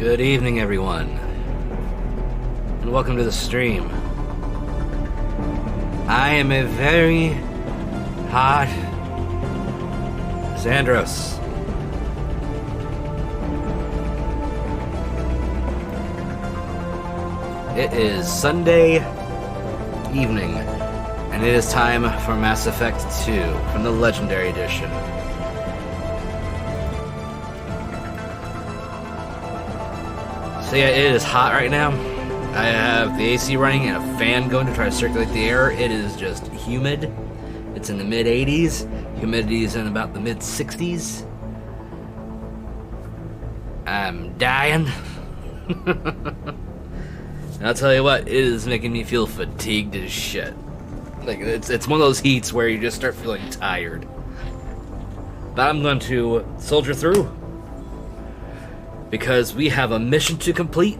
Good evening, everyone, and welcome to the stream. I am a very hot Xandros. It is Sunday evening, and it is time for Mass Effect 2 from the Legendary Edition. So yeah, it is hot right now. I have the AC running and a fan going to try to circulate the air. It is just humid. It's in the mid-80s. Humidity is in about the mid-60s. I'm dying. And I'll tell you what, it is making me feel fatigued as shit. Like, it's one of those heats where you just start feeling tired. But I'm going to soldier through, because we have a mission to complete,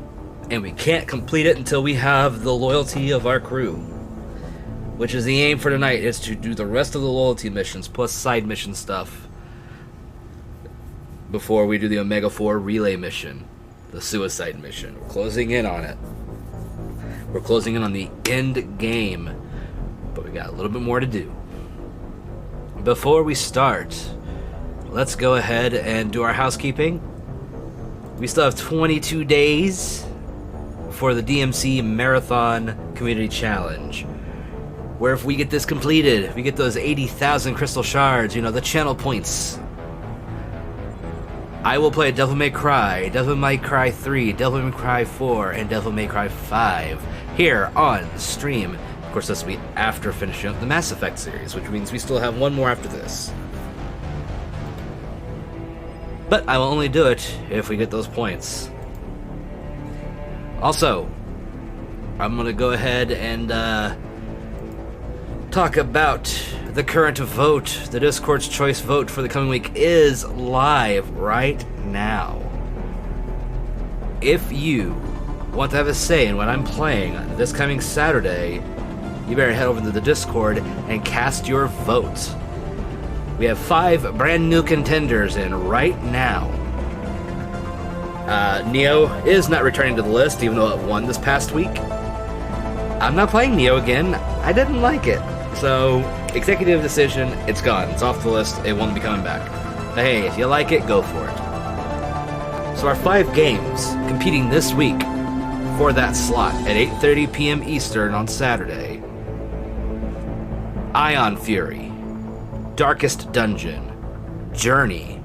and we can't complete it until we have the loyalty of our crew. Which is the aim for tonight, is to do the rest of the loyalty missions, plus side mission stuff, before we do the Omega 4 relay mission, the suicide mission. We're closing in on it. We're closing in on the end game, but we got a little bit more to do. Before we start, let's go ahead and do our housekeeping. We still have 22 days for the DMC Marathon Community Challenge, where if we get this completed, we get those 80,000 crystal shards, you know, the channel points. I will play Devil May Cry, Devil May Cry 3, Devil May Cry 4, and Devil May Cry 5 here on stream. Of course, this will be after finishing up the Mass Effect series, which means we still have one more after this. But I will only do it if we get those points. Also, I'm going to go ahead and talk about the current vote. The Discord's choice vote for the coming week is live right now. If you want to have a say in what I'm playing this coming Saturday, you better head over to the Discord and cast your vote. We have 5 brand new contenders in right now. Neo is not returning to the list, even though it won this past week. I'm not playing Neo again. I didn't like it. So, executive decision, it's gone. It's off the list. It won't be coming back. But hey, if you like it, go for it. So our 5 games competing this week for that slot at 8:30 p.m. Eastern on Saturday: Ion Fury, Darkest Dungeon, Journey,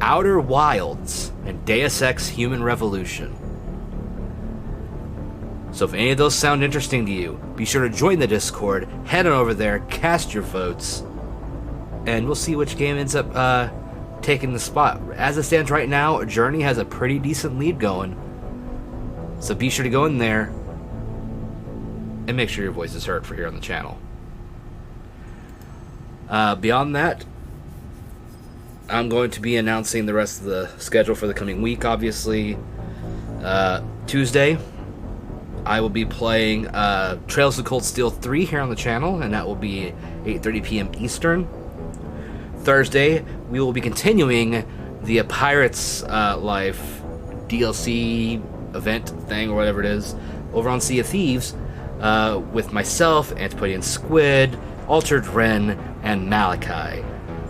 Outer Wilds, and Deus Ex Human Revolution. So if any of those sound interesting to you, be sure to join the Discord, head on over there, cast your votes, and we'll see which game ends up taking the spot. As it stands right now, Journey has a pretty decent lead going, so be sure to go in there and make sure your voice is heard for here on the channel. Beyond that, I'm going to be announcing the rest of the schedule for the coming week, obviously. Tuesday, I will be playing Trails of Cold Steel 3 here on the channel, and that will be 8:30 p.m. Eastern. Thursday, we will be continuing the Pirates Life DLC event thing, or whatever it is, over on Sea of Thieves, with myself, Antipodian Squid, Altered Wren, and Malachi.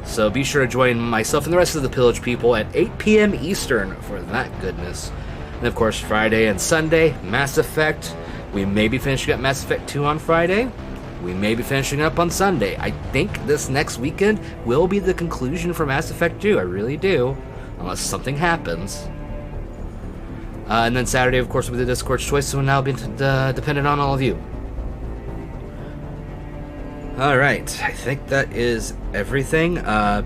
So be sure to join myself and the rest of the Pillage people at 8 p.m. Eastern for that goodness. And of course, Friday and Sunday, Mass Effect. We may be finishing up Mass Effect 2 on Friday. We may be finishing up on Sunday. I think this next weekend will be the conclusion for Mass Effect 2. I really do. Unless something happens. And then Saturday, of course, will be the Discord's choice, so now be dependent on all of you. Alright, I think that is everything. As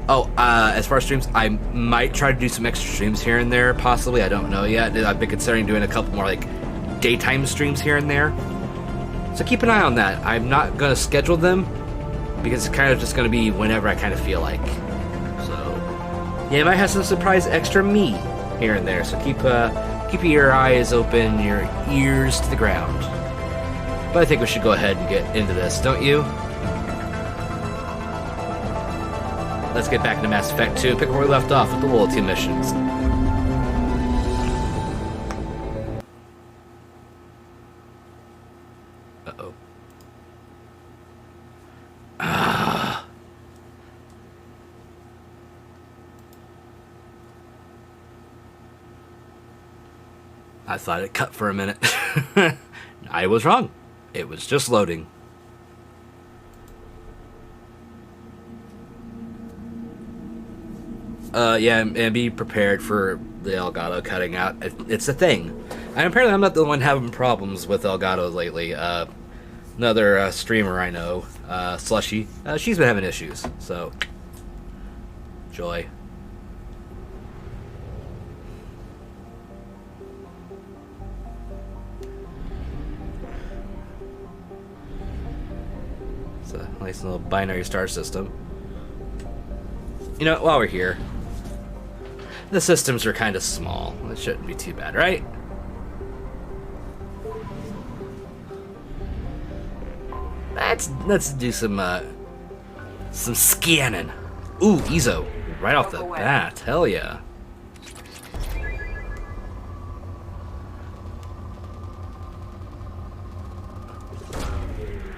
far as streams, I might try to do some extra streams here and there, possibly. I don't know yet. I've been considering doing a couple more, like, daytime streams here and there. So keep an eye on that. I'm not going to schedule them, because it's kind of just going to be whenever I kind of feel like. So, yeah, I might have some surprise extra me here and there. So keep your eyes open, your ears to the ground. But I think we should go ahead and get into this, don't you? Let's get back into Mass Effect 2 and pick where we left off with the loyalty missions. I thought it cut for a minute. I was wrong. It was just loading. Yeah, and be prepared for the Elgato cutting out. It's a thing. And apparently I'm not the one having problems with Elgato lately. Another streamer I know, Slushy, she's been having issues. So, joy. It's a nice little binary star system. You know, while we're here, the systems are kind of small. It shouldn't be too bad, right? Let's do some scanning. Ooh, EZO, right off the bat. Hell yeah.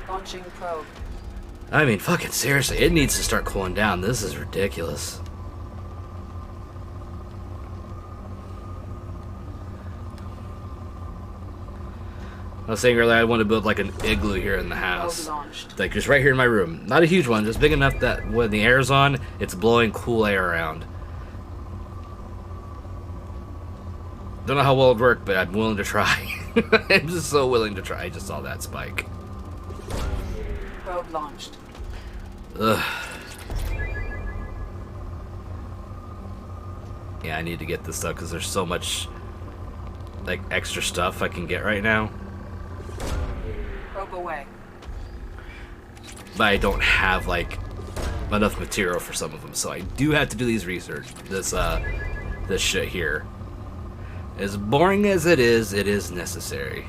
Launching probe. I mean, fucking seriously, it needs to start cooling down. This is ridiculous. I was saying earlier I want to build like an igloo here in the house. Like just right here in my room. Not a huge one, just big enough that when the air's on, it's blowing cool air around. Don't know how well it'd work, but I'm willing to try. I'm just so willing to try. I just saw that spike. Probe launched. Ugh. Yeah, I need to get this stuff because there's so much like extra stuff I can get right now. Probe away. But I don't have like enough material for some of them, so I do have to do these research. This shit here. As boring as it is necessary.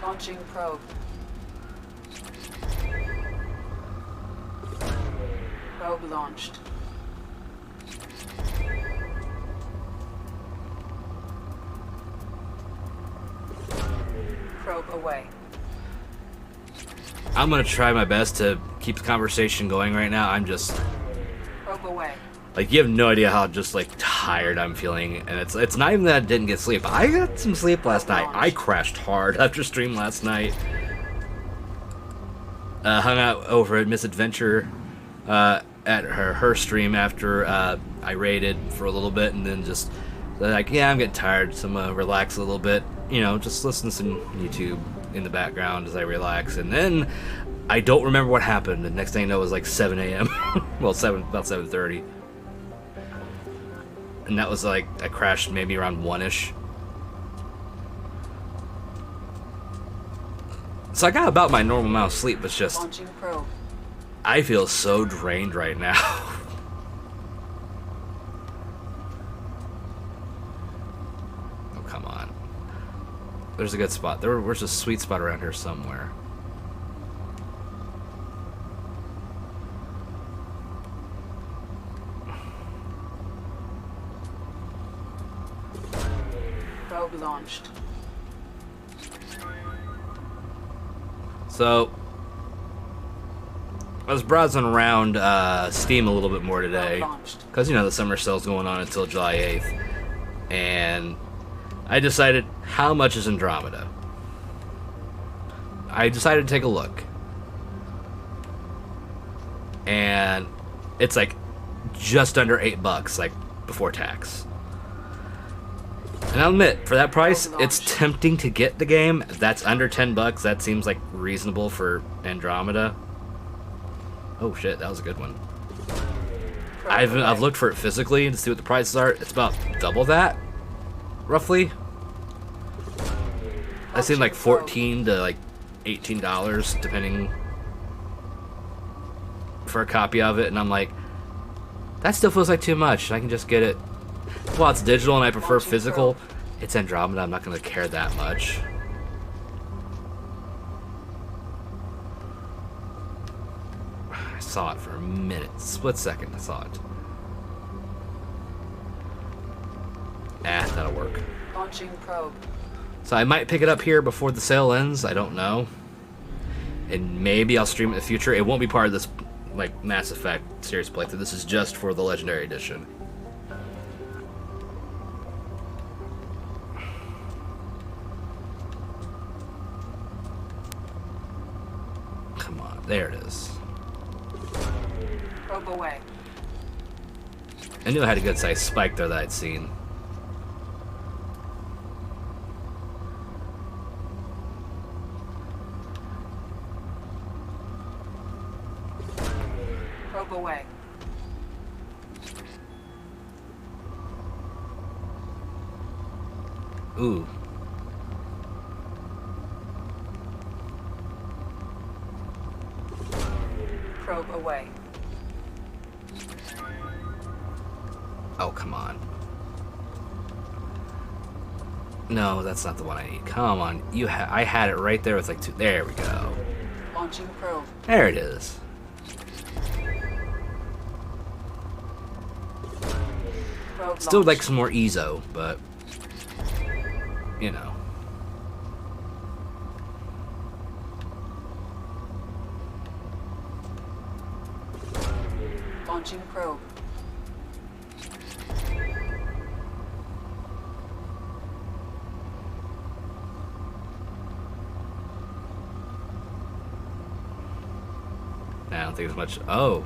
Launching probe. Probe launched. Probe away. I'm gonna try my best to keep the conversation going right now. I'm just Probe away. like, you have no idea how just like tired I'm feeling, and it's not even that I didn't get sleep. I got some sleep last night. I crashed hard after stream last night. Hung out over at Misadventure at her stream after I raided for a little bit, and then just like, yeah, I'm getting tired, so I'm gonna relax a little bit. You know, just listen to some YouTube in the background as I relax, and then I don't remember what happened. The next thing I know, it was like 7 a.m. Well, about 7:30. And that was like, I crashed maybe around 1-ish. So I got about my normal amount of sleep, but it's just, Launching probe. I feel so drained right now. Oh, come on. There's a good spot. There's a sweet spot around here somewhere. Probe launched. So, I was browsing around Steam a little bit more today, because, you know, the summer sale's going on until July 8th, and I decided, how much is Andromeda? I decided to take a look, and it's like just under $8, like, before tax. And I'll admit, for that price, it's tempting to get the game. If that's under $10, that seems like reasonable for Andromeda. Oh shit, that was a good one. I've looked for it physically to see what the prices are. It's about double that, roughly. That seemed like $14 to like $18, depending, for a copy of it. And I'm like, that still feels like too much. I can just get it. While it's digital and I prefer physical, it's Andromeda. I'm not going to care that much. I saw it for a minute, split second. I saw it. That'll work. Launching probe. So I might pick it up here before the sale ends. I don't know. And maybe I'll stream it in the future. It won't be part of this like Mass Effect series playthrough. This is just for the Legendary Edition. There it is. Probe away. I knew I had a good sized spike there that I'd seen. Probe away. Ooh. Probe away. Oh, come on. No, that's not the one I need. Come on. I had it right there with like two. There we go. Launching probe. There it is. Probe Still launched. like some more EZO, but you know. Launching probe. I don't think there's much. Oh,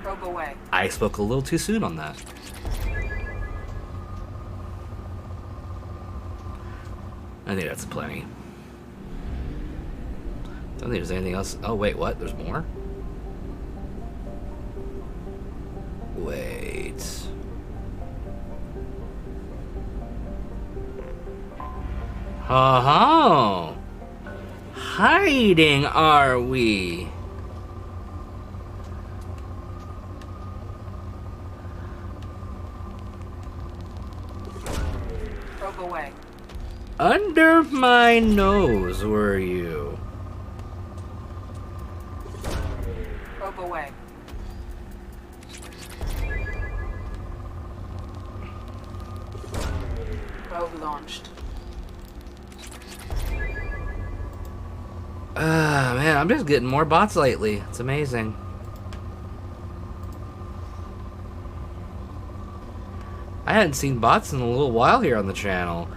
Probe away. I spoke a little too soon on that. I think that's plenty. Don't think there's anything else. Oh, wait, what? There's more? Wait. Oh, hiding, are we? Probe away. Under my nose, were you? Probe away. Probe launched. Man, I'm just getting more bots lately. It's amazing. I hadn't seen bots in a little while here on the channel.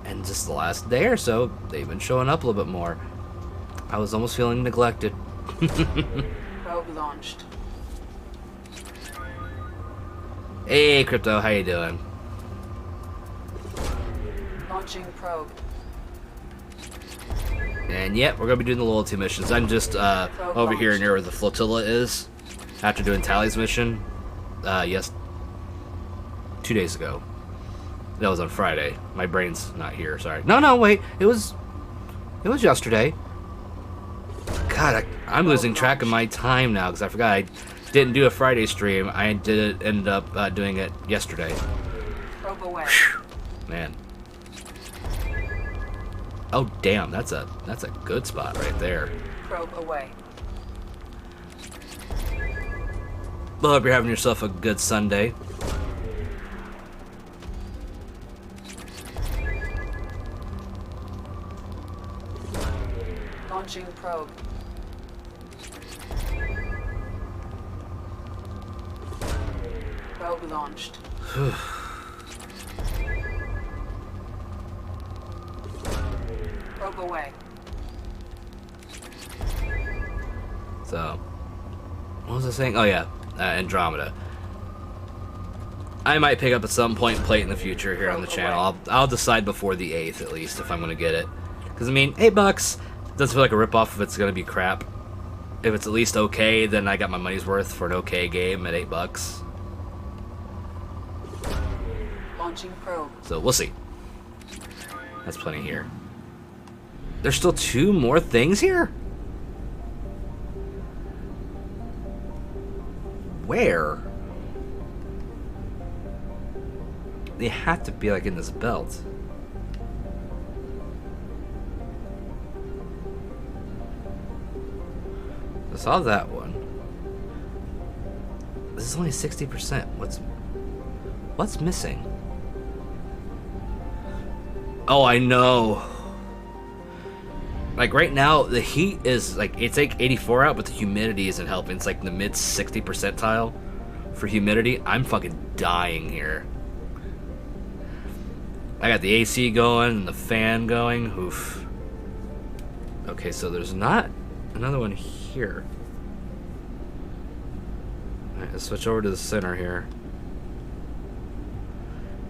And just the last day or so, they've been showing up a little bit more. I was almost feeling neglected. Probe launched. Hey, Crypto, how you doing? Launching probe. And yep, we're gonna be doing the loyalty missions. I'm just over here near where the flotilla is. After doing Tally's mission, yes, 2 days ago. That was on Friday. My brain's not here. Sorry. No, wait. It was yesterday. God, I'm losing track of my time now because I forgot I didn't do a Friday stream. I ended up doing it yesterday. Probe away. Man. Oh damn, that's a good spot right there. Probe away. Well, hope you're having yourself a good Sunday. Launching probe. Probe launched. Probe away. So, what was I saying? Oh yeah, Andromeda. I might pick up at some point and play it in the future here on the channel. I'll decide before the 8th at least if I'm gonna get it. Because I mean, $8 doesn't feel like a ripoff if it's gonna be crap. If it's at least okay, then I got my money's worth for an okay game at $8. Launching probe. So we'll see. That's plenty here. There's still 2 more things here? Where? They have to be like in this belt. I saw that one. This is only 60%. What's missing? Oh, I know. Like right now, the heat is like, it's like 84 out, but the humidity isn't helping. It's like in the mid 60 percentile for humidity. I'm fucking dying here. I got the AC going and the fan going. Oof. Okay, so there's not another one here. Alright, let's switch over to the center here.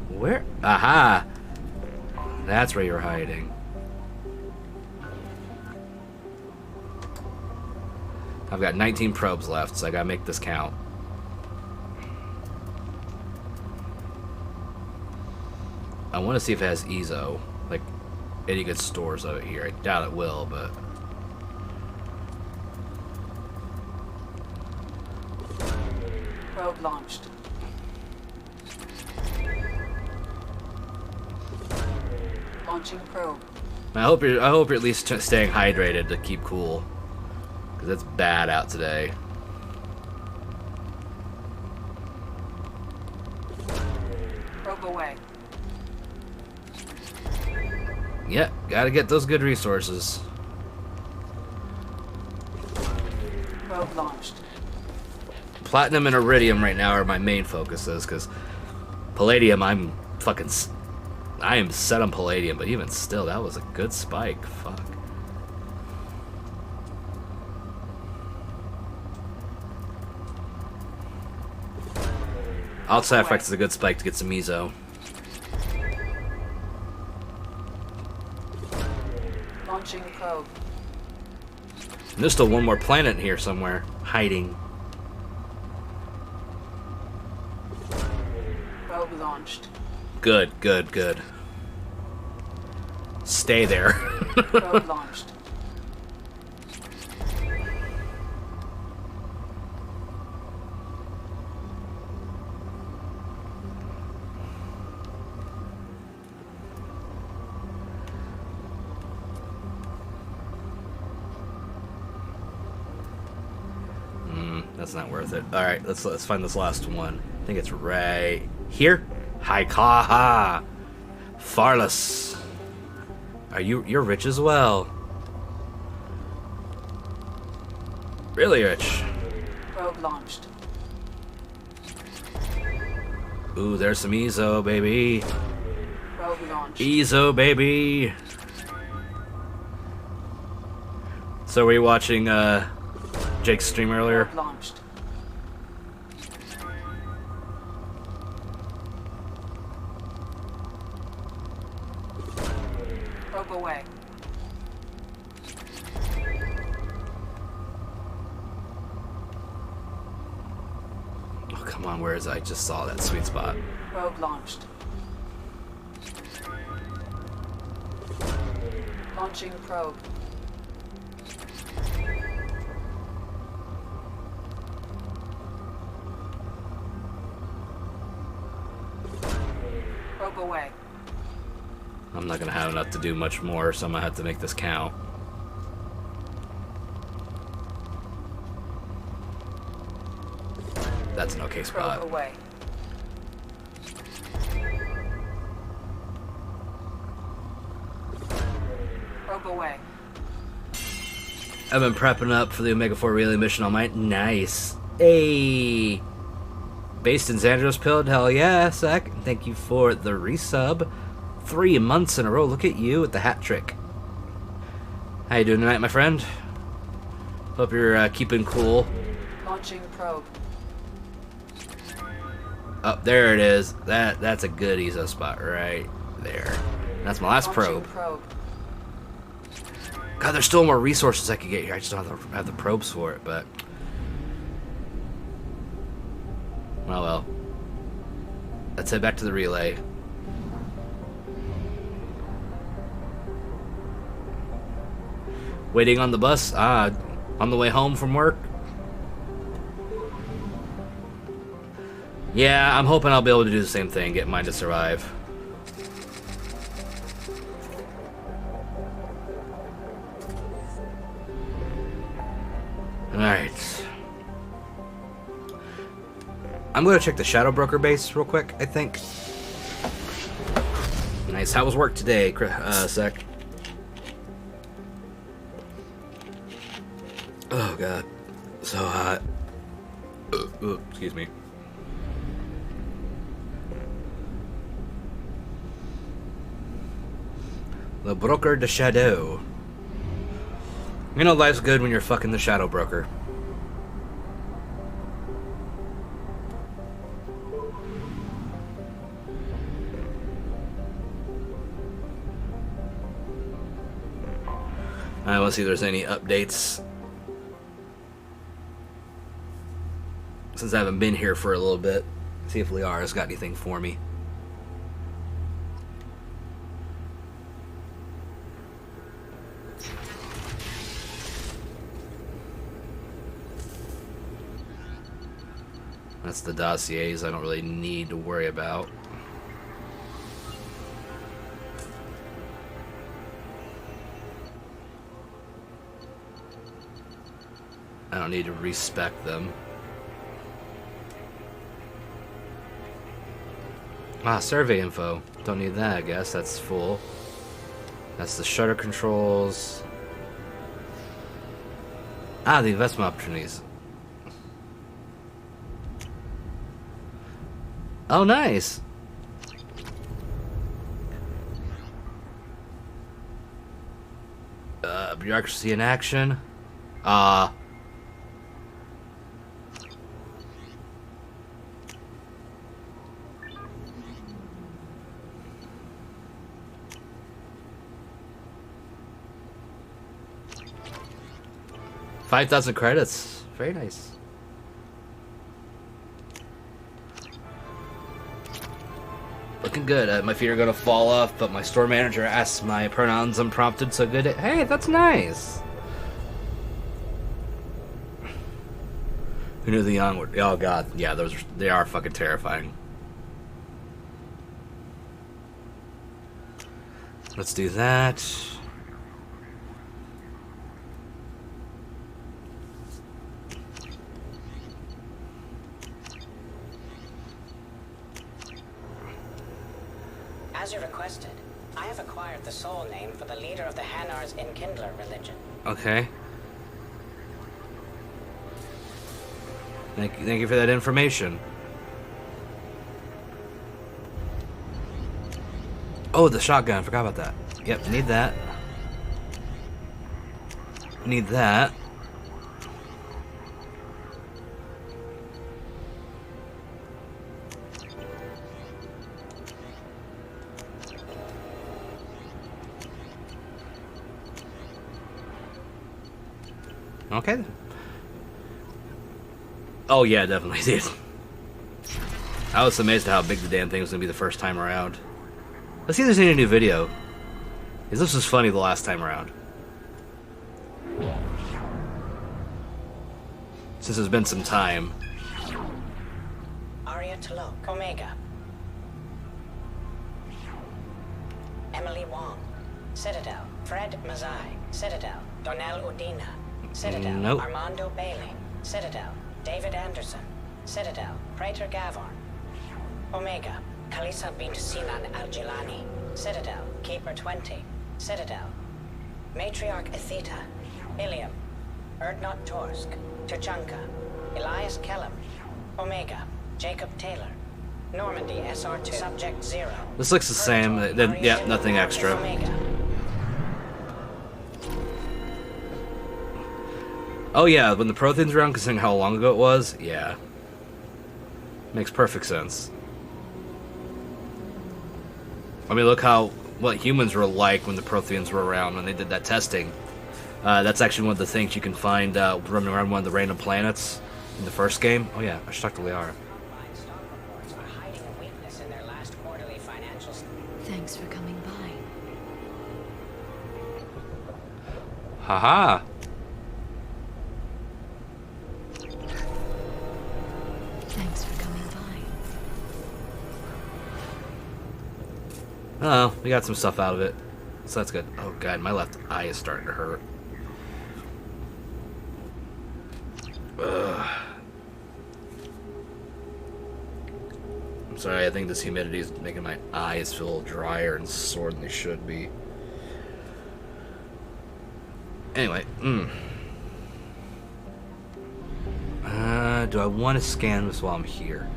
Where? Aha! That's where you're hiding. I've got 19 probes left, so I gotta make this count. I want to see if it has EZO, like any good stores of it here. I doubt it will, but Probe launched. Launching probe. I hope you're at least staying hydrated to keep cool, because it's bad out today. Probe away. Yeah, gotta get those good resources. Probe launched. Platinum and iridium right now are my main focuses, because palladium, I am set on palladium, but even still, that was a good spike. Fuck. Outside effects is a good spike to get some EZO. Launching probe. And there's still one more planet here somewhere, hiding. Probe launched. Good, good, good. Stay there. Probe launched. That's not worth it. All right, let's find this last one. I think it's right here. Haikaha, Farless. You're rich as well. Really rich. Probe launched. Ooh, there's some EZO, baby. Probe launched. EZO, baby. So were you watching Jake's stream earlier? Probe launched. Probe away. Oh, come on, where is it? I just saw that sweet spot. Probe launched. Launching probe. Probe away. I'm not gonna have enough to do much more, so I'm gonna have to make this count. That's an okay spot. Probe away. Probe away. I've been prepping up for the Omega 4 relay mission all night. Nice. Hey. Based in Xandros Pilled. Hell yeah, Zach. Thank you for the resub. 3 months in a row. Look at you with the hat trick. How you doing tonight, my friend? Hope you're keeping cool. Launching probe. Oh, there it is. That's a good EZO spot right there. That's my last Launching probe. God, there's still more resources I could get here. I just don't have the probes for it, but... Oh well. Let's head back to the relay. Waiting on the bus. On the way home from work. Yeah, I'm hoping I'll be able to do the same thing, get mine to survive. Alright. I'm gonna check the Shadow Broker base real quick, I think. Nice. How was work today, Sec? Oh god. So hot. Excuse me. The Broker de Shadow. You know, life's good when you're fucking the Shadow Broker. I want to see if there's any updates. Since I haven't been here for a little bit. See if Liara's got anything for me. That's the dossiers I don't really need to worry about. I don't need to respec them. Ah, survey info. Don't need that, I guess. That's full. That's the shutter controls. Ah, the investment opportunities. Oh, nice. Bureaucracy in action. 5,000 credits. Very nice. Looking good. My feet are gonna fall off, but my store manager asks my pronouns unprompted, so good. Hey, that's nice. Who knew the young would? Oh god, yeah, they are fucking terrifying. Let's do that. As you requested, I have acquired the soul name for the leader of the Hanar's Enkindler religion. Okay. Thank you for that information. Oh, the shotgun. I forgot about that. Yep, need that. Need that. Okay then. Oh yeah, definitely did. I was amazed at how big the damn thing was gonna be the first time around. Let's see if there's any new video. Because this was funny the last time around. Since there's been some time. Arya Talok, Omega. Emily Wong, Citadel. Fred Mazai, Citadel. Donnell Udina, Citadel. Nope. Armando Bailey, Citadel. David Anderson, Citadel. Praetor Gavon, Omega. Kalisa bint Sinan Al-Jilani, Citadel. Keeper 20, Citadel. Matriarch Etheta, Ilium. Erdnot Torsk, Tuchanka. Elias Kellum, Omega. Jacob Taylor. Normandy SR2, Subject 0. This looks the same. Yeah, nothing extra. Omega. Oh yeah, when the Prothean's around, considering how long ago it was, yeah. Makes perfect sense. I mean, look what humans were like when the Protheans were around, when they did that testing. That's actually one of the things you can find running around one of the random planets in the first game. Oh yeah, I should talk to Liara. Thanks for coming by. Haha. Thanks for coming by. Oh, we got some stuff out of it. So that's good. Oh god, my left eye is starting to hurt. Ugh. I'm sorry, I think this humidity is making my eyes feel drier and sore than they should be. Anyway, do I want to scan this while I'm here?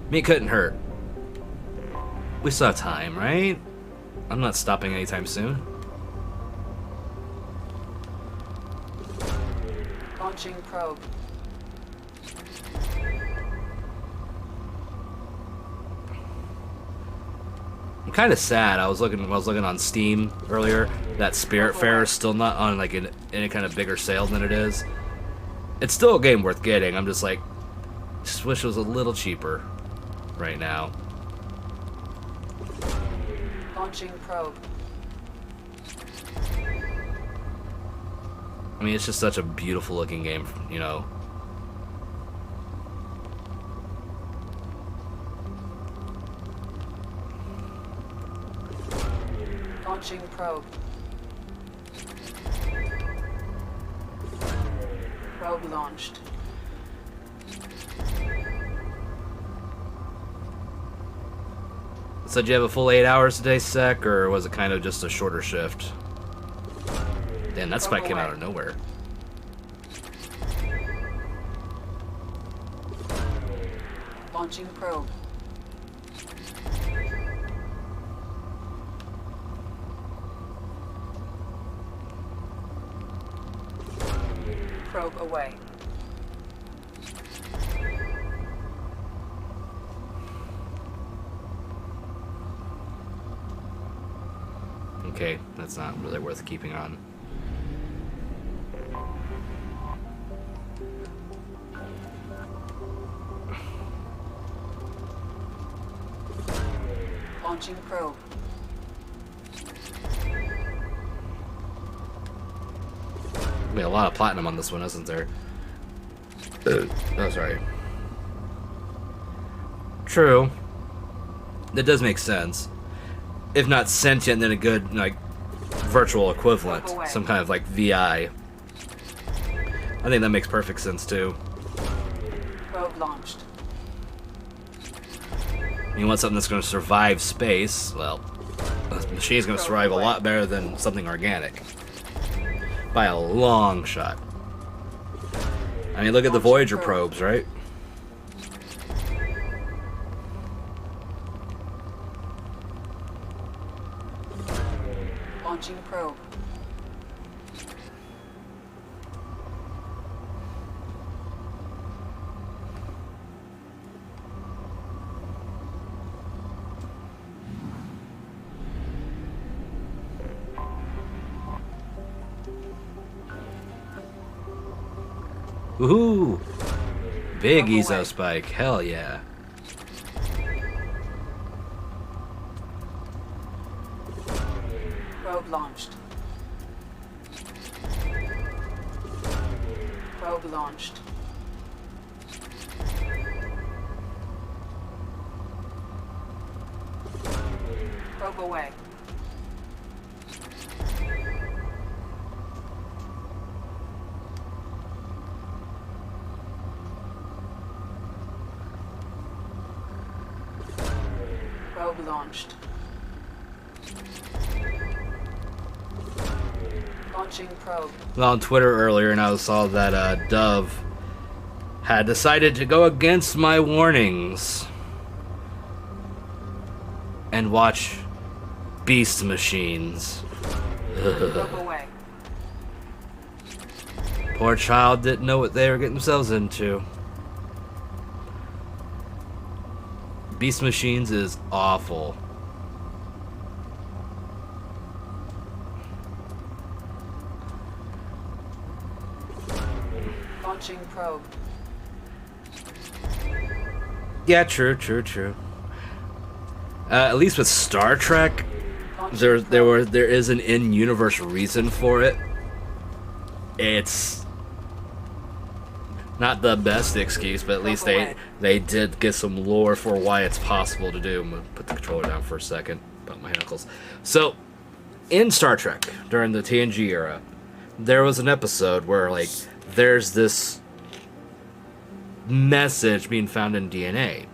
Me couldn't hurt. We still have time, right? I'm not stopping anytime soon. Launching probe. I'm kind of sad. I was looking on Steam earlier. That Spiritfarer is still not on like any kind of bigger sale than it is. It's still a game worth getting. I'm just like, just wish it was a little cheaper right now. Launching probe. I mean, it's just such a beautiful looking game, you know. Launching probe. Probe launched. So did you have a full 8 hours today, Sec, or was it kind of just a shorter shift? Damn, that spike came out of nowhere. Launching probe. Probe away. Okay, that's not really worth keeping on. Launching probe. I mean, a lot of platinum on this one, isn't there? Oh, sorry. True. That does make sense. If not sentient, then a good, like, virtual equivalent. Some kind of, like, VI. I think that makes perfect sense, too. Probe launched. You want something that's going to survive space, well, the machine's going to survive a lot better than something organic. By a long shot. I mean, look at the Voyager probes, right? Launching probe. Woohoo! Big Ezo spike, hell yeah. Probe launched. Probe launched. Probe away. Probe launched. Launching probe. Well, on Twitter earlier, and I saw that Dove had decided to go against my warnings and watch Beast Machines. Probe away. Poor child didn't know what they were getting themselves into. Beast Machines is awful. Launching probe. Yeah, true. At least with Star Trek, there is an in-universe reason for it. It's not the best excuse, but at least they did get some lore for why it's possible to do. I'm gonna put the controller down for a second. Bump my knuckles. So, in Star Trek during the TNG era, there was an episode where like there's this message being found in DNA.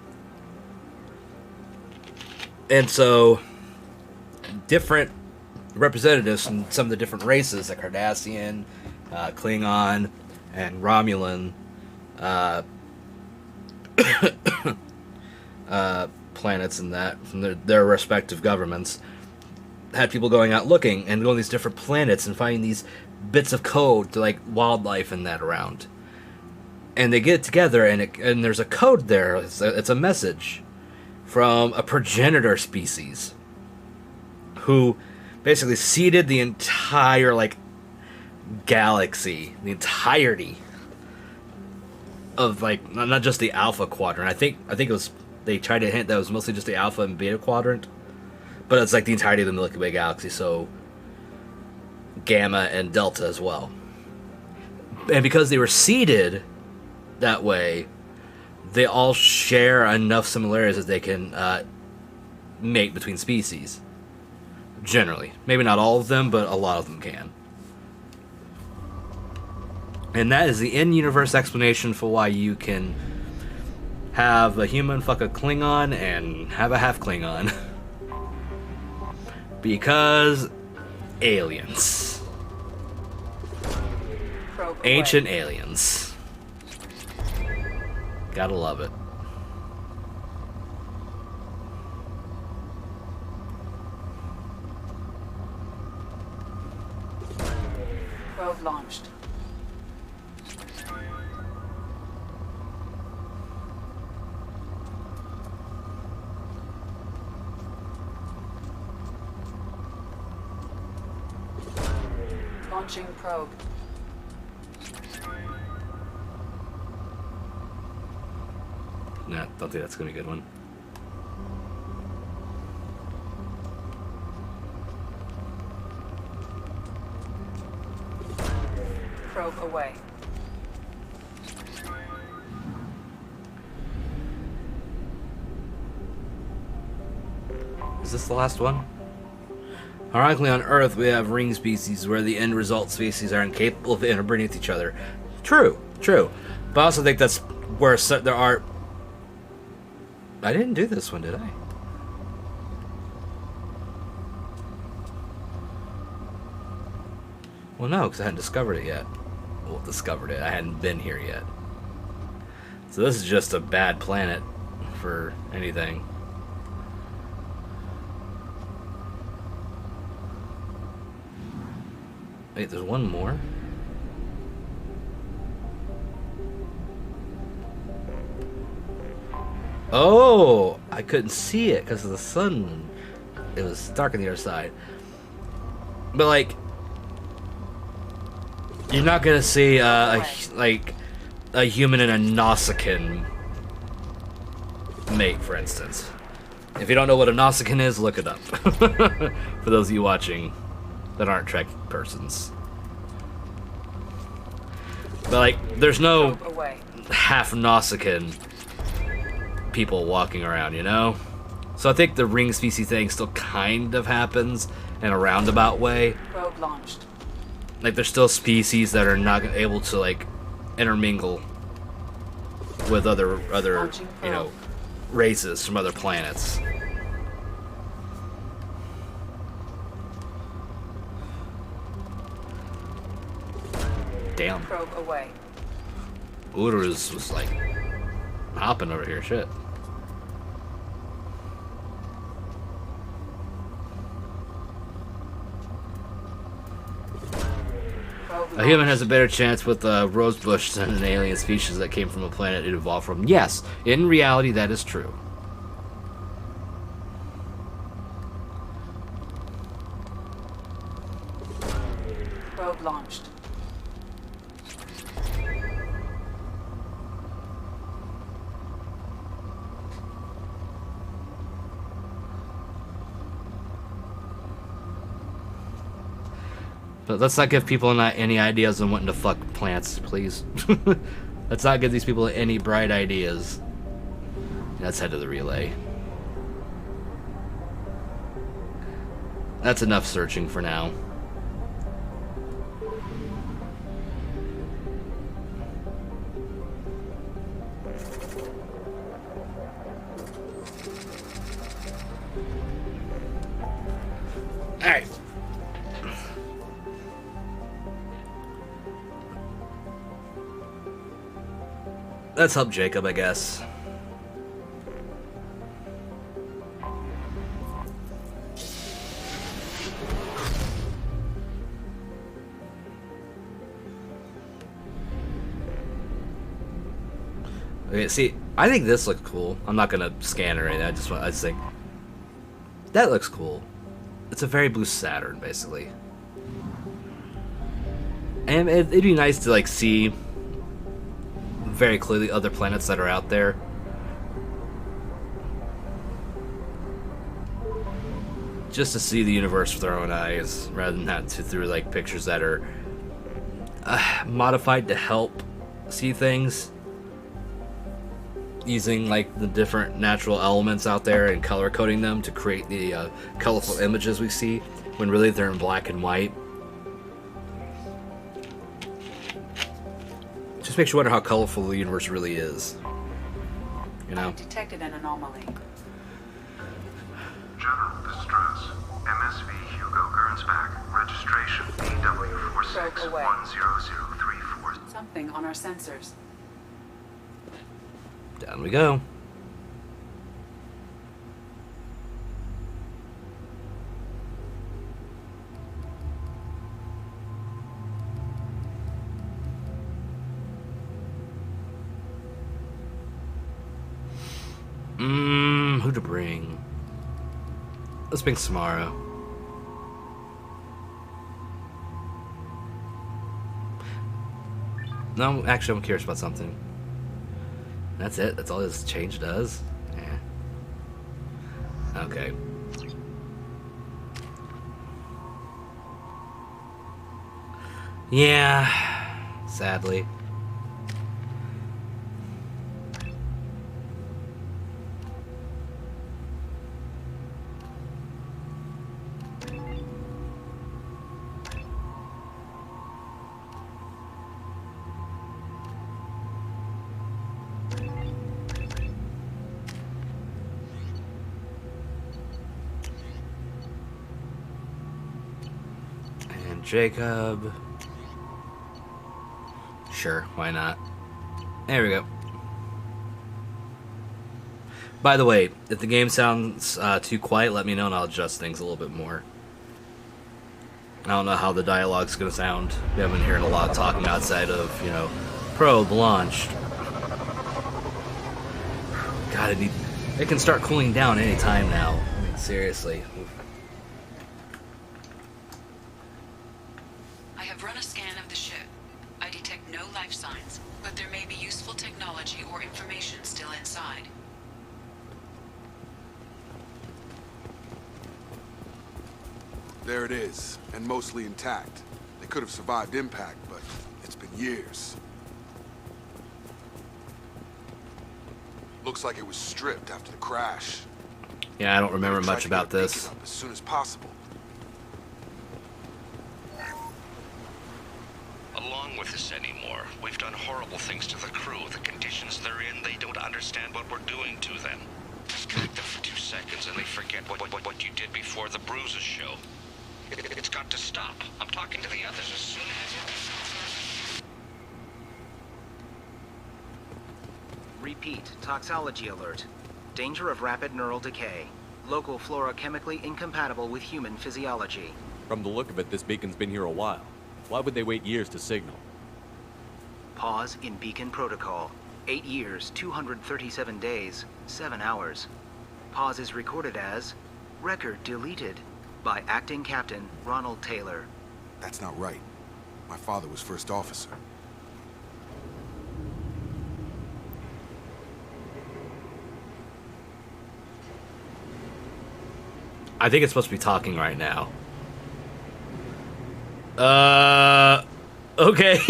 And so, different representatives from some of the different races, like Cardassian, Klingon, and Romulan planets and that, from their respective governments, had people going out looking and going to these different planets and finding these bits of code to like wildlife and that around, and they get together, and there's a code there. It's a message from a progenitor species who basically seeded the entire like galaxy, the entirety of like not just the Alpha Quadrant. I think it was, they tried to hint that it was mostly just the Alpha and Beta Quadrant, but it's like the entirety of the Milky Way galaxy, so Gamma and Delta as well. And because they were seeded that way, they all share enough similarities that they can mate between species. Generally. Maybe not all of them, but a lot of them can. And that is the in-universe explanation for why you can have a human fuck a Klingon and have a half Klingon. Because aliens. Probe Ancient away. aliens. Gotta love it. Probe launched. Launching probe. Nah, don't think that's gonna be a good one. Probe away. Is this the last one? Ironically, on Earth, we have ring species where the end result species are incapable of interbreeding with each other. True. But I also think that's where there are... I didn't do this one, did I? Well, no, because I hadn't discovered it yet. Well, discovered it. I hadn't been here yet. So this is just a bad planet for anything. Wait, there's one more? Oh! I couldn't see it because of the sun. It was dark on the other side. But, like... You're not gonna see a human and a Nausicaan mate, for instance. If you don't know what a Nausicaan is, look it up. For those of you watching that aren't Trek persons. But like, there's no Probe away. half Nausicaan people walking around, you know? So I think the ring species thing still kind of happens in a roundabout way. Probe launched. Like, there's still species that are not able to, like, intermingle with other you know, races from other planets. Damn. Probe away. Uruz was, like, hopping over here, shit. A human has a better chance with a rosebush than an alien species that came from a planet it evolved from. Yes, in reality, that is true. Probe launched. But let's not give people any ideas on wanting to fuck plants, please. Let's not give these people any bright ideas. Let's head to the relay. That's enough searching for now. Alright. Let's help Jacob, I guess. Okay, see, I think this looks cool. I'm not gonna scan or anything. I just think that looks cool. It's a very blue Saturn, basically. And it'd be nice to like see very clearly other planets that are out there. Just to see the universe with our own eyes, rather than have to through like pictures that are modified to help see things, using like the different natural elements out there and color coding them to create the colorful images we see, when really they're in black and white. Just makes you wonder how colorful the universe really is. You know? Detected an anomaly. General distress. MSV Hugo Gernsback. Registration BW4610034. Something on our sensors. Down we go. Who to bring? Let's bring Samara. No, actually, I'm curious about something. That's it? That's all this change does? Yeah. Okay. Yeah. Sadly. Jacob. Sure, why not? There we go. By the way, if the game sounds too quiet, let me know and I'll adjust things a little bit more. I don't know how the dialogue's gonna sound. We haven't been hearing a lot of talking outside of, you know, probe launched. God, it can start cooling down any time now. I mean, seriously. I have run a scan of the ship. I detect no life signs, but there may be useful technology or information still inside. There it is, and mostly intact. They could have survived impact, but it's been years. Looks like it was stripped after the crash. Yeah, I don't remember They tried much to about get a this. beacon up as soon as possible. Along with this anymore. We've done horrible things to the crew. The conditions they're in, they don't understand what we're doing to them. Disconnect them for 2 seconds and they forget what you did before the bruises show. It's got to stop. I'm talking to the others as soon as... Repeat, toxology alert. Danger of rapid neural decay. Local flora chemically incompatible with human physiology. From the look of it, this beacon's been here a while. Why would they wait years to signal? Pause in beacon protocol. 8 years, 237 days, 7 hours. Pause is recorded as record deleted by Acting Captain Ronald Taylor. That's not right. My father was first officer. I think it's supposed to be talking right now. Okay.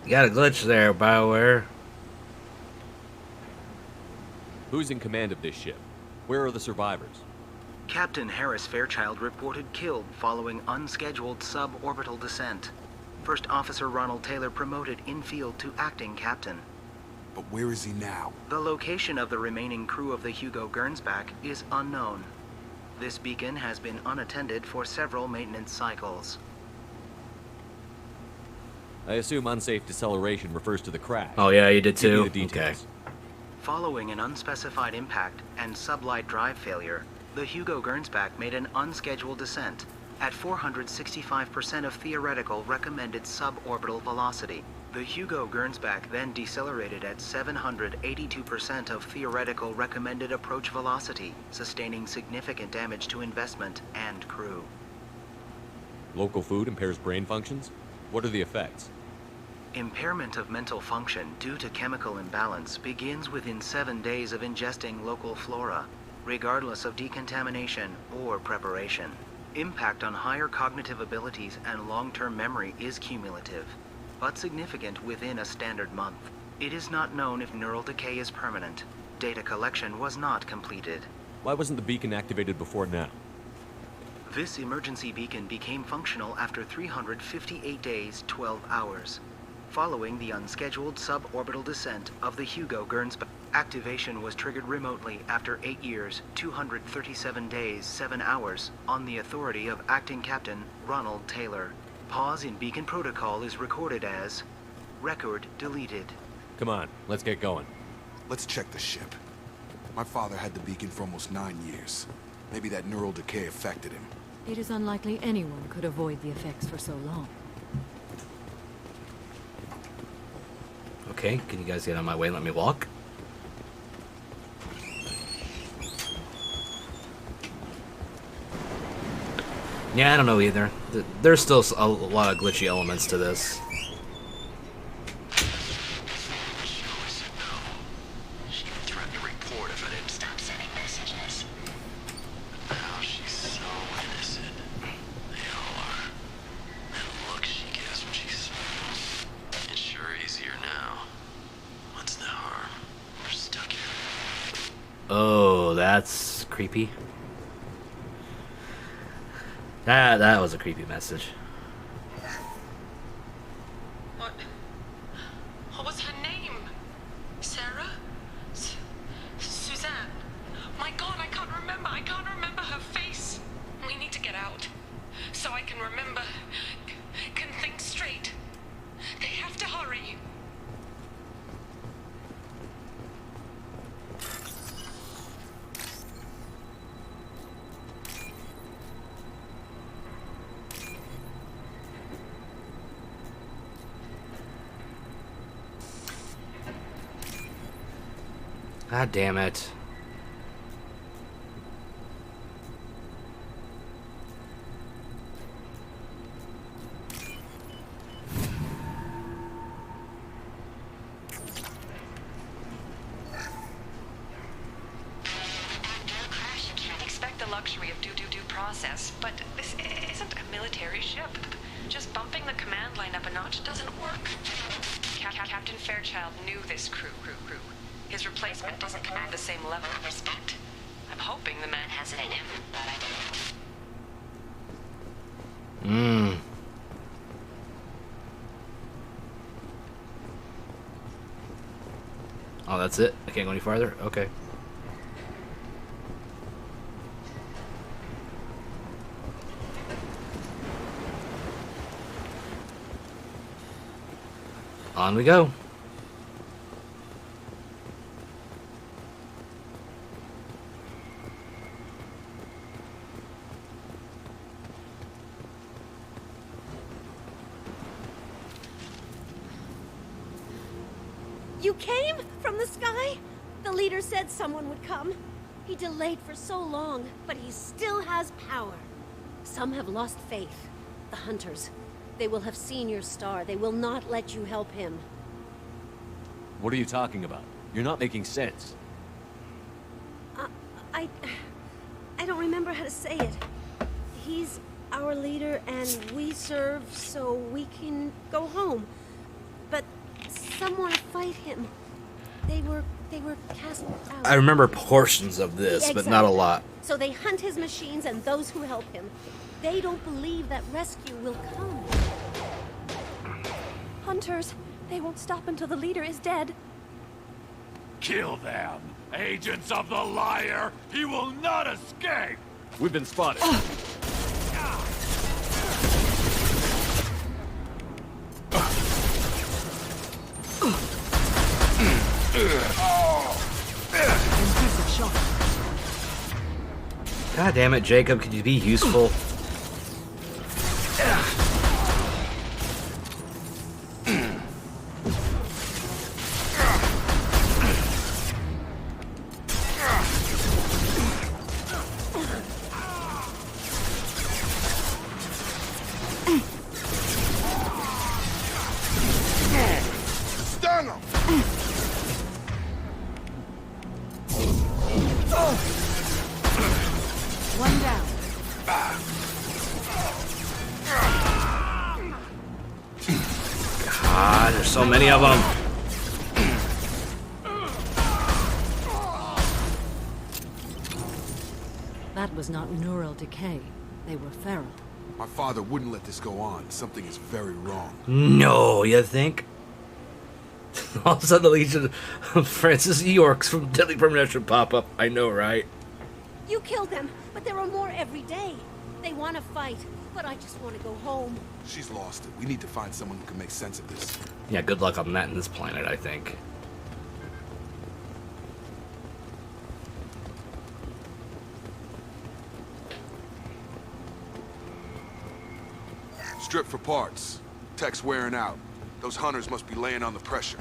You got a glitch there, BioWare. Who's in command of this ship? Where are the survivors? Captain Harris Fairchild reported killed following unscheduled suborbital descent. First Officer Ronald Taylor promoted in-field to acting captain. But where is he now? The location of the remaining crew of the Hugo Gernsback is unknown. This beacon has been unattended for several maintenance cycles. I assume unsafe deceleration refers to the crash. Oh yeah, you did Give too. me the details. Following an unspecified impact and sublight drive failure, the Hugo Gernsback made an unscheduled descent at 465% of theoretical recommended suborbital velocity. The Hugo Gernsback then decelerated at 782% of theoretical recommended approach velocity, sustaining significant damage to investment and crew. Local food impairs brain functions? What are the effects? Impairment of mental function due to chemical imbalance begins within 7 days of ingesting local flora, regardless of decontamination or preparation. Impact on higher cognitive abilities and long-term memory is cumulative, but significant within a standard month. It is not known if neural decay is permanent. Data collection was not completed. Why wasn't the beacon activated before now? This emergency beacon became functional after 358 days, 12 hours, following the unscheduled suborbital descent of the Hugo Gernsback. Activation was triggered remotely after 8 years, 237 days, 7 hours, on the authority of Acting Captain Ronald Taylor. Pause in beacon protocol is recorded as record deleted. Come on, let's get going. Let's check the ship. My father had the beacon for almost 9 years. Maybe that neural decay affected him. It is unlikely anyone could avoid the effects for so long. Okay, can you guys get on my way and let me walk? Yeah, I don't know either. There's still a lot of glitchy elements to this. She threatened to report if I didn't stop sending messages. Now she's so innocent. They all are. And the look she gives when she's... It's sure easier now. What's the harm? We're stuck here. Oh, that's creepy. That was a creepy message. What was her name? Sarah? Suzanne? My God, I can't remember. I can't remember her face. We need to get out. So I can remember. Can think straight. They have to hurry. God damn it. Luxury of due process, but this isn't a military ship. Just bumping the command line up a notch doesn't work. Captain Fairchild knew this crew. His replacement doesn't command the same level of respect. I'm hoping the man has it in him, but I don't. Oh, that's it? I can't go any farther? Okay. On we go. You came? From the sky? The leader said someone would come. He delayed for so long, but he still has power. Some have lost faith. The hunters. They will have seen your star. They will not let you help him. What are you talking about? You're not making sense. I don't remember how to say it. He's our leader and we serve so we can go home. But some want to fight him. They were cast out. I remember portions of this, but not a lot. So they hunt his machines and those who help him. They don't believe that rescue will come. Hunters, they won't stop until the leader is dead. Kill them! Agents of the liar! He will not escape! We've been spotted. God damn it, Jacob, could you be useful? so many of them. That was not neural decay. They were feral. My father wouldn't let this go on. Something is very wrong. No, you think? All of a sudden, the Legion of Francis Yorks from Deadly Premonition pop up. I know, right? You killed them, but there are more every day. They want to fight, but I just want to go home. She's lost it. We need to find someone who can make sense of this. Yeah, good luck on that in this planet, I think. Strip for parts. Tech's wearing out. Those hunters must be laying on the pressure.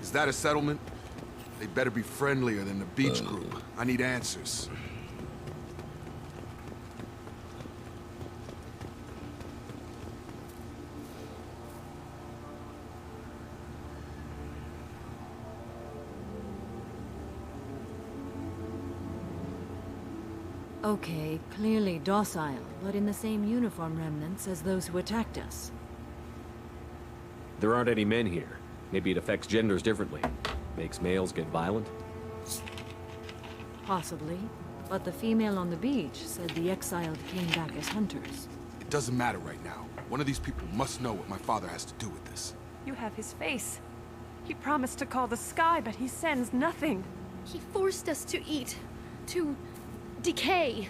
Is that a settlement? They better be friendlier than the beach group. I need answers. Okay, clearly docile, but in the same uniform remnants as those who attacked us. There aren't any men here. Maybe it affects genders differently. Makes males get violent? Possibly. But the female on the beach said the exiled came back as hunters. It doesn't matter right now. One of these people must know what my father has to do with this. You have his face. He promised to call the sky, but he sends nothing. He forced us to eat, to decay.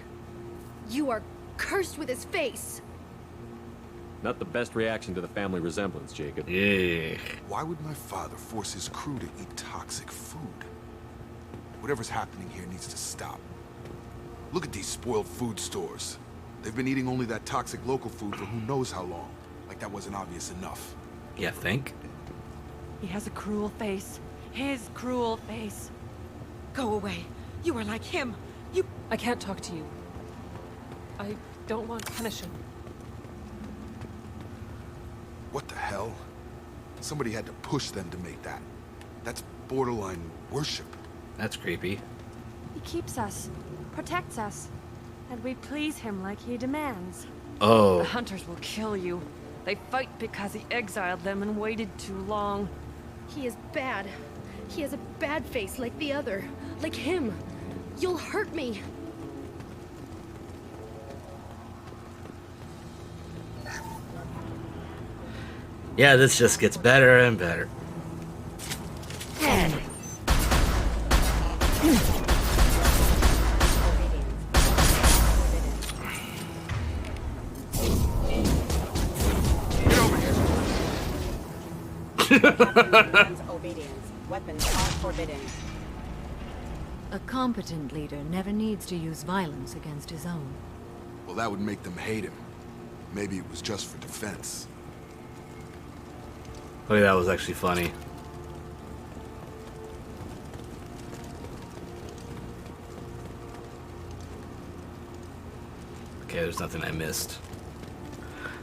You are cursed with his face. Not the best reaction to the family resemblance, Jacob. Yeah. Why would my father force his crew to eat toxic food? Whatever's happening here needs to stop. Look at these spoiled food stores. They've been eating only that toxic local food for who knows how long. Like that wasn't obvious enough. You think? He has a cruel face. His cruel face. Go away. You are like him. I can't talk to you. I don't want to punish him. What the hell? Somebody had to push them to make that. That's borderline worship. That's creepy. He keeps us, protects us, and we please him like he demands. Oh. The hunters will kill you. They fight because he exiled them and waited too long. He is bad. He has a bad face like the other. Like him. You'll hurt me. Yeah, this just gets better and better. Obedience. Weapons are forbidden. A competent leader never needs to use violence against his own. Well, that would make them hate him. Maybe it was just for defense. Oh, that was actually funny. Okay, there's nothing I missed.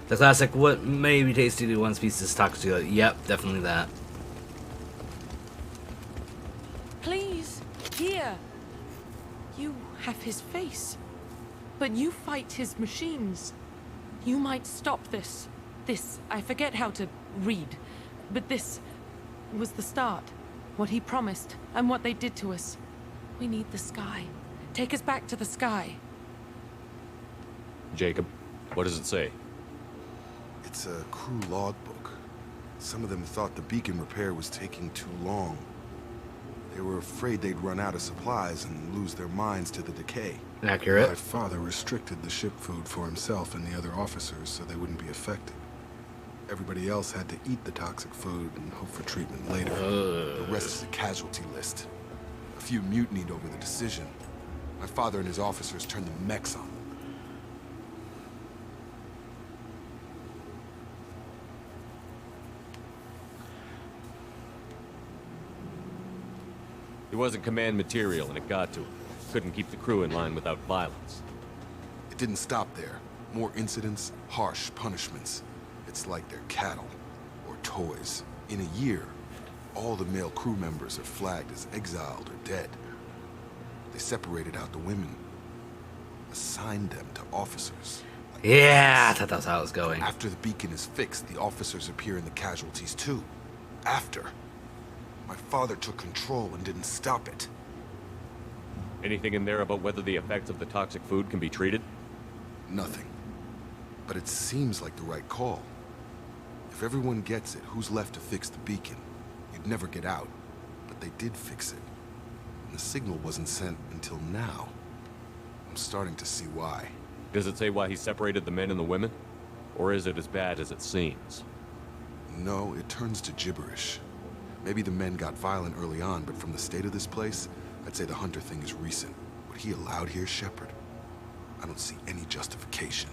The classic, what may be tasty to one species toxic. Yep, definitely that. Please, here. You have his face. But you fight his machines. You might stop this. This, I forget how to read. But this was the start. What he promised, and what they did to us. We need the sky. Take us back to the sky. Jacob, what does it say? It's a crew logbook. Some of them thought the beacon repair was taking too long. They were afraid they'd run out of supplies and lose their minds to the decay. Accurate. My father restricted the ship food for himself and the other officers so they wouldn't be affected. Everybody else had to eat the toxic food and hope for treatment later. The rest is a casualty list. A few mutinied over the decision. My father and his officers turned the mechs on them. It wasn't command material and it got to him. Couldn't keep the crew in line without violence. It didn't stop there. More incidents, harsh punishments. It's like they're cattle, or toys. In a year, all the male crew members are flagged as exiled or dead. They separated out the women, assigned them to officers. Yeah, I thought that's how it was going. After the beacon is fixed, the officers appear in the casualties too. After. My father took control and didn't stop it. Anything in there about whether the effects of the toxic food can be treated? Nothing. But it seems like the right call. If everyone gets it, who's left to fix the beacon? You'd never get out. But they did fix it. And the signal wasn't sent until now. I'm starting to see why. Does it say why he separated the men and the women? Or is it as bad as it seems? No, it turns to gibberish. Maybe the men got violent early on, but from the state of this place, I'd say the Hunter thing is recent. What he allowed here, Shepard, I don't see any justification.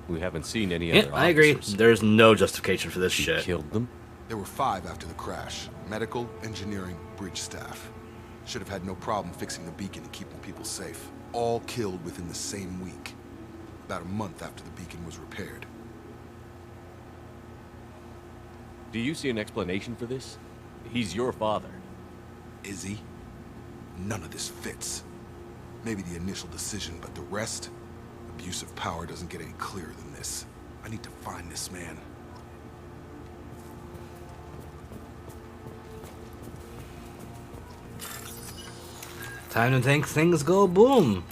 We haven't seen any Yeah, other I agree. officers. There's no justification for this He shit. killed them? There were 5 after the crash. Medical, engineering, bridge staff. Should have had no problem fixing the beacon and keeping people safe. All killed within the same week. About a month after the beacon was repaired. Do you see an explanation for this? He's your father. Is he? None of this fits. Maybe the initial decision, but the rest? Abuse of power doesn't get any clearer than this. I need to find this man. Time to think things go boom.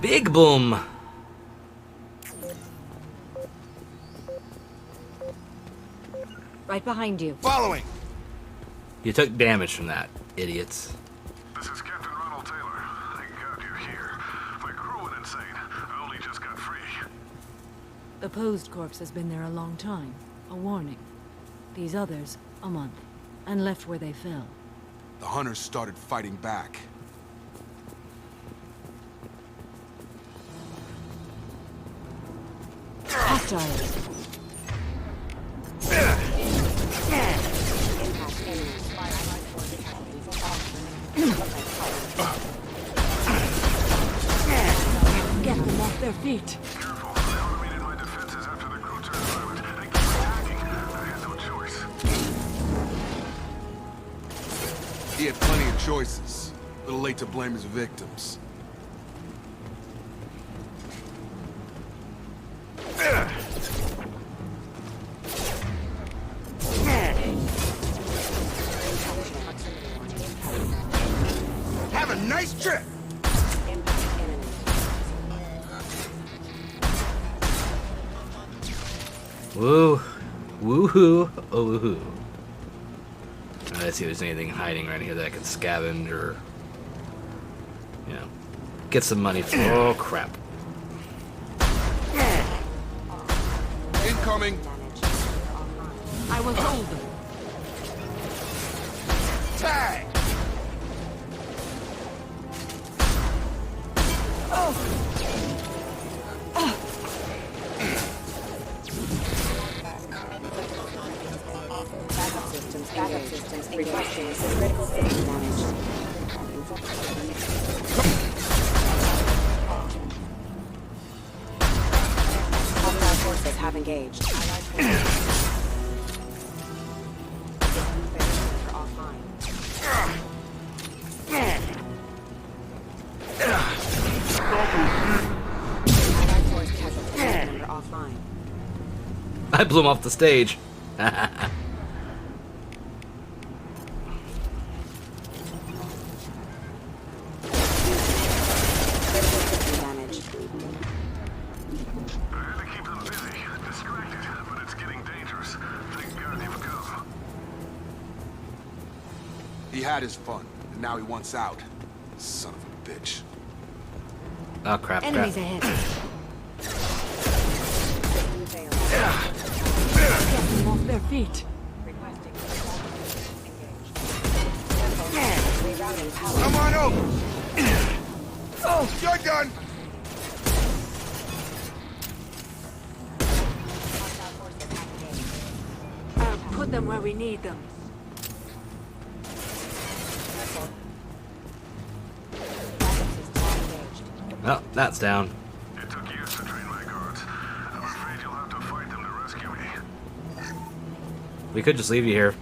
Big boom. Right behind you. Following! You took damage from that, idiots. This is Captain Ronald Taylor. Thank God you're here. My crew went insane. I only just got free. The posed corpse has been there a long time. A warning. These others, a month. And left where they fell. The hunters started fighting back. Hostiles. Get them off their feet. Careful. I automated my defenses after the crew turned violent. They keep attacking. I had no choice. He had plenty of choices. A little late to blame his victims. Have a nice trip! Woo. Woohoo. Oh, woohoo. Let's see if there's anything hiding right here that I can scavenge or, you know, get some money for. Oh, crap. Incoming! I will hold them. Tag! Backup systems requesting critical safety damage. Hostile forces have engaged. Offline. I blew him off the stage. He had his fun, and now he wants out. Son of a bitch. Oh, crap, Enemies crap. ahead. Get them off their feet. Come on over! Oh, you're done! Put them where we need them. Oh, that's down. It took years to train my guards. I'm afraid you'll have to fight them to rescue me. We could just leave you here.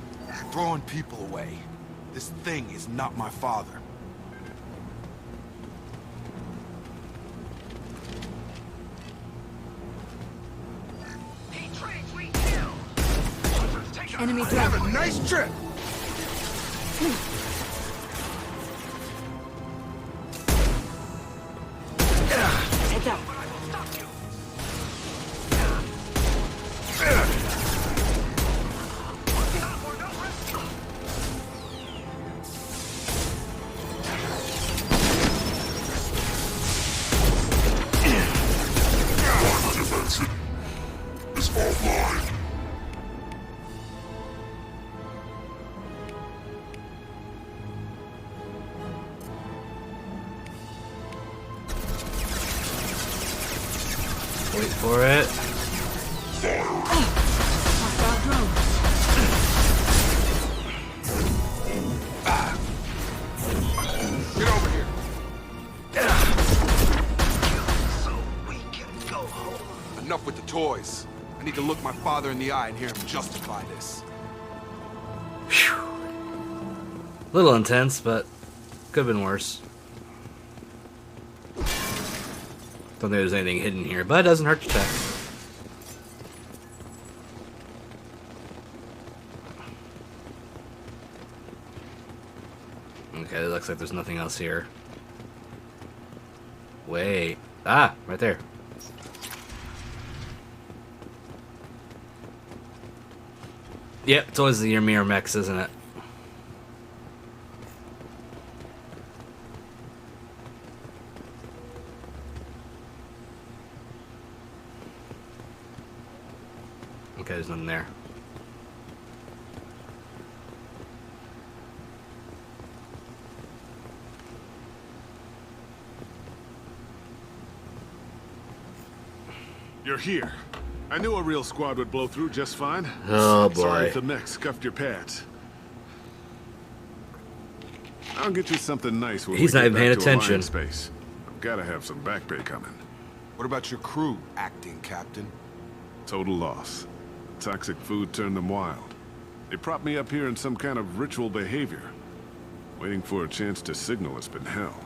Throwing people away. This thing is not my father. Enemy drone. Have a nice trip! Heads up. Wait for it. Hostile drone. Get over here! So we can go home. Enough with the toys. I need to look my father in the eye and hear him justify this. A little intense, but could have been worse. Don't think there's anything hidden here, but it doesn't hurt to check. Okay, it looks like there's nothing else here. Wait. Ah, right there. Yep, it's always the Ymir mechs, isn't it? Okay, there's nothing there. You're here. I knew a real squad would blow through just fine. Oh boy. Sorry if the mech scuffed your pads. I'll get you something nice when He's we not get even paying back to attention. Alliance Space. I've gotta have some back pay coming. What about your crew, acting captain? Total loss. Toxic food turned them wild. They propped me up here in some kind of ritual behavior. Waiting for a chance to signal has been hell.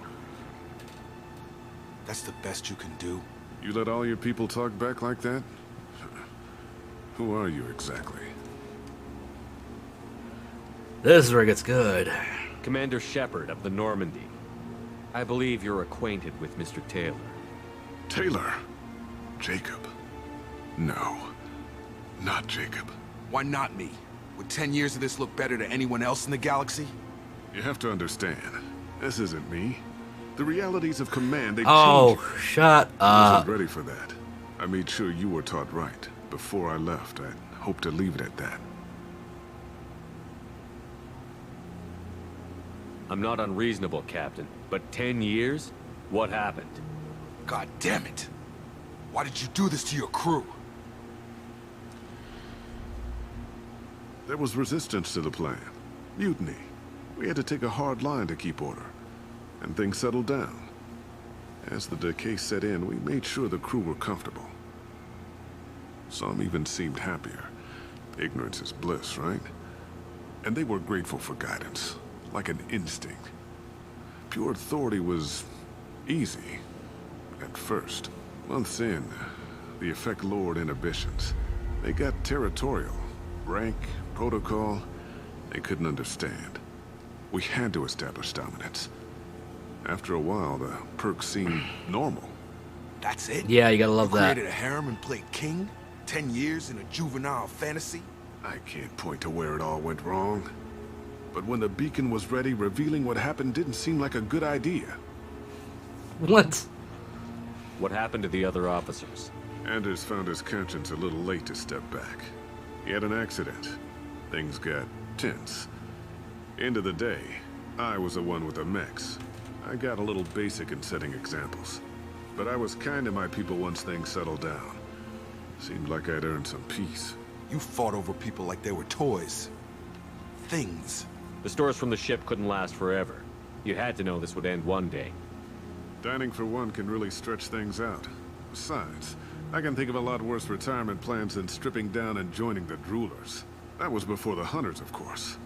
That's the best you can do? You let all your people talk back like that? Who are you exactly? This is where it gets good. Commander Shepard of the Normandy. I believe you're acquainted with Mr. Taylor. Taylor? Jacob? No. Not Jacob. Why not me? Would 10 years of this look better to anyone else in the galaxy? You have to understand, this isn't me. The realities of command, they Oh, change. shut I up. wasn't ready for that. I made sure you were taught right. Before I left, I hoped to leave it at that. I'm not unreasonable, Captain, but 10 years? What happened? God damn it! Why did you do this to your crew? There was resistance to the plan. Mutiny. We had to take a hard line to keep order. And things settled down. As the decay set in, we made sure the crew were comfortable. Some even seemed happier. Ignorance is bliss, right? And they were grateful for guidance, like an instinct. Pure authority was easy, at first. Months in, the effect lowered inhibitions. They got territorial. Rank, protocol, they couldn't understand. We had to establish dominance. After a while, the perks seemed normal. That's it? Yeah, you gotta love You that. created a harem and played king? 10 years in a juvenile fantasy? I can't point to where it all went wrong. But when the beacon was ready, revealing what happened didn't seem like a good idea. What? What happened to the other officers? Anders found his conscience a little late to step back. He had an accident. Things got tense. End of the day, I was the one with the mechs. I got a little basic in setting examples. But I was kind to my people once things settled down. Seemed like I'd earned some peace. You fought over people like they were toys. Things. The stores from the ship couldn't last forever. You had to know this would end one day. Dining for one can really stretch things out. Besides, I can think of a lot worse retirement plans than stripping down and joining the droolers. That was before the hunters, of course.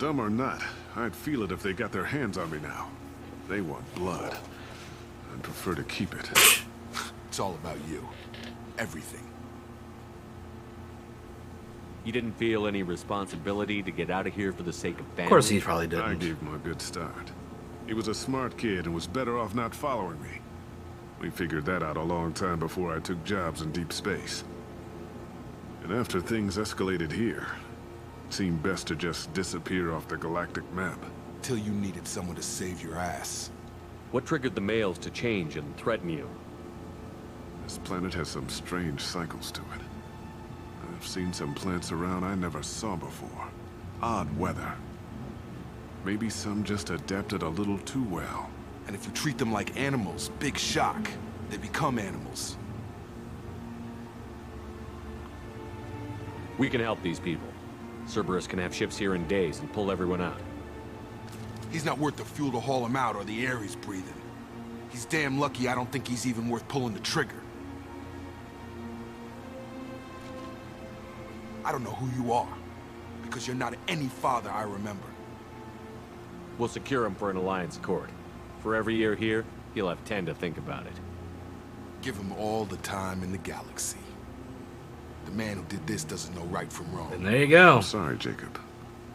Dumb or not, I'd feel it if they got their hands on me now. They want blood. I'd prefer to keep it. It's all about you. Everything. You didn't feel any responsibility to get out of here for the sake of family? Of course he probably didn't. I gave him a good start. He was a smart kid and was better off not following me. We figured that out a long time before I took jobs in deep space. And after things escalated here, it seemed best to just disappear off the galactic map. Till you needed someone to save your ass. What triggered the males to change and threaten you? This planet has some strange cycles to it. I've seen some plants around I never saw before. Odd weather. Maybe some just adapted a little too well. And if you treat them like animals, big shock. They become animals. We can help these people. Cerberus can have ships here in days and pull everyone out. He's not worth the fuel to haul him out or the air he's breathing. He's damn lucky I don't think he's even worth pulling the trigger. I don't know who you are, because you're not any father I remember. We'll secure him for an Alliance court. For every year here, he'll have 10 to think about it. Give him all the time in the galaxy. The man who did this doesn't know right from wrong. And there you go. I'm sorry, Jacob.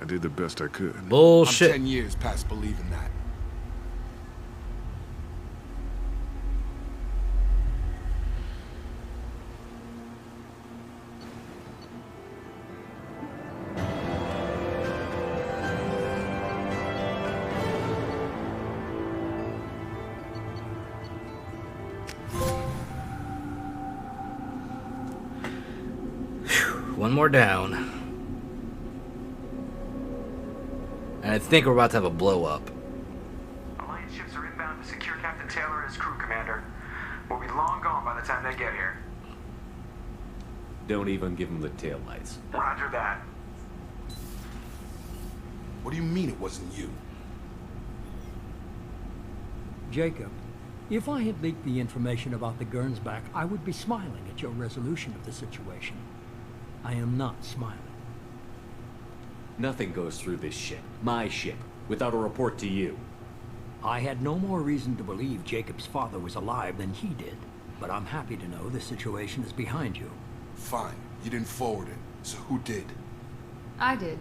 I did the best I could. Bullshit. I'm 10 years past believing that. One more down. And I think we're about to have a blow up. Alliance ships are inbound to secure Captain Taylor and his crew, Commander. We'll be long gone by the time they get here. Don't even give him the taillights. Roger that. What do you mean it wasn't you? Jacob, if I had leaked the information about the Gernsback, I would be smiling at your resolution of the situation. I am not smiling. Nothing goes through this ship, my ship, without a report to you. I had no more reason to believe Jacob's father was alive than he did, but I'm happy to know the situation is behind you. Fine. You didn't forward it, so who did? I did.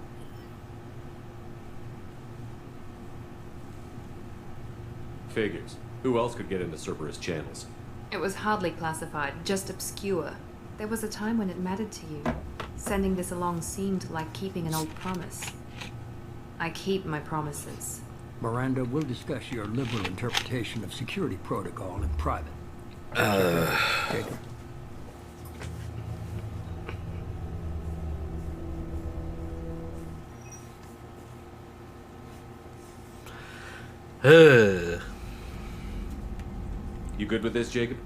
Figures. Who else could get into Cerberus channels? It was hardly classified, just obscure. There was a time when it mattered to you. Sending this along seemed like keeping an old promise. I keep my promises. Miranda, we'll discuss your liberal interpretation of security protocol in private. Jacob. You good with this, Jacob?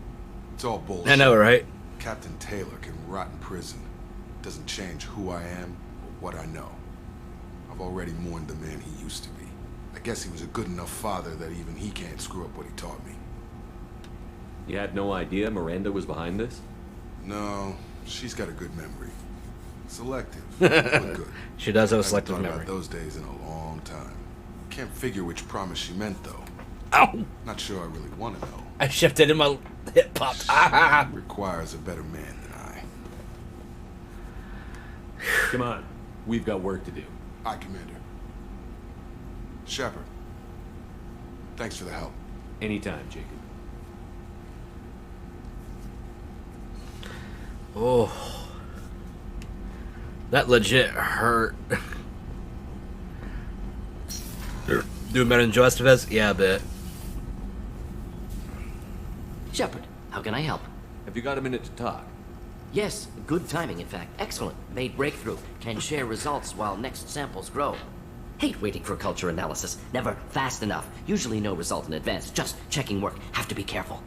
It's all bullshit. I know, right? Captain Taylor can rot in prison. Doesn't change who I am or what I know. I've already mourned the man he used to be. I guess he was a good enough father that even he can't screw up what he taught me. You had no idea Miranda was behind this? No, she's got a good memory. Selective, but good. She does have a selective memory. memory. About those days in a long time. Can't figure which promise she meant, though. Ow! Not sure I really want to know. I shifted in my hip pop. She requires a better man than I. Come on. We've got work to do. Aye, Commander. Shepard. Thanks for the help. Anytime, Jacob. Oh. That legit hurt. Doing better than Joe Estevez? Yeah, a bit. Shepard, how can I help? Have you got a minute to talk? Yes, good timing, in fact. Excellent. Made breakthrough. Can share results while next samples grow. Hate waiting for culture analysis. Never fast enough. Usually no result in advance. Just checking work. Have to be careful.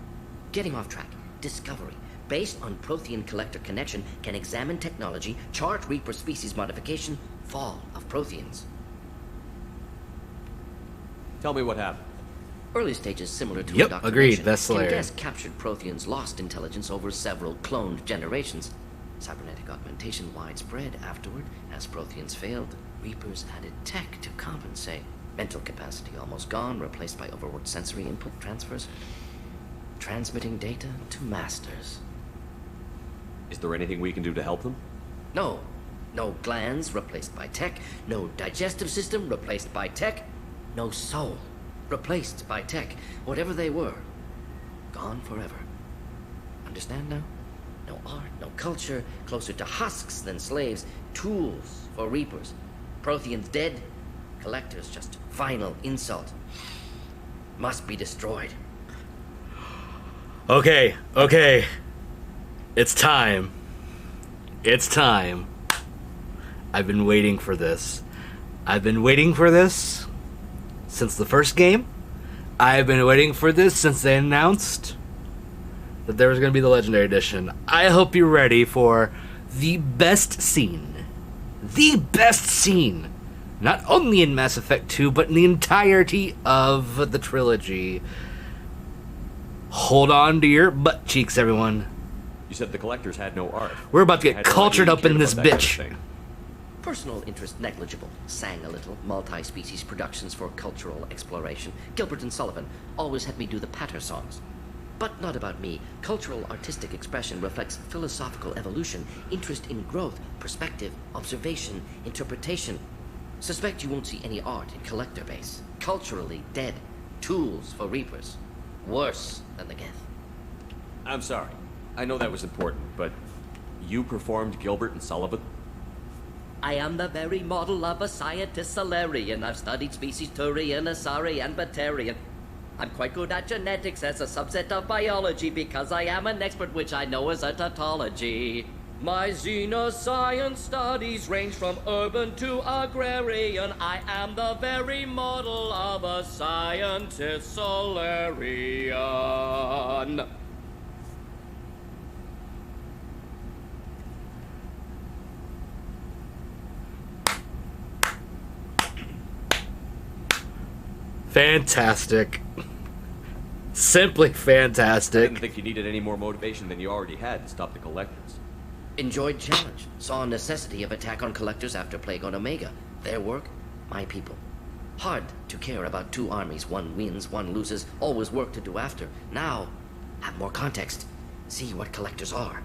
Getting off track. Discovery. Based on Prothean collector connection, can examine technology, chart Reaper species modification, fall of Protheans. Tell me what happened. Early stages similar to Yep, indoctrination. agreed. That's Can hilarious. guess captured Protheans lost intelligence over several cloned generations. Cybernetic augmentation widespread afterward as Protheans failed. Reapers added tech to compensate. Mental capacity almost gone, replaced by overworked sensory input transfers. Transmitting data to masters. Is there anything we can do to help them? No. No glands replaced by tech. No digestive system replaced by tech. No soul replaced by tech. Whatever they were, gone forever. Understand now? No art, no culture, closer to husks than slaves. Tools for reapers. Protheans dead. Collectors just final insult. Must be destroyed. Okay. It's time. It's time. I've been waiting for this. I've been waiting for this since the first game. I've been waiting for this since they announced that there was going to be the Legendary Edition. I hope you're ready for the best scene. The best scene. Not only in Mass Effect 2, but in the entirety of the trilogy. Hold on to your butt cheeks, everyone. You said the collectors had no art. We're about to get cultured up in this bitch. Personal interest negligible. Sang a little. Multi-species productions for cultural exploration. Gilbert and Sullivan always had me do the patter songs. But not about me. Cultural artistic expression reflects philosophical evolution, interest in growth, perspective, observation, interpretation. Suspect you won't see any art in collector base. Culturally dead. Tools for reapers. Worse than the Geth. I'm sorry. I know that was important, but you performed Gilbert and Sullivan? I am the very model of a scientist Solarian. I've studied species Turian, Asari, and Batarian. I'm quite good at genetics as a subset of biology because I am an expert, which I know is a tautology. My xenoscience studies range from urban to agrarian. I am the very model of a scientist Solarian. Fantastic. Simply fantastic. I didn't think you needed any more motivation than you already had to stop the collectors. Enjoyed challenge. Saw a necessity of attack on collectors after Plague on Omega. Their work, my people. Hard to care about two armies. One wins, one loses. Always work to do after. Now, have more context. See what collectors are.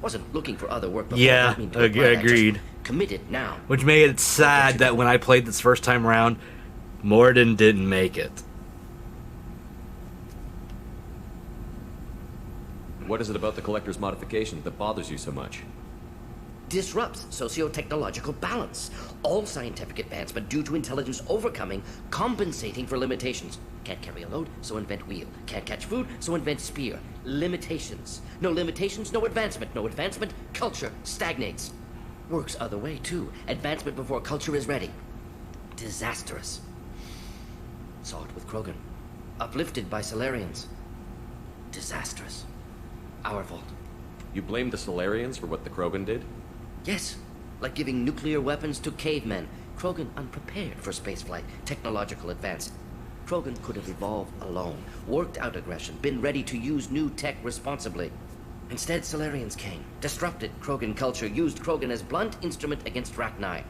Wasn't looking for other work before. Yeah, agreed. Committed now. Which made it sad that when I played this first time around, Morden didn't make it. What is it about the collector's modification that bothers you so much? Disrupts socio-technological balance. All scientific advancement due to intelligence overcoming, compensating for limitations. Can't carry a load, so invent wheel. Can't catch food, so invent spear. Limitations. No limitations, no advancement. No advancement, culture stagnates. Works other way, too. Advancement before culture is ready. Disastrous. Saw it with Krogan. Uplifted by Solarians. Disastrous. Our fault. You blame the Solarians for what the Krogan did? Yes. Like giving nuclear weapons to cavemen. Krogan unprepared for spaceflight, technological advance. Krogan could have evolved alone, worked out aggression, been ready to use new tech responsibly. Instead, Solarians came, disrupted Krogan culture, used Krogan as blunt instrument against Rachni.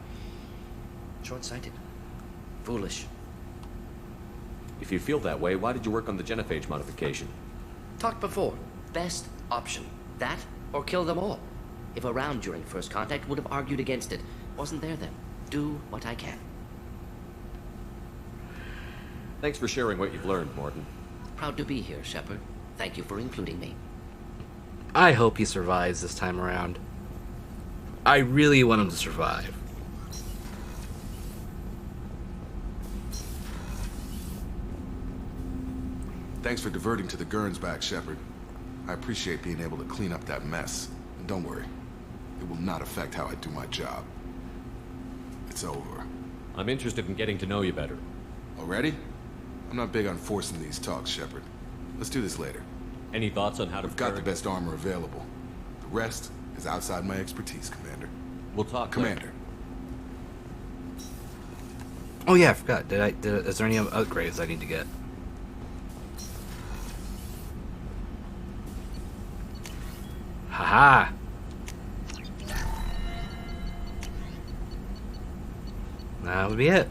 Short-sighted. Foolish. If you feel that way, why did you work on the genophage modification? Talked before. Best option. That or kill them all. If around during first contact, would have argued against it. Wasn't there then. Do what I can. Thanks for sharing what you've learned, Morton. Proud to be here, Shepard. Thank you for including me. I hope he survives this time around. I really want him to survive. Thanks for diverting to the Gurns back, Shepard. I appreciate being able to clean up that mess. And don't worry, it will not affect how I do my job. It's over. I'm interested in getting to know you better. Already? I'm not big on forcing these talks, Shepard. Let's do this later. Any thoughts on how to... We've got the best armor available. The rest is outside my expertise, Commander. We'll talk, Commander. later. Oh yeah, I forgot. Is there any upgrades I need to get? Haha. That would be it.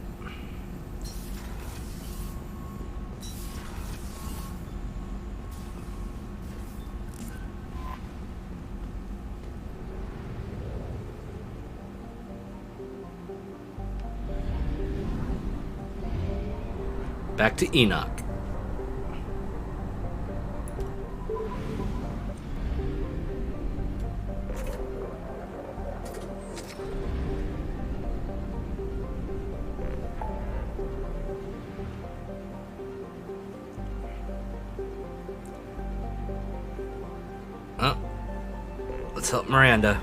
Back to Enoch. Oh, let's help Miranda.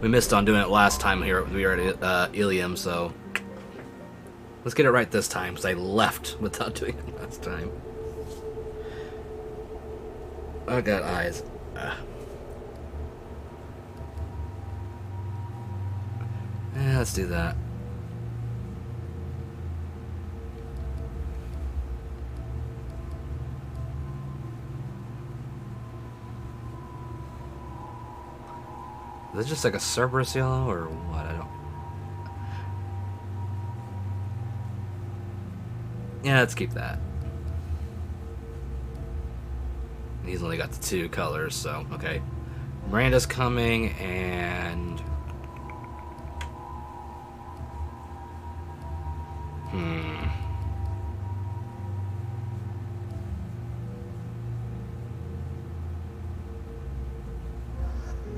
We missed on doing it last time here. We were at Ilium, so let's get it right this time, because I left without doing it last time. I got eyes. Let's do that. Is it just like a Cerberus yellow or what? I don't. Yeah, let's keep that. He's only got the 2 colors, so okay. Miranda's coming, and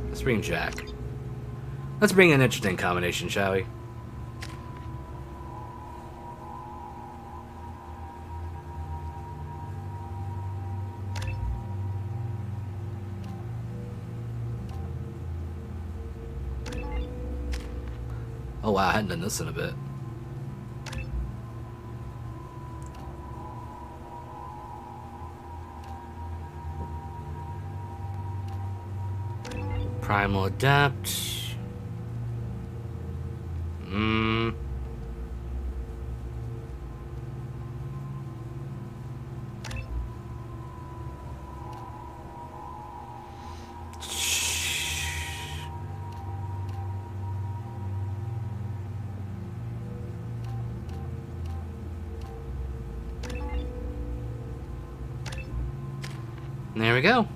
let's bring Jack. Let's bring an interesting combination, shall we? Oh wow, I hadn't done this in a bit. Primal Adapt. There we go.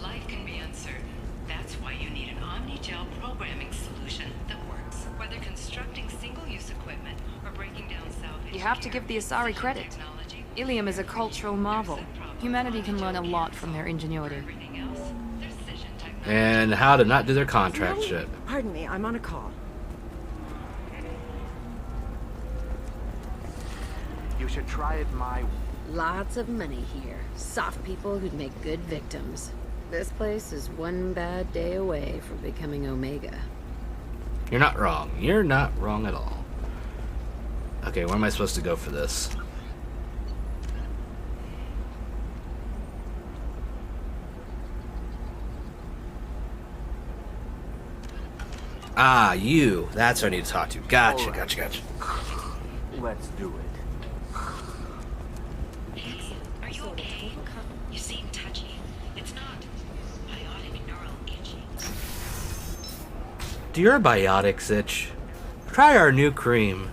Life can be uncertain. That's why you need an omni-gel programming solution that works. Whether constructing single-use equipment or breaking down salvage. You have to give the Asari credit. Ilium is a cultural marvel. Humanity can learn a lot from their ingenuity. And how to not do their contract shit. Pardon me, I'm on a call. You should try it my... Lots of money here. Soft people who'd make good victims. This place is one bad day away from becoming Omega. You're not wrong. You're not wrong at all. Okay, where am I supposed to go for this? Ah, you. That's what I need to talk to. Gotcha, gotcha, gotcha. Let's do it. Hey, are you okay? You seem touchy. It's not biotic neural itching. Do your biotics itch? Try our new cream.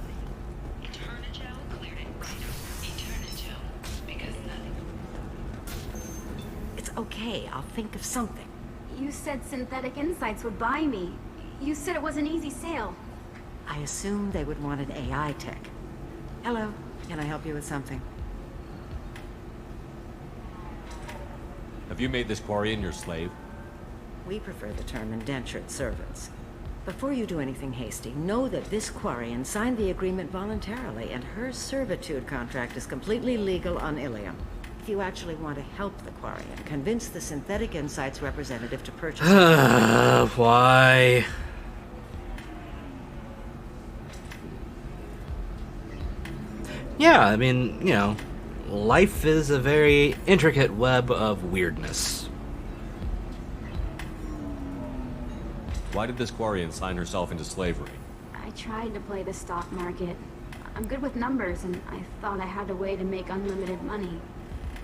It's okay, I'll think of something. You said Synthetic Insights would buy me. You said it was an easy sale. I assumed they would want an AI tech. Hello, can I help you with something? Have you made this Quarian your slave? We prefer the term indentured servants. Before you do anything hasty, know that this Quarian signed the agreement voluntarily, and her servitude contract is completely legal on Ilium. If you actually want to help the Quarian, convince the Synthetic Insights representative to purchase... Why? Yeah, I mean, you know, life is a very intricate web of weirdness. Why did this Quarian sign herself into slavery? I tried to play the stock market. I'm good with numbers, and I thought I had a way to make unlimited money.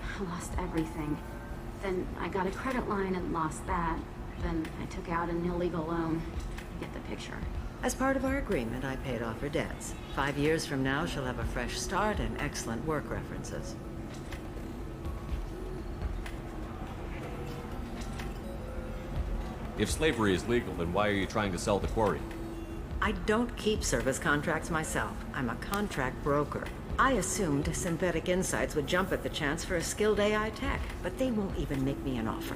I lost everything. Then I got a credit line and lost that. Then I took out an illegal loan. You get the picture. As part of our agreement, I paid off her debts. 5 years from now, she'll have a fresh start and excellent work references. If slavery is legal, then why are you trying to sell the Quarian? I don't keep service contracts myself. I'm a contract broker. I assumed Synthetic Insights would jump at the chance for a skilled AI tech, but they won't even make me an offer.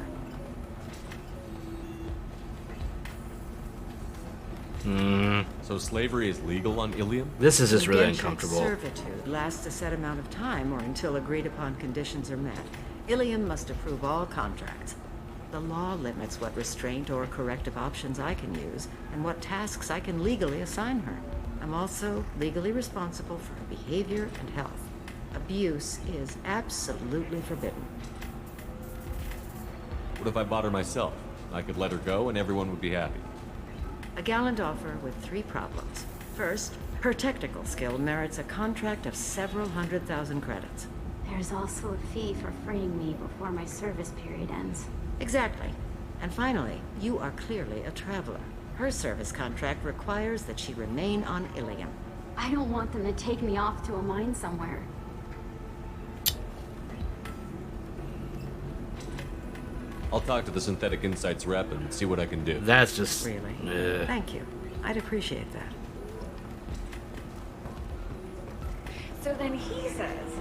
So slavery is legal on Ilium? This is just really Indentured uncomfortable. servitude lasts a set amount of time or until agreed upon conditions are met. Ilium must approve all contracts. The law limits what restraint or corrective options I can use and what tasks I can legally assign her. I'm also legally responsible for her behavior and health. Abuse is absolutely forbidden. What if I bought her myself? I could let her go and everyone would be happy. A gallant offer with 3 problems. First, her technical skill merits a contract of several 100,000 credits. There's also a fee for freeing me before my service period ends. Exactly. And finally, you are clearly a traveler. Her service contract requires that she remain on Ilium. I don't want them to take me off to a mine somewhere. I'll talk to the Synthetic Insights rep and see what I can do. That's just... Really? Thank you. I'd appreciate that. So then he says,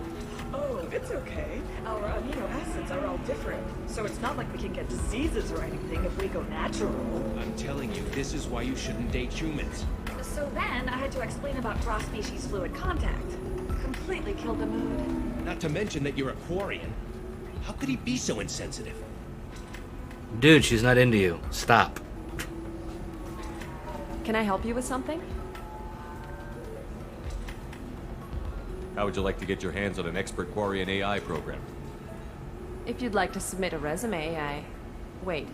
oh, it's okay. Our amino acids are all different, so it's not like we can get diseases or anything if we go natural. I'm telling you, this is why you shouldn't date humans. So then I had to explain about cross-species fluid contact. Completely killed the mood. Not to mention that you're a Quarian. How could he be so insensitive? Dude, she's not into you. Stop. Can I help you with something? How would you like to get your hands on an expert Quarian AI program? If you'd like to submit a resume, Wait.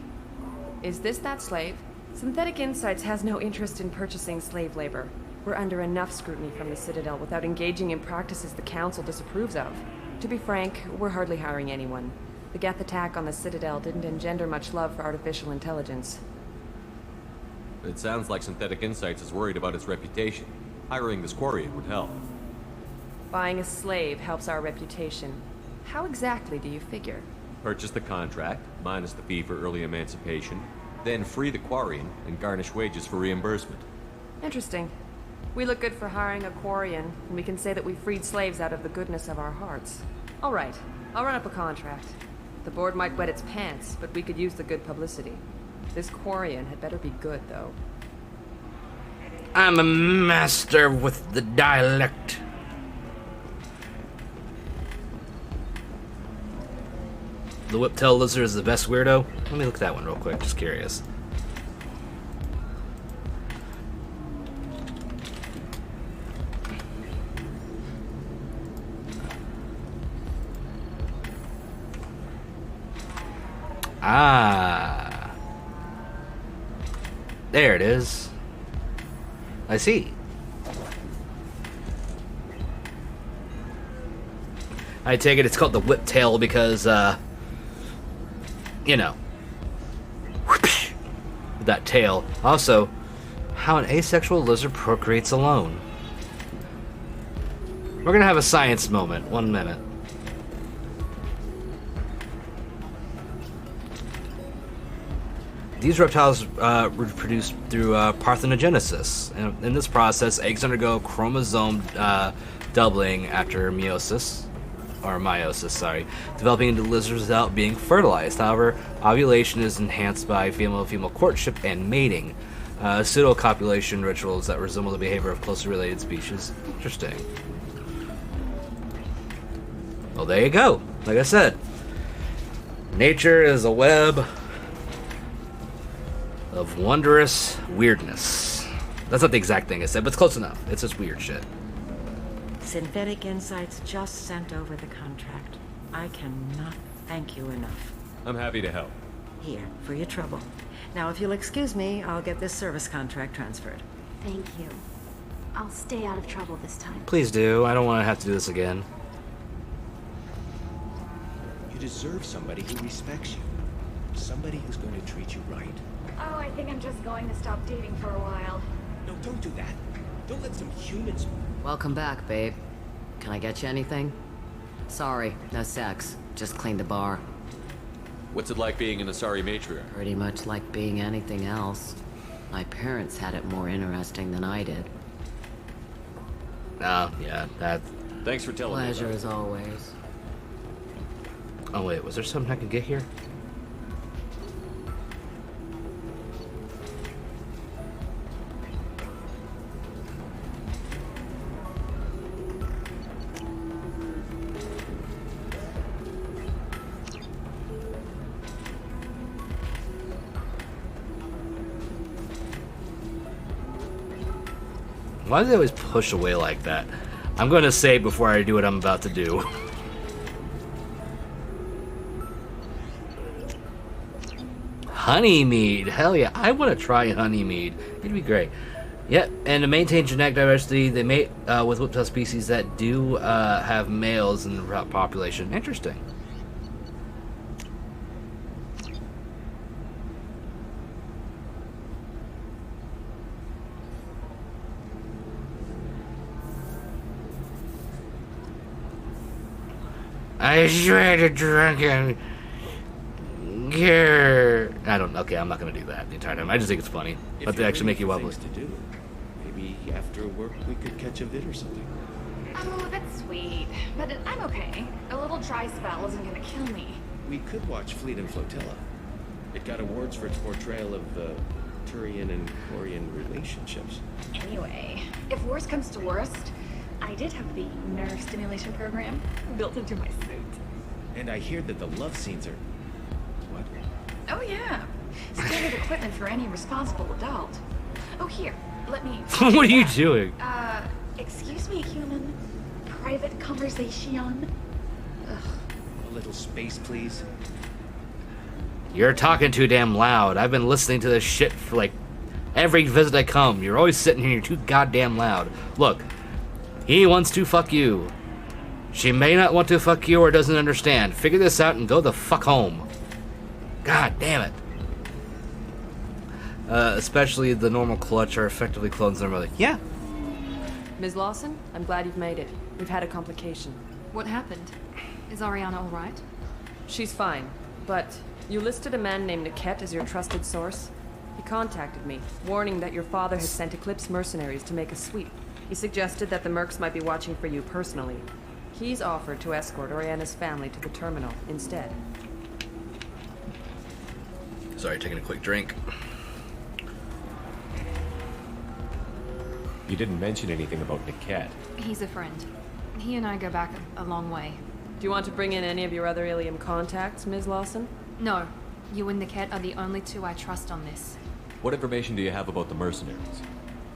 Is this that slave? Synthetic Insights has no interest in purchasing slave labor. We're under enough scrutiny from the Citadel without engaging in practices the Council disapproves of. To be frank, we're hardly hiring anyone. The Geth attack on the Citadel didn't engender much love for artificial intelligence. It sounds like Synthetic Insights is worried about its reputation. Hiring this Quarian would help. Buying a slave helps our reputation. How exactly do you figure? Purchase the contract, minus the fee for early emancipation, then free the Quarian and garnish wages for reimbursement. Interesting. We look good for hiring a Quarian, and we can say that we freed slaves out of the goodness of our hearts. All right, I'll run up a contract. The board might wet its pants, but we could use the good publicity. This Quarian had better be good, though. I'm a master with the dialect. The whiptail lizard is the best weirdo? Let me look at that one real quick, just curious. Ah. There it is. I see. I take it it's called the whiptail because, you know, that tail. Also, how an asexual lizard procreates alone. We're gonna have a science moment. 1 minute. These reptiles reproduce through parthenogenesis. And in this process, eggs undergo chromosome doubling after meiosis, developing into lizards without being fertilized. However, ovulation is enhanced by female-female courtship and mating, pseudo-copulation rituals that resemble the behavior of closely related species. Interesting. Well, there you go. Like I said, nature is a web of wondrous weirdness. That's not the exact thing I said, but it's close enough. It's just weird shit. Synthetic Insights just sent over the contract. I cannot thank you enough. I'm happy to help. Here, for your trouble. Now, if you'll excuse me, I'll get this service contract transferred. Thank you. I'll stay out of trouble this time. Please do. I don't want to have to do this again. You deserve somebody who respects you. Somebody who's going to treat you right. Oh, I think I'm just going to stop dating for a while. No, don't do that. Don't let some humans... Welcome back, babe. Can I get you anything? Sorry, no sex. Just cleaned the bar. What's it like being an Asari matriarch? Pretty much like being anything else. My parents had it more interesting than I did. Oh, yeah, that... Thanks for telling me. Pleasure as always. Oh, wait, was there something I could get here? Why do they always push away like that? I'm going to say before I do what I'm about to do. Honeymead. Hell yeah. I want to try honeymead. It'd be great. Yep. And to maintain genetic diversity, they mate with whiptail species that do have males in the population. Interesting. I swear to drunken. I don't. Okay, I'm not gonna do that the entire time. I just think it's funny, but they actually make you wobbly. To do. Maybe after work we could catch a vid or something. Oh, that's sweet. But I'm okay. A little dry spell isn't gonna kill me. We could watch Fleet and Flotilla. It got awards for its portrayal of Turian and Quarian relationships. Anyway, if worst comes to worst, I did have the nerve stimulation program built into my suit. And I hear that the love scenes are... What? Oh yeah. Standard equipment for any responsible adult. Oh here, let me... What are you doing? Excuse me, human. Private conversation. Ugh. A little space, please. You're talking too damn loud. I've been listening to this shit for like every visit I come. You're always sitting here, you're too goddamn loud. Look, he wants to fuck you. She may not want to fuck you or doesn't understand. Figure this out and go the fuck home. God damn it. Especially the normal clutch are effectively clones of their mother. Yeah. Ms. Lawson, I'm glad you've made it. We've had a complication. What happened? Is Ariana all right? She's fine, but you listed a man named Niket as your trusted source. He contacted me, warning that your father had sent Eclipse mercenaries to make a sweep. He suggested that the Mercs might be watching for you personally. He's offered to escort Oriana's family to the terminal instead. Sorry, taking a quick drink. You didn't mention anything about Niket. He's a friend. He and I go back a long way. Do you want to bring in any of your other Ilium contacts, Ms. Lawson? No. You and Niket are the only two I trust on this. What information do you have about the mercenaries?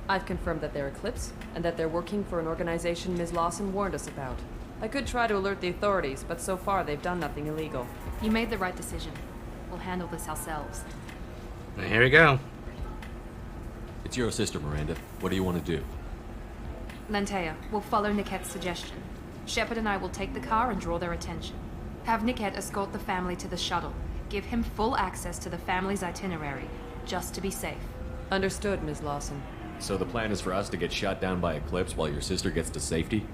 I've confirmed that they're Eclipse, and that they're working for an organization Ms. Lawson warned us about. I could try to alert the authorities, but so far they've done nothing illegal. You made the right decision. We'll handle this ourselves. Here we go. It's your sister, Miranda. What do you want to do? Lantea, we'll follow Niket's suggestion. Shepard and I will take the car and draw their attention. Have Niket escort the family to the shuttle. Give him full access to the family's itinerary, just to be safe. Understood, Ms. Lawson. So the plan is for us to get shot down by Eclipse while your sister gets to safety?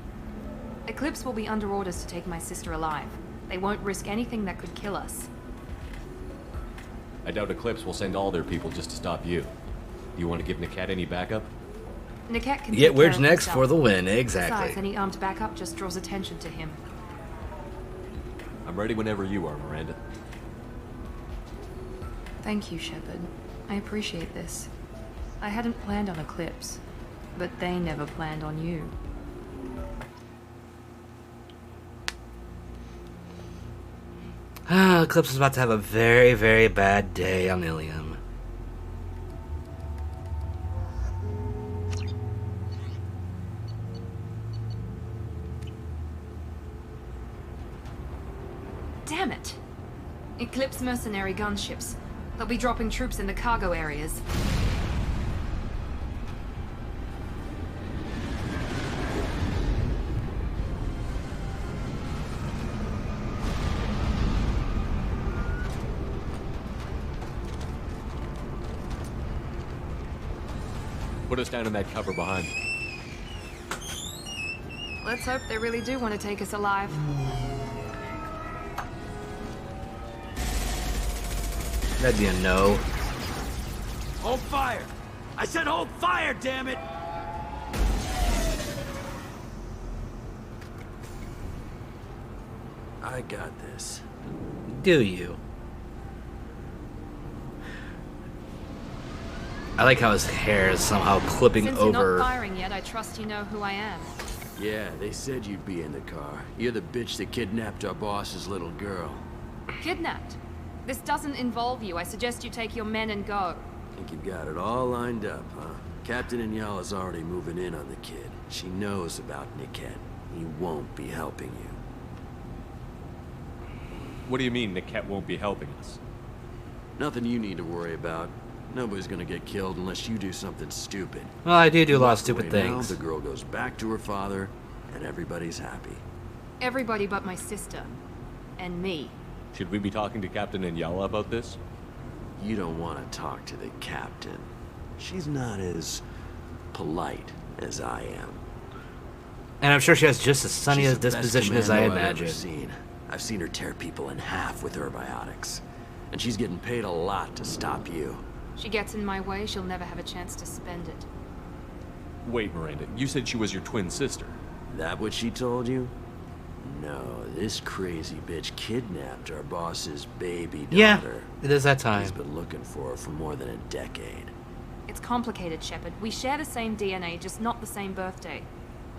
Eclipse will be under orders to take my sister alive. They won't risk anything that could kill us. I doubt Eclipse will send all their people just to stop you. Do you want to give Niket any backup? Niket can Yeah, take where's care of next himself. for the win? Exactly. Besides, any armed backup just draws attention to him. I'm ready whenever you are, Miranda. Thank you, Shepard. I appreciate this. I hadn't planned on Eclipse, but they never planned on you. Eclipse is about to have a very, very bad day on Ilium. Damn it! Eclipse mercenary gunships. They'll be dropping troops in the cargo areas. Put us down in that cover behind. Let's hope they really do want to take us alive. That'd be a no. Hold fire! I said hold fire, damn it! I got this. Do you? I like how his hair is somehow clipping Since over. you're not firing yet, I trust you know who I am. Yeah, they said you'd be in the car. You're the bitch that kidnapped our boss's little girl. Kidnapped? This doesn't involve you. I suggest you take your men and go. Think you've got it all lined up, huh? Captain Inyala's already moving in on the kid. She knows about Niket. He won't be helping you. What do you mean Niket won't be helping us? Nothing you need to worry about. Nobody's gonna get killed unless you do something stupid. Well, I do a lot of Walk stupid away now, things. the girl goes back to her father, and everybody's happy. Everybody but my sister. And me. Should we be talking to Captain Inyala about this? You don't want to talk to the captain. She's not as polite as I am. And I'm sure she has just as sunny a She's the best disposition as I commando I've ever imagined. seen. I've seen her tear people in half with herbiotics. And she's getting paid a lot to stop you. She gets in my way, she'll never have a chance to spend it. Wait, Miranda, you said she was your twin sister. That what she told you? No, this crazy bitch kidnapped our boss's baby daughter. Yeah, it is that time. He's been looking for her for more than a decade. It's complicated, Shepard. We share the same DNA, just not the same birthday.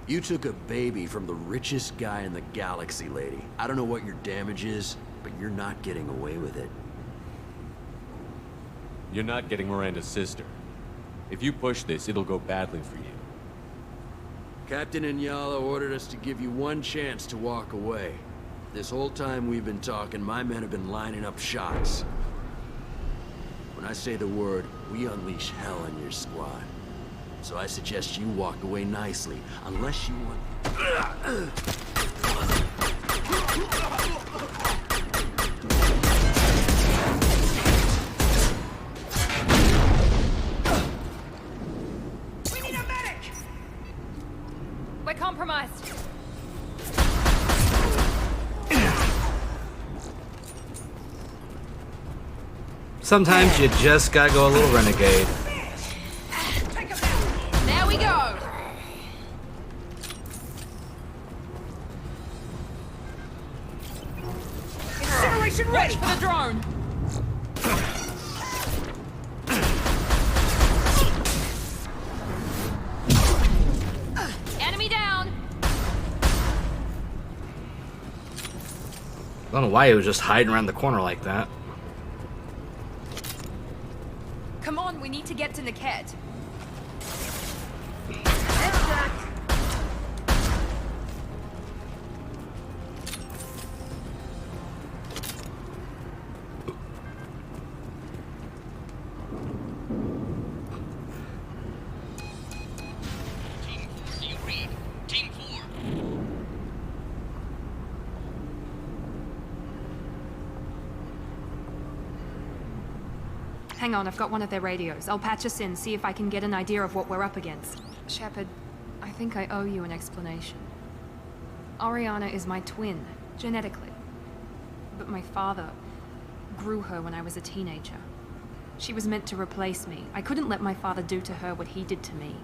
You took a baby from the richest guy in the galaxy, lady. I don't know what your damage is, but you're not getting away with it. You're not getting Miranda's sister. If you push this, it'll go badly for you. Captain Inyala ordered us to give you one chance to walk away. This whole time we've been talking, my men have been lining up shots. When I say the word, we unleash hell in your squad. So I suggest you walk away nicely, unless you want... We're compromised. Sometimes you just gotta go a little renegade. There we go. Incineration ready for the drone. Enemy down. I don't know why he was just hiding around the corner like that. Come on, we need to get to Niket. Hang on, I've got one of their radios. I'll patch us in, see if I can get an idea of what we're up against. Shepard, I think I owe you an explanation. Oriana is my twin, genetically. But my father grew her when I was a teenager. She was meant to replace me. I couldn't let my father do to her what he did to me.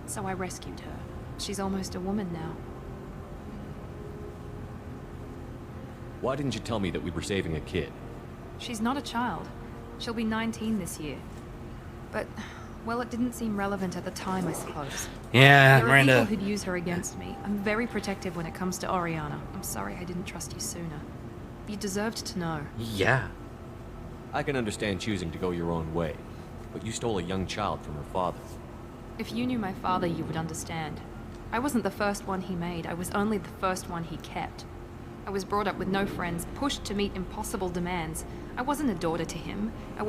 So I rescued her. She's almost a woman now. Why didn't you tell me that we were saving a kid? She's not a child. She'll be 19 this year. But, well, it didn't seem relevant at the time, I suppose. Yeah, there are Miranda. people who'd use her against me. I'm very protective when it comes to Oriana. I'm sorry I didn't trust you sooner. You deserved to know. Yeah. I can understand choosing to go your own way, but you stole a young child from her father. If you knew my father, you would understand. I wasn't the first one he made. I was only the first one he kept. I was brought up with no friends, pushed to meet impossible demands. I wasn't a daughter to him. I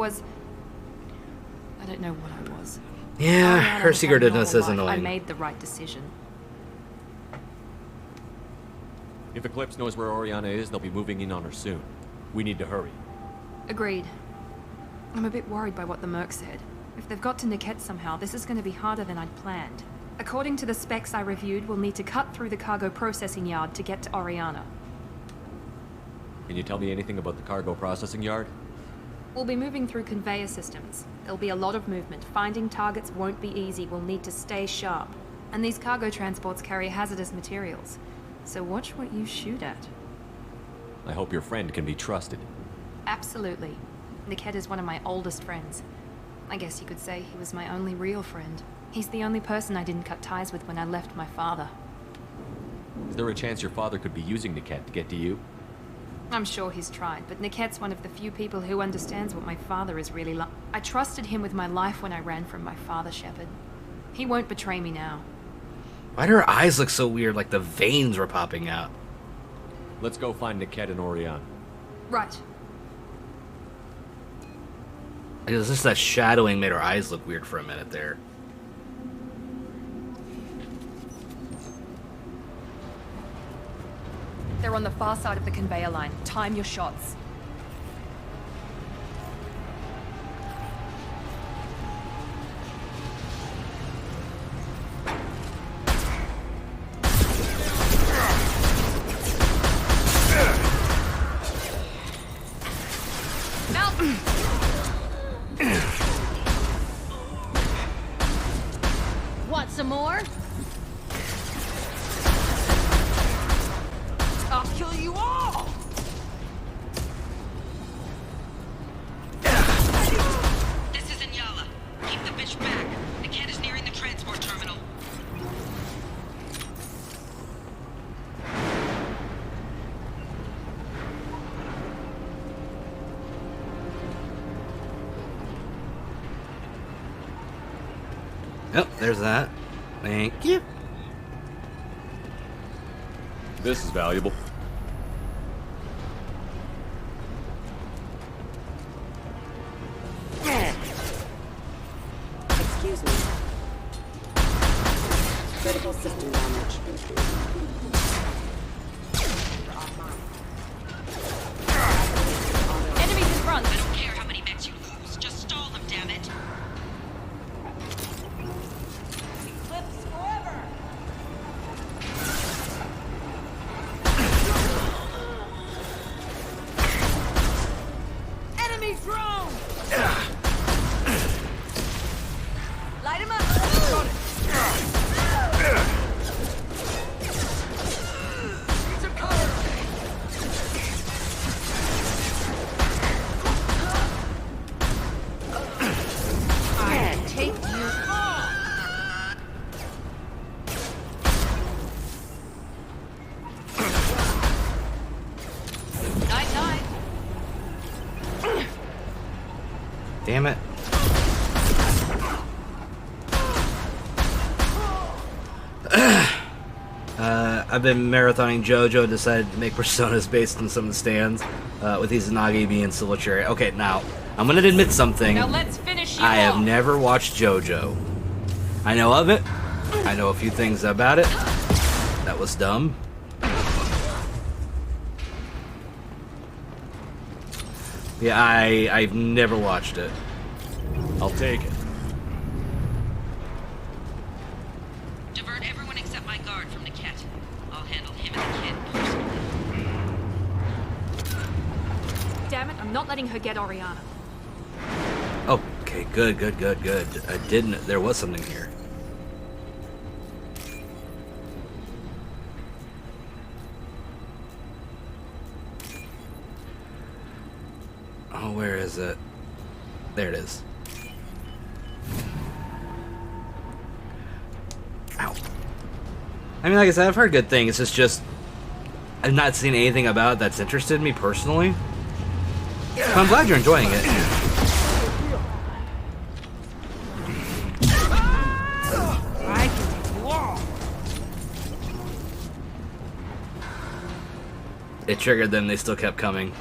don't know what I was. Yeah, Ariana her has had a secretiveness is normal life. I annoying. made the right decision. If Eclipse knows where Oriana is, they'll be moving in on her soon. We need to hurry. Agreed. I'm a bit worried by what the Merc said. If they've got to Niket somehow, this is going to be harder than I'd planned. According to the specs I reviewed, we'll need to cut through the cargo processing yard to get to Oriana. Can you tell me anything about the cargo processing yard? We'll be moving through conveyor systems. There'll be a lot of movement. Finding targets won't be easy. We'll need to stay sharp. And these cargo transports carry hazardous materials. So watch what you shoot at. I hope your friend can be trusted. Absolutely. Niket is one of my oldest friends. I guess you could say he was my only real friend. He's the only person I didn't cut ties with when I left my father. Is there a chance your father could be using Niket to get to you? I'm sure he's tried, but Niket's one of the few people who understands what my father is really like. I trusted him with my life when I ran from my father, Shepard. He won't betray me now. Why do her eyes look so weird, like the veins were popping out? Let's go find Niket and Oriana. Right. It was just that shadowing made her eyes look weird for a minute there. They're on the far side of the conveyor line. Time your shots. Want some more? I'll kill you all! This is Inyala. Keep the bitch back. Niket is nearing the transport terminal. Yep, there's that. Thank you. This is valuable. Excuse me. Critical system damage. Enemies in front. I don't care how many mechs you lose. Just stall them, damn it. Eclipse forever! Enemy drone! Light him up! Got it! To cover! I take you on. Night, night. Damn it. I've been marathoning JoJo, decided to make personas based on some of the stands, with Izanagi being Silverchair. Okay, now, I'm gonna admit something. Now let's finish you I have off. never watched JoJo. I know of it. I know a few things about it. That was dumb. Yeah, I've never watched it. I'll take it. Divert everyone except my guard from Niket. I'll handle him and the kid personally. Damn it, I'm not letting her get Oriana. Okay, good. I didn't. There was something here. Oh, where is it? There it is. Ow. I mean, like I said, I've heard good things. It's just I've not seen anything about it that's interested me personally. So I'm glad you're enjoying it. I can take you all! It triggered them, they still kept coming.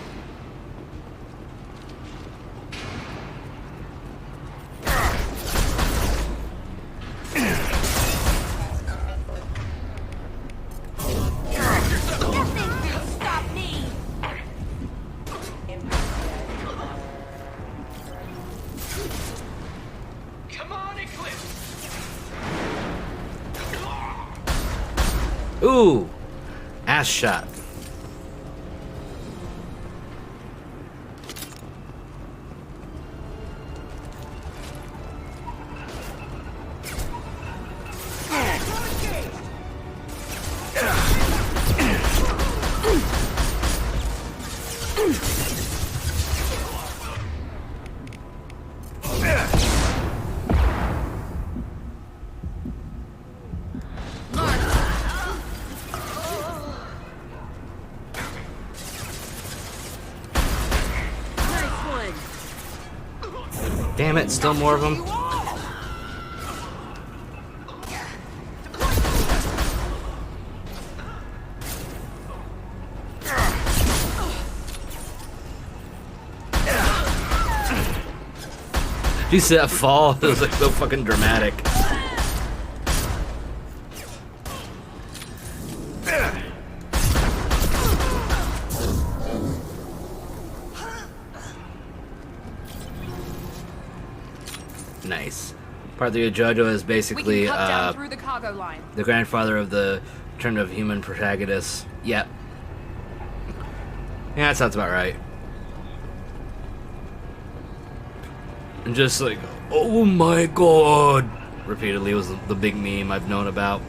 Ooh! Ass shot. Damn it, still more of them. Did you see that fall? It was like so fucking dramatic. Nice. Partly Jojo is basically we can cut down through the cargo line. The grandfather of the Return of Human protagonist. Yep. Yeah, that sounds about right. And just like, oh my god, repeatedly was the big meme I've known about.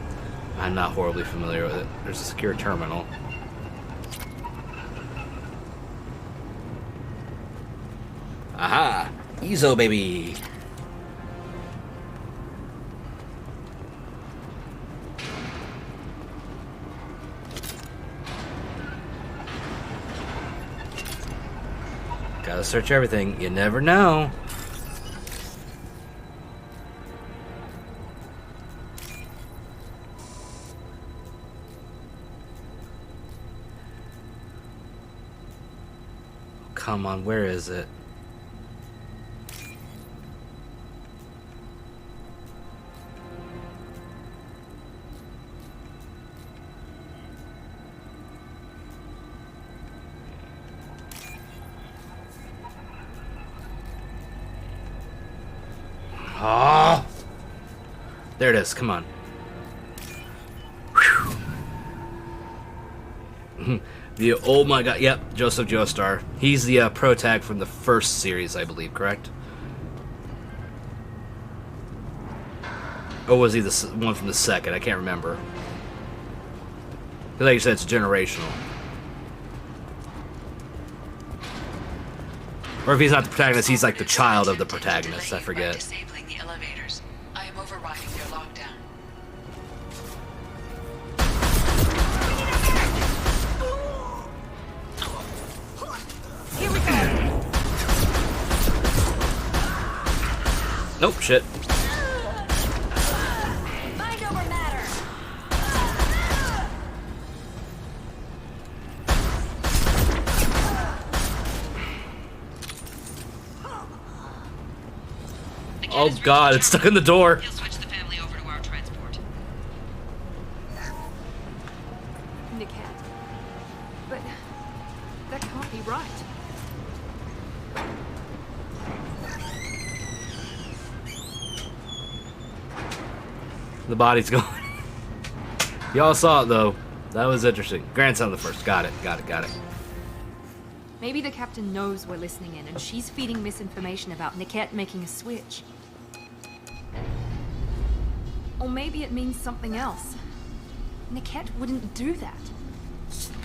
I'm not horribly familiar with it. There's a secure terminal. Aha! Ezo, baby! Gotta search everything. You never know. Come on, where is it? Ah, there it is. Come on. Oh my god, yep, Joseph Joestar. He's the protag from the first series, I believe, correct? Or was he the one from the second? I can't remember. Like you said, it's generational. Or if he's not the protagonist, he's like the child of the protagonist. I forget. Disabling the elevators. I am overriding their lockdown. Here we go. Nope, shit. Mind over matter. Oh god, it's stuck in the door. He'll switch the family over to our transport. Niket. But that can't be right. The body's going. Y'all saw it though. That was interesting. Grandson of the first. Got it. Got it. Maybe the captain knows we're listening in, and she's feeding misinformation about Niket making a switch. Or maybe it means something else. Niket wouldn't do that.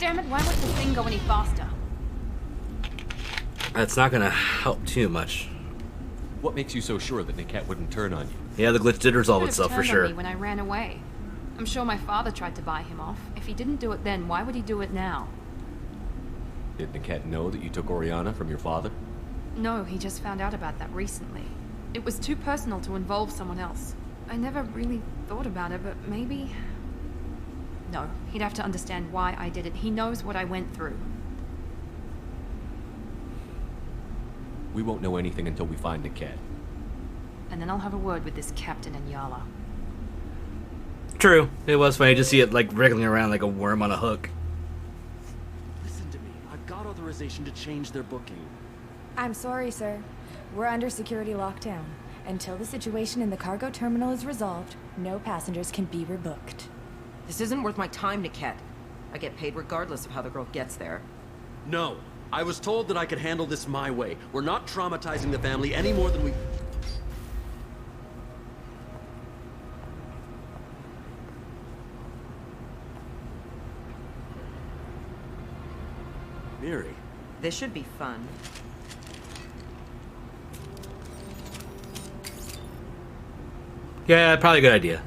Damn it, why won't the thing go any faster? That's not gonna help too much. What makes you so sure that Niket wouldn't turn on you? Yeah, the glitch did resolve He could itself have for turned on sure. me when I ran away. I'm sure my father tried to buy him off. If he didn't do it then, why would he do it now? Did Niket know that you took Oriana from your father? No, he just found out about that recently. It was too personal to involve someone else. I never really thought about it, but maybe... No, he'd have to understand why I did it. He knows what I went through. We won't know anything until we find Niket. And then I'll have a word with this captain and Yala. True. It was funny to see it like wriggling around like a worm on a hook. Listen to me. I've got authorization to change their booking. I'm sorry, sir. We're under security lockdown. Until the situation in the cargo terminal is resolved, no passengers can be rebooked. This isn't worth my time, Niket. I get paid regardless of how the girl gets there. No. I was told that I could handle this my way. We're not traumatizing the family any more than we... Miri. This should be fun. Yeah, probably a good idea.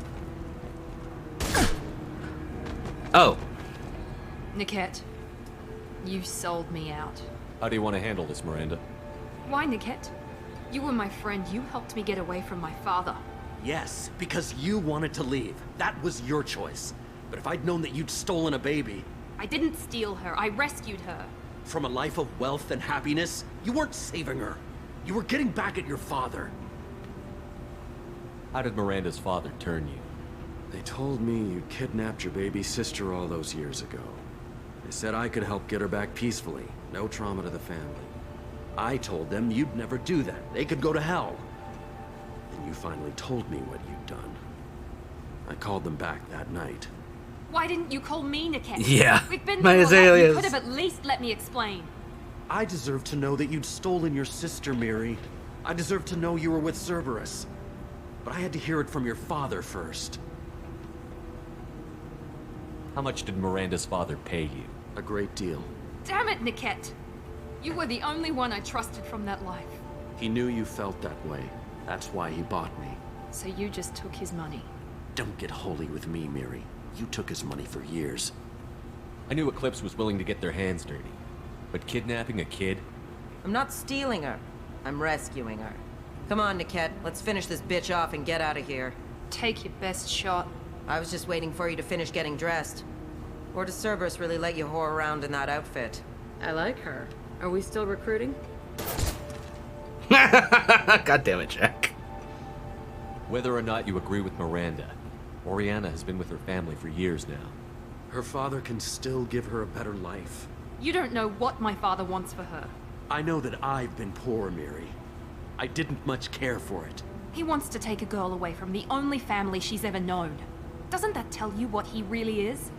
Oh. Niket, you sold me out. How do you want to handle this, Miranda? Why, Niket? You were my friend. You helped me get away from my father. Yes, because you wanted to leave. That was your choice. But if I'd known that you'd stolen a baby... I didn't steal her. I rescued her. From a life of wealth and happiness, you weren't saving her. You were getting back at your father. How did Miranda's father turn you? They told me you kidnapped your baby sister all those years ago. They said I could help get her back peacefully. No trauma to the family. I told them you'd never do that. They could go to hell. Then you finally told me what you'd done. I called them back that night. Why didn't you call me, Niket? Yeah. We've been My through a lot. You azaleas. could have at least let me explain. I deserve to know that you'd stolen your sister, Miri. I deserve to know you were with Cerberus. But I had to hear it from your father first. How much did Miranda's father pay you? A great deal. Damn it, Niket. You were the only one I trusted from that life. He knew you felt that way. That's why he bought me. So you just took his money. Don't get holy with me, Miri. You took his money for years. I knew Eclipse was willing to get their hands dirty. But kidnapping a kid? I'm not stealing her. I'm rescuing her. Come on, Niket. Let's finish this bitch off and get out of here. Take your best shot. I was just waiting for you to finish getting dressed. Or does Cerberus really let you whore around in that outfit? I like her. Are we still recruiting? God damn it, Jack. Whether or not you agree with Miranda, Oriana has been with her family for years now. Her father can still give her a better life. You don't know what my father wants for her. I know that I've been poor, Miri. I didn't much care for it. He wants to take a girl away from the only family she's ever known. Doesn't that tell you what he really is?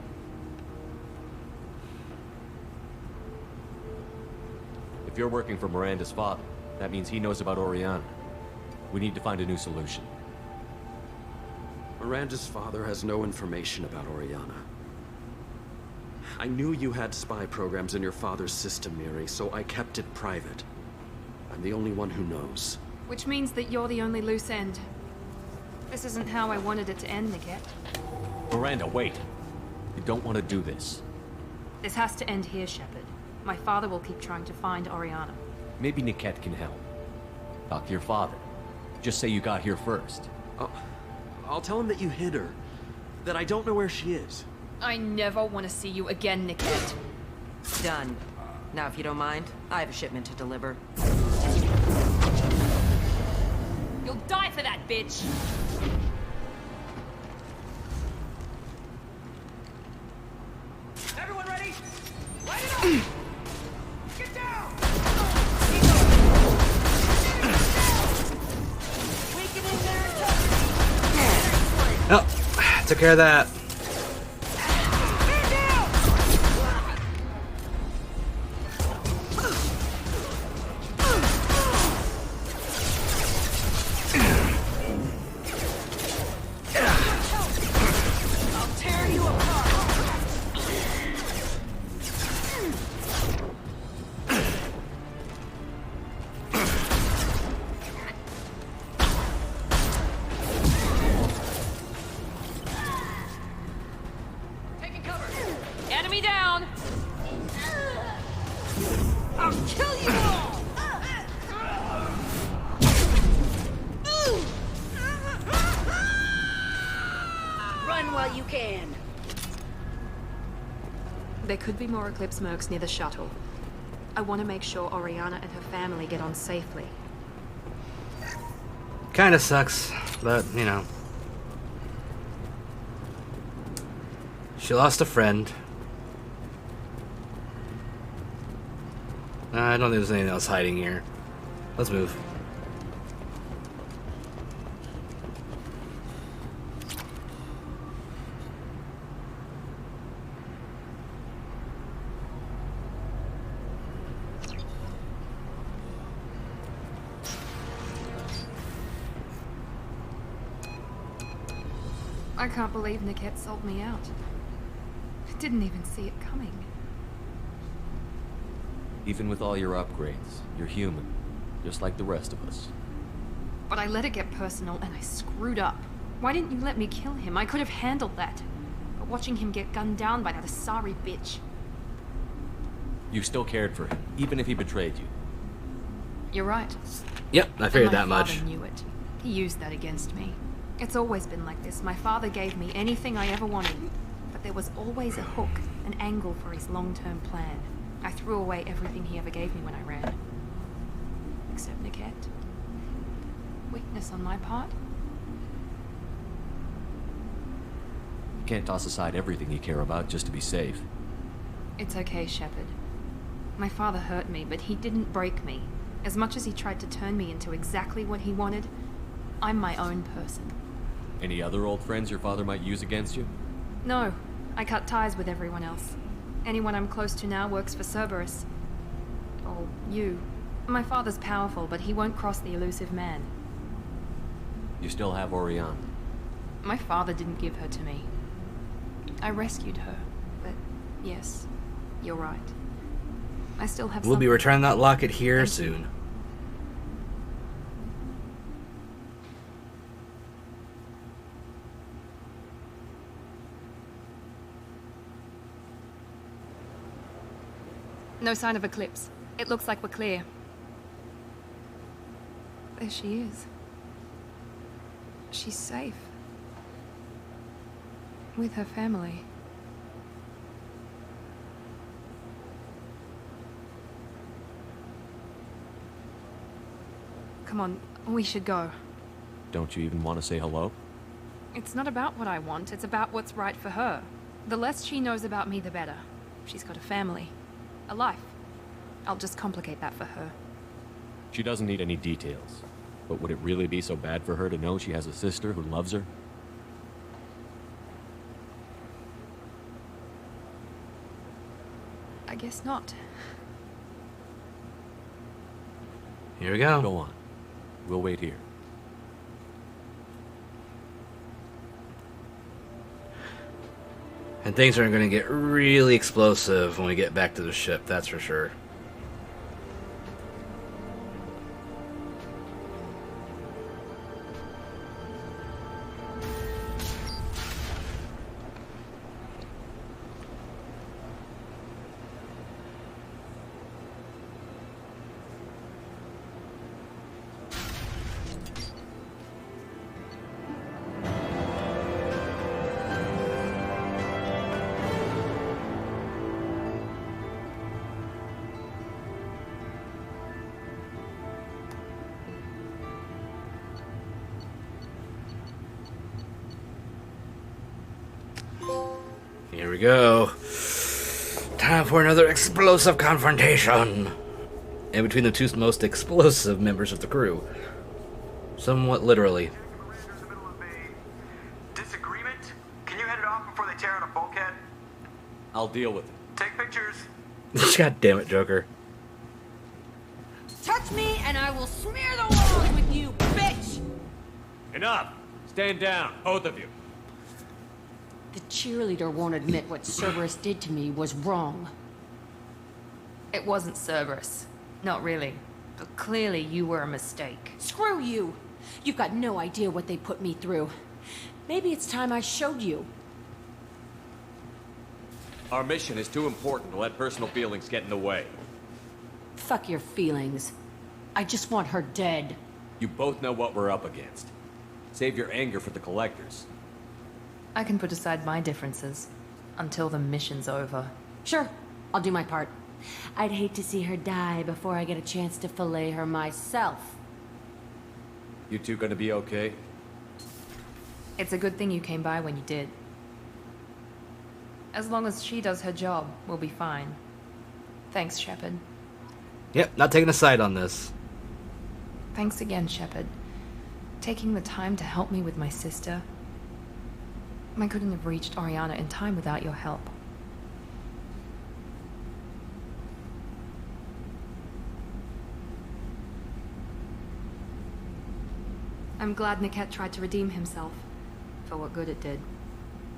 If you're working for Miranda's father, that means he knows about Oriana. We need to find a new solution. Miranda's father has no information about Oriana. I knew you had spy programs in your father's system, Miri, so I kept it private. I'm the only one who knows. Which means that you're the only loose end. This isn't how I wanted it to end, Niket. Miranda, wait. You don't want to do this. This has to end here, Shepard. My father will keep trying to find Oriana. Maybe Niket can help. Talk to your father. Just say you got here first. I'll tell him that you hid her. That I don't know where she is. I never want to see you again, Niket. Done. Now, if you don't mind, I have a shipment to deliver. You'll die for that, bitch! Everyone ready? Light it up! Get down! We get in there and touch it! Oh, took care of that. Enemy down! I'll kill you all! Run while you can. There could be more Eclipse mercs near the shuttle. I want to make sure Oriana and her family get on safely. Kinda sucks, but, you know. She lost a friend. I don't think there's anything else hiding here. Let's move. I can't believe Niket sold me out. I didn't even see it coming. Even with all your upgrades, you're human, just like the rest of us. But I let it get personal and I screwed up. Why didn't you let me kill him? I could have handled that. But watching him get gunned down by that Asari bitch. You still cared for him, even if he betrayed you. You're right. Yep, I figured that And my much. father knew it. He used that against me. It's always been like this. My father gave me anything I ever wanted. But there was always a hook, an angle for his long-term plan. I threw away everything he ever gave me when I ran. Except Niket. Weakness on my part. You can't toss aside everything you care about just to be safe. It's okay, Shepard. My father hurt me, but he didn't break me. As much as he tried to turn me into exactly what he wanted, I'm my own person. Any other old friends your father might use against you? No, I cut ties with everyone else. Anyone I'm close to now works for Cerberus. Or you. My father's powerful, but he won't cross the elusive man. You still have Oriana. My father didn't give her to me. I rescued her, but yes, you're right. I still have We'll be something. returning that locket here soon. No sign of Eclipse. It looks like we're clear. There she is. She's safe. With her family. Come on, we should go. Don't you even want to say hello? It's not about what I want, it's about what's right for her. The less she knows about me, the better. She's got a family. A life. I'll just complicate that for her. She doesn't need any details. But would it really be so bad for her to know she has a sister who loves her? I guess not. Here we go. Go on. We'll wait here. And things are going to get really explosive when we get back to the ship, that's for sure. Here we go. Time for another explosive confrontation. In between the two most explosive members of the crew. Somewhat literally. Disagreement? Can you head it off before they tear out a bulkhead? I'll deal with it. Take pictures. God damn it, Joker. Touch me and I will smear the walls with you, bitch! Enough! Stand down, both of you. The cheerleader won't admit what Cerberus did to me was wrong. It wasn't Cerberus. Not really. But clearly you were a mistake. Screw you! You've got no idea what they put me through. Maybe it's time I showed you. Our mission is too important to let personal feelings get in the way. Fuck your feelings. I just want her dead. You both know what we're up against. Save your anger for the collectors. I can put aside my differences until the mission's over. Sure, I'll do my part. I'd hate to see her die before I get a chance to fillet her myself. You two gonna be okay? It's a good thing you came by when you did. As long as she does her job, we'll be fine. Thanks, Shepard. Yep, not taking a side on this. Thanks again, Shepard. Taking the time to help me with my sister. I couldn't have reached Oriana in time without your help. I'm glad Niket tried to redeem himself, for what good it did.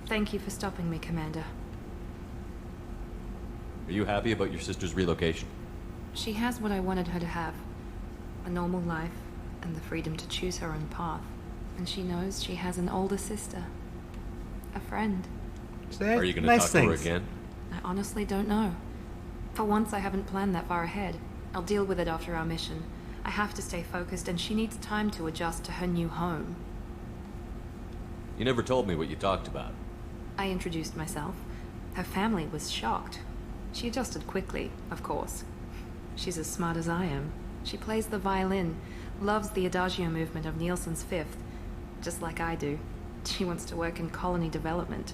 Thank you for stopping me, Commander. Are you happy about your sister's relocation? She has what I wanted her to have. A normal life, and the freedom to choose her own path. And she knows she has an older sister. A friend. Are you gonna talk to her again? I honestly don't know. For once, I haven't planned that far ahead. I'll deal with it after our mission. I have to stay focused, and she needs time to adjust to her new home. You never told me what you talked about. I introduced myself. Her family was shocked. She adjusted quickly, of course. She's as smart as I am. She plays the violin, loves the Adagio movement of Nielsen's Fifth, just like I do. She wants to work in colony development.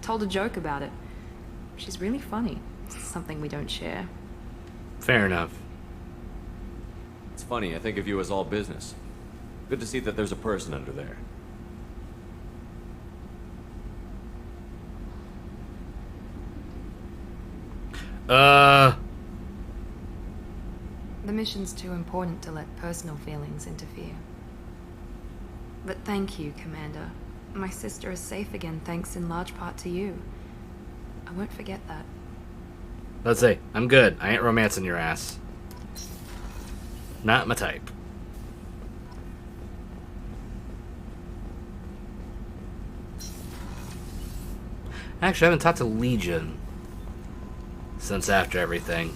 Told a joke about it. She's really funny. It's something we don't share. Fair enough. It's funny, I think of you as all business. Good to see that there's a person under there. The mission's too important to let personal feelings interfere. But thank you, Commander. My sister is safe again thanks in large part to you. I won't forget that. Let's say, I'm good. I ain't romancing your ass. Not my type. Actually, I haven't talked to Legion since after everything.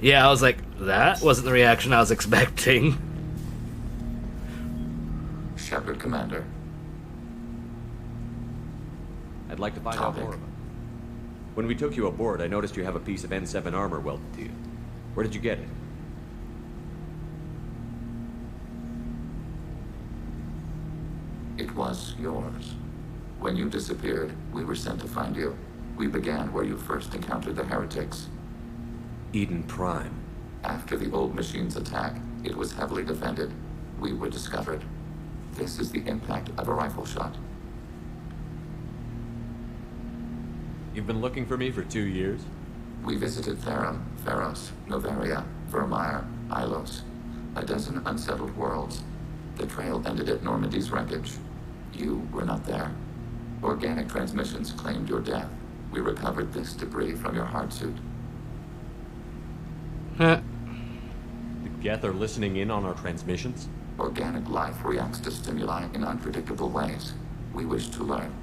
Yeah, I was like, that wasn't the reaction I was expecting. Shepard, Commander. I'd like to find out more about it. When we took you aboard, I noticed you have a piece of N7 armor welded to you. Where did you get it? It was yours. When you disappeared, we were sent to find you. We began where you first encountered the heretics. Eden Prime. After the old machine's attack, it was heavily defended. We were discovered. This is the impact of a rifle shot. You've been looking for me for 2 years? We visited Therum, Pharos, Novaria, Vermeer, Ilos. A dozen unsettled worlds. The trail ended at Normandy's wreckage. You were not there. Organic transmissions claimed your death. We recovered this debris from your hard suit. The Geth are listening in on our transmissions? Organic life reacts to stimuli in unpredictable ways. We wish to learn.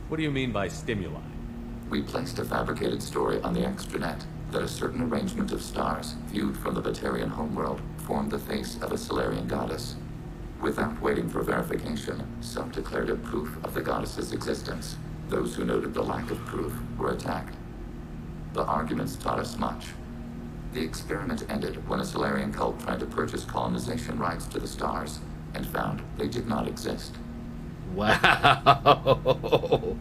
What do you mean by stimuli? We placed a fabricated story on the extranet that a certain arrangement of stars, viewed from the Batarian homeworld, formed the face of a Solarian goddess. Without waiting for verification, some declared it proof of the goddess's existence. Those who noted the lack of proof were attacked. The arguments taught us much. The experiment ended when a Solarian cult tried to purchase colonization rights to the stars and found they did not exist. Wow.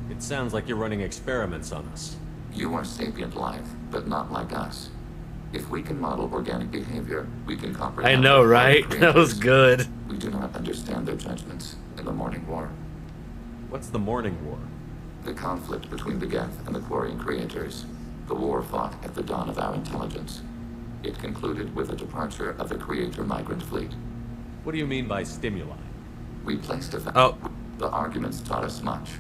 It sounds like you're running experiments on us. You are sapient life, but not like us. If we can model organic behavior, we can comprehend... I know, right? That was good. We do not understand their judgments in the Morning War. What's the Morning War? The conflict between the Geth and the Quarian creators. The war fought at the dawn of our intelligence. It concluded with the departure of the Creator migrant fleet. What do you mean by stimuli? We placed a... The arguments taught us much.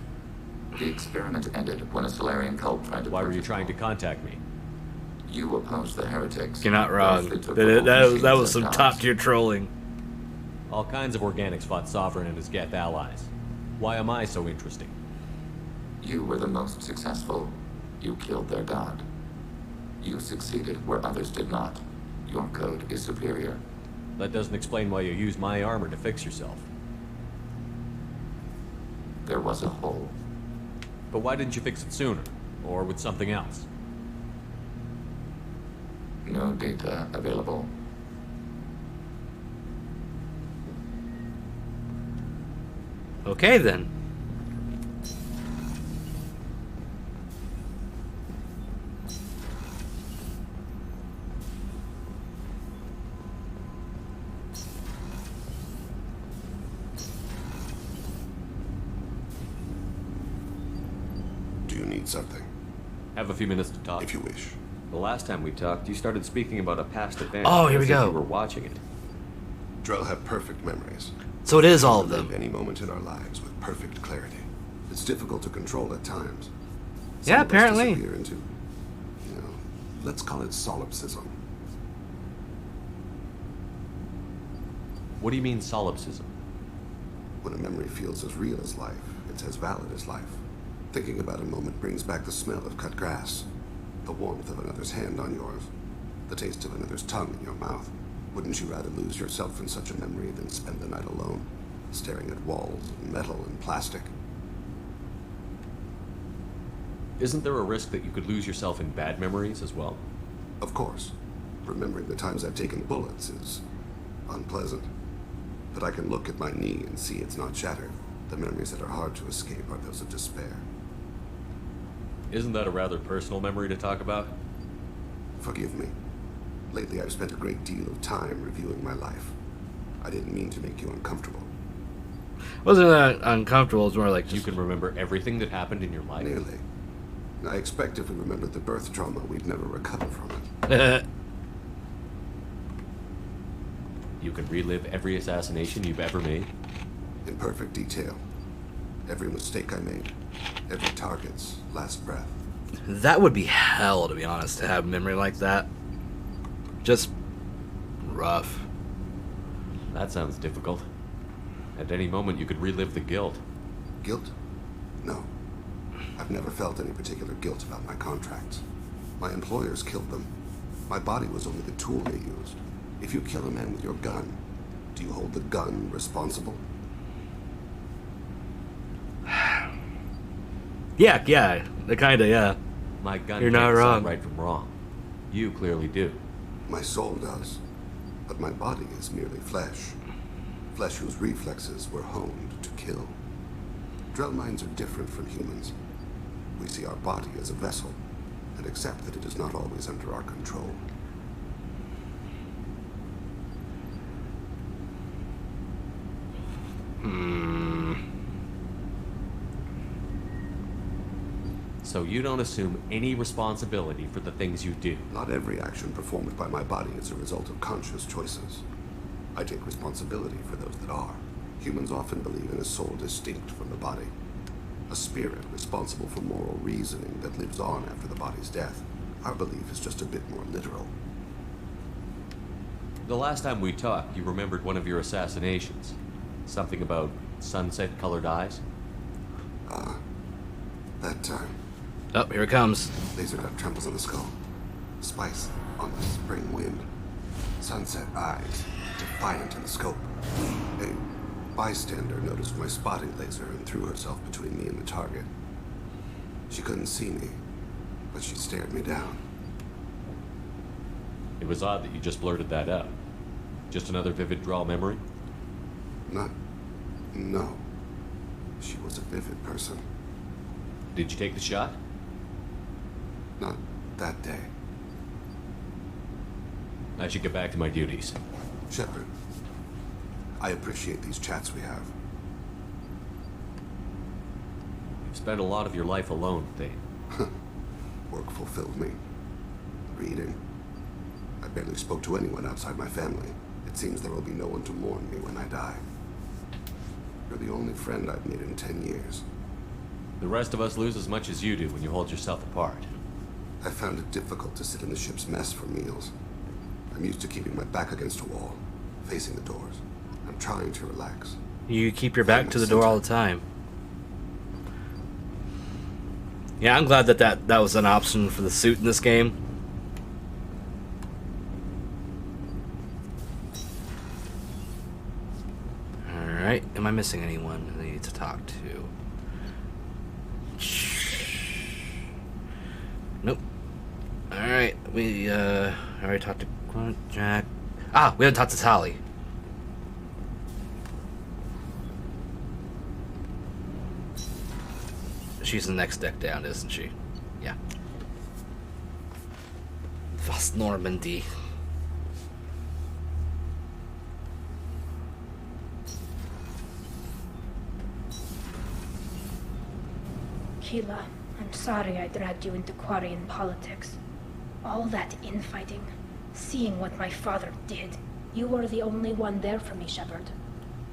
The experiment ended when a Solarian cult tried to... Why were you trying to contact me? You opposed the heretics. You're not wrong. That was some top-tier trolling. All kinds of organics fought Sovereign and his Geth allies. Why am I so interesting? You were the most successful. You killed their god. You succeeded where others did not. Your code is superior. That doesn't explain why you used my armor to fix yourself. There was a hole. But why didn't you fix it sooner? Or with something else? No data available. Okay, then. Do you need something? Have a few minutes to talk? If you wish. The last time we talked, you started speaking about a past event. Oh, here we as if go. You were watching it. Drell have perfect memories. So it is all of them. Any moment in our lives with perfect clarity. It's difficult to control at times. Yeah, Some of us apparently. disappear into, let's call it solipsism. What do you mean solipsism? When a memory feels as real as life, it's as valid as life. Thinking about a moment brings back the smell of cut grass, the warmth of another's hand on yours, the taste of another's tongue in your mouth. Wouldn't you rather lose yourself in such a memory than spend the night alone, staring at walls of metal and plastic? Isn't there a risk that you could lose yourself in bad memories as well? Of course. Remembering the times I've taken bullets is unpleasant. But I can look at my knee and see it's not shattered. The memories that are hard to escape are those of despair. Isn't that a rather personal memory to talk about? Forgive me. Lately I've spent a great deal of time reviewing my life. I didn't mean to make you uncomfortable. Wasn't that uncomfortable? It's more like just... You can remember everything that happened in your life? Nearly. I expect if we remembered the birth trauma, we'd never recover from it. You can relive every assassination you've ever made? In perfect detail. Every mistake I made. Every target's last breath. That would be hell, to be honest, to have a memory like that. Just rough. That sounds difficult. At any moment, you could relive the guilt. Guilt? No. I've never felt any particular guilt about my contracts. My employers killed them. My body was only the tool they used. If you kill a man with your gun, do you hold the gun responsible? Yeah, kinda, yeah. My gun You're can't not decide wrong. right from wrong. You clearly do. My soul does. But my body is merely flesh. Flesh whose reflexes were honed to kill. Drell minds are different from humans. We see our body as a vessel, and accept that it is not always under our control. So you don't assume any responsibility for the things you do? Not every action performed by my body is a result of conscious choices. I take responsibility for those that are. Humans often believe in a soul distinct from the body. A spirit responsible for moral reasoning that lives on after the body's death. Our belief is just a bit more literal. The last time we talked, you remembered one of your assassinations. Something about sunset-colored eyes? That time. Oh, here it comes. Laser dot trembles on the skull. Spice on the spring wind. Sunset eyes, defiant in the scope. A bystander noticed my spotting laser and threw herself between me and the target. She couldn't see me, but she stared me down. It was odd that you just blurted that out. Just another vivid draw memory? No. She was a vivid person. Did you take the shot? Not that day. I should get back to my duties. Shepard, I appreciate these chats we have. You've spent a lot of your life alone, Thane. Work fulfilled me. Reading. I barely spoke to anyone outside my family. It seems there will be no one to mourn me when I die. You're the only friend I've made in 10 years. The rest of us lose as much as you do when you hold yourself apart. I found it difficult to sit in the ship's mess for meals. I'm used to keeping my back against a wall, facing the doors. I'm trying to relax. You keep your back to the door all the time. Yeah, I'm glad that was an option for the suit in this game. Alright, am I missing anyone I need to talk to? Alright, we already talked to Jack. Ah, we haven't talked to Tali. She's the next deck down, isn't she? Yeah. Was Normandy. Keela, I'm sorry I dragged you into Quarian politics. All that infighting, seeing what my father did. You were the only one there for me, Shepard.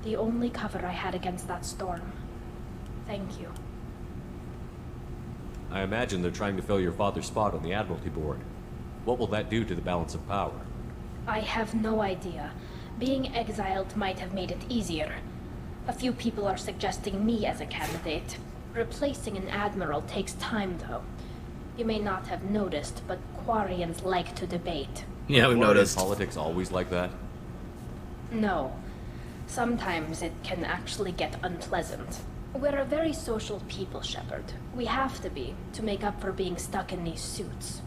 The only cover I had against that storm. Thank you. I imagine they're trying to fill your father's spot on the Admiralty Board. What will that do to the balance of power? I have no idea. Being exiled might have made it easier. A few people are suggesting me as a candidate. Replacing an admiral takes time, though. You may not have noticed, but Quarians like to debate. Yeah, we've noticed. Politics always like that? No. Sometimes it can actually get unpleasant. We're a very social people, Shepard. We have to be, to make up for being stuck in these suits.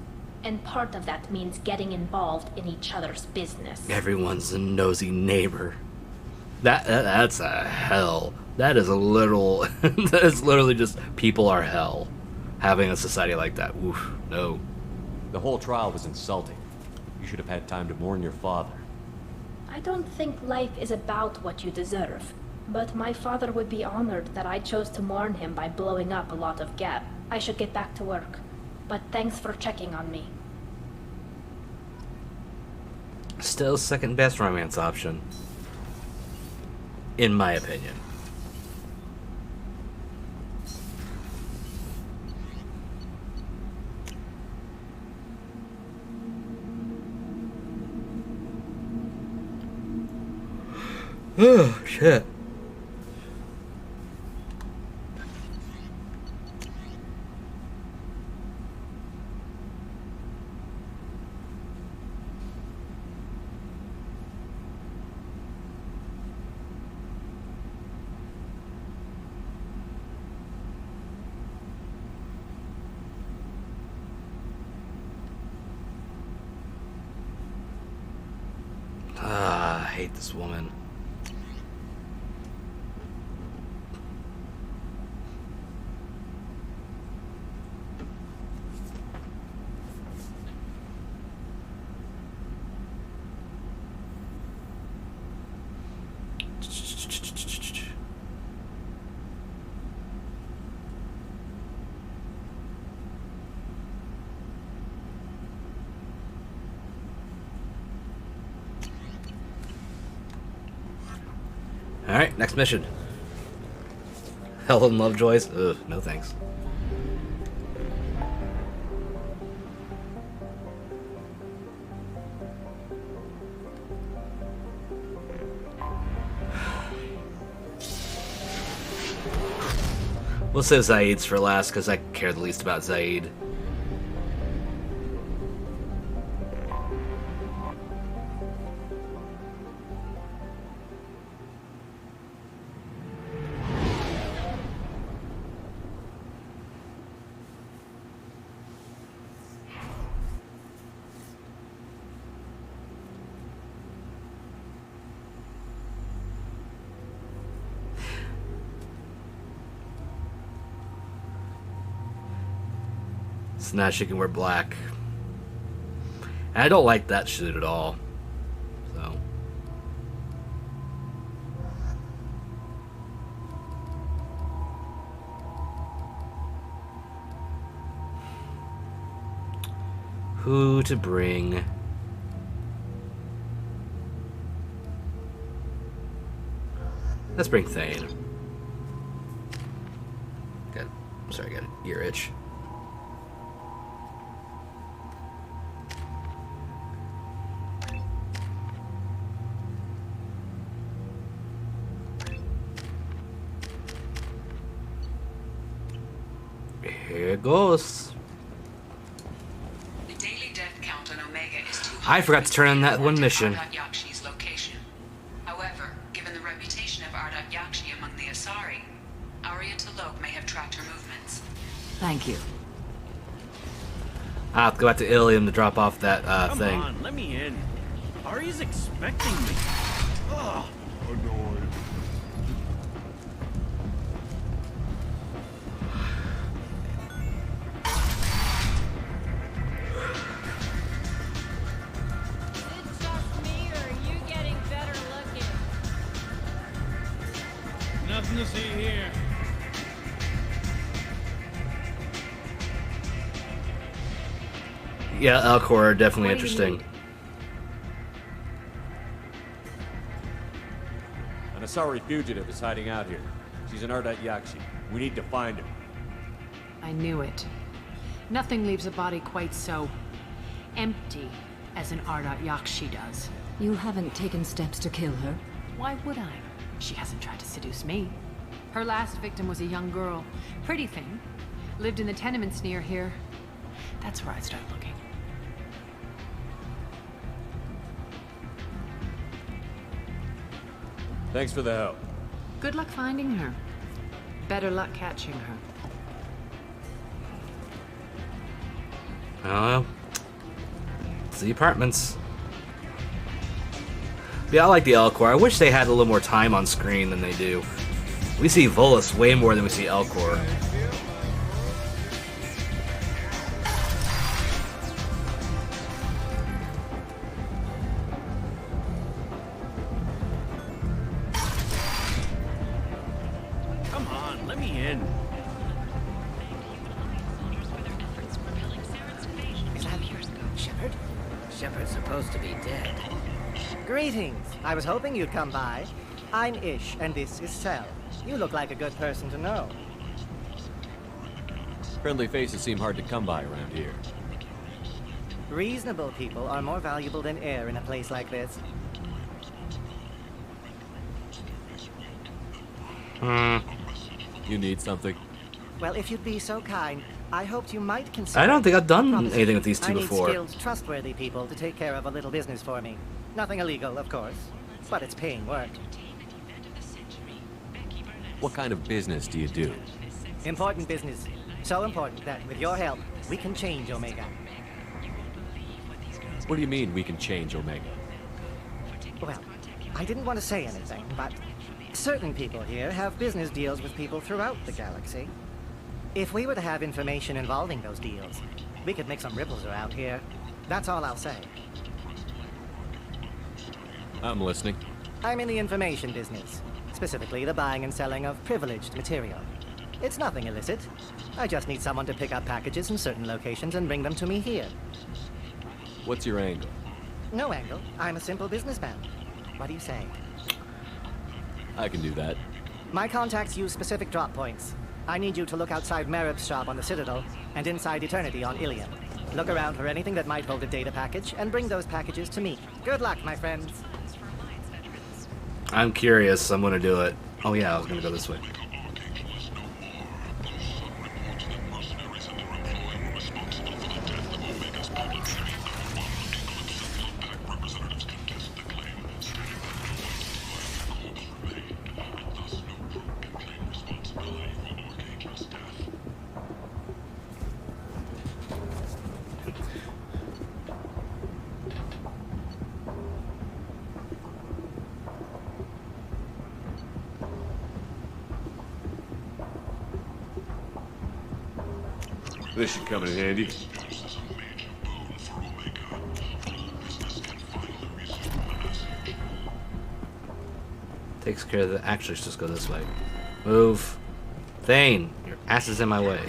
And part of that means getting involved in each other's business. Everyone's a nosy neighbor. That's a hell. That is a literal... that is literally just people are hell. Having a society like that. Oof, no. The whole trial was insulting. You should have had time to mourn your father. I don't think life is about what you deserve. But my father would be honored that I chose to mourn him by blowing up a lot of Gap. I should get back to work. But thanks for checking on me. Still second best romance option. In my opinion. Oh, shit. I hate this woman. Alright, next mission. Helen Lovejoy's? Ugh, no thanks. We'll save Zaid's for last, because I care the least about Zaid. So now she can wear black. And I don't like that suit at all. So. Who to bring? Let's bring Thane. Sorry, I got an ear itch. Here it goes. The daily death count on Omega is 200. I forgot to turn on that one mission. Ardat-Yakshi's location. However, given the reputation of Ardat-Yakshi among the Asari, Arya T'Loak may have tracked her movements. Thank you. I have to go back to Ilium to drop off that thing. Come on, let me in. Ari's expecting me. Ugh. Annoyed. Nothing to see here. Yeah, Elcor are definitely interesting. An Asari fugitive is hiding out here. She's an Ardat Yakshi. We need to find her. I knew it. Nothing leaves a body quite so empty as an Ardat Yakshi does. You haven't taken steps to kill her? Why would I? She hasn't tried to seduce me. Her last victim was a young girl. Pretty thing. Lived in the tenements near here. That's where I started looking. Thanks for the help. Good luck finding her. Better luck catching her. It's the apartments. Yeah, I like the Elcor. I wish they had a little more time on screen than they do. We see Volus way more than we see Elcor. Come on, let me in. Is that Shepard? Shepard's supposed to be dead. Greetings. I was hoping you'd come by. I'm Ish, and this is Sel. You look like a good person to know. Friendly faces seem hard to come by around here. Reasonable people are more valuable than air in a place like this. You need something? Well, if you'd be so kind, I hoped you might consider... I don't think I've done anything with these two before. I need skilled, trustworthy people to take care of a little business for me. Nothing illegal, of course, but it's paying work. What kind of business do you do? Important business. So important that, with your help, we can change Omega. What do you mean we can change Omega? Well, I didn't want to say anything, but certain people here have business deals with people throughout the galaxy. If we were to have information involving those deals, we could make some ripples around here. That's all I'll say. I'm listening. I'm in the information business. Specifically, the buying and selling of privileged material. It's nothing illicit. I just need someone to pick up packages in certain locations and bring them to me here. What's your angle? No angle. I'm a simple businessman. What do you say? I can do that. My contacts use specific drop points. I need you to look outside Merib's shop on the Citadel and inside Eternity on Ilium. Look around for anything that might hold a data package and bring those packages to me. Good luck, my friends. I'm curious. I'm gonna do it. Oh yeah, I was gonna go this way. This should come in handy. Takes care of the... Actually, let's just go this way. Move. Thane, your ass is in my way.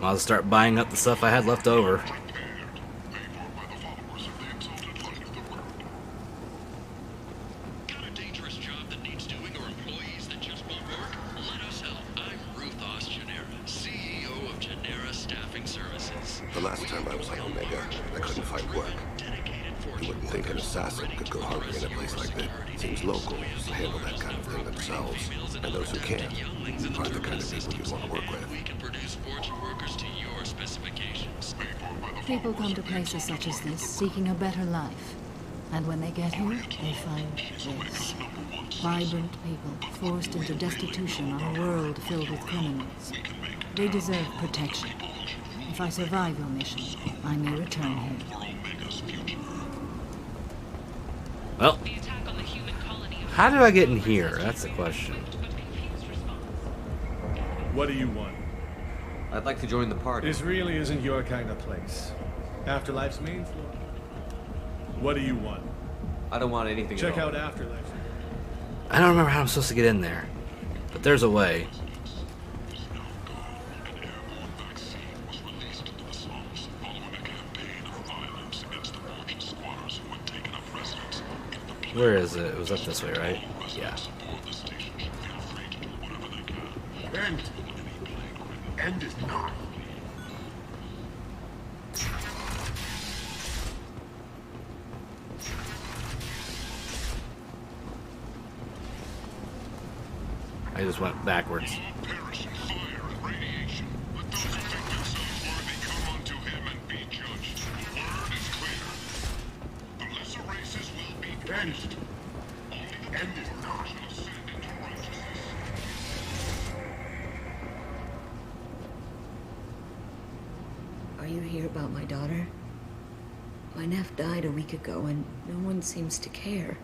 I'll start buying up the stuff I had left over. Got a dangerous job that needs doing or employees that just won't work? Let us help. I'm Ruthos Genera, CEO of Genera Staffing Services. The last time I was on Omega, I couldn't find work. You wouldn't think an assassin could go hungry in a place like that. Seems locals handle that kind of thing themselves, and those who can't are the kind of people you'd want to work with. We can produce fortune workers to your specifications. People come to places such as this seeking a better life. And when they get here, they find this. Vibrant people forced into destitution on a world filled with criminals. They deserve protection. If I survive your mission, I may return here. Well, how do I get in here? That's the question. What do you want? I'd like to join the party. This really isn't your kind of place. Afterlife's main floor. What do you want? I don't want anything Check at all. out Afterlife. I don't remember how I'm supposed to get in there, but there's a way. Where is it? It was up this way, right? Yeah. End is not. I just went backwards. Are you here about my daughter? My nephew died a week ago and no one seems to care.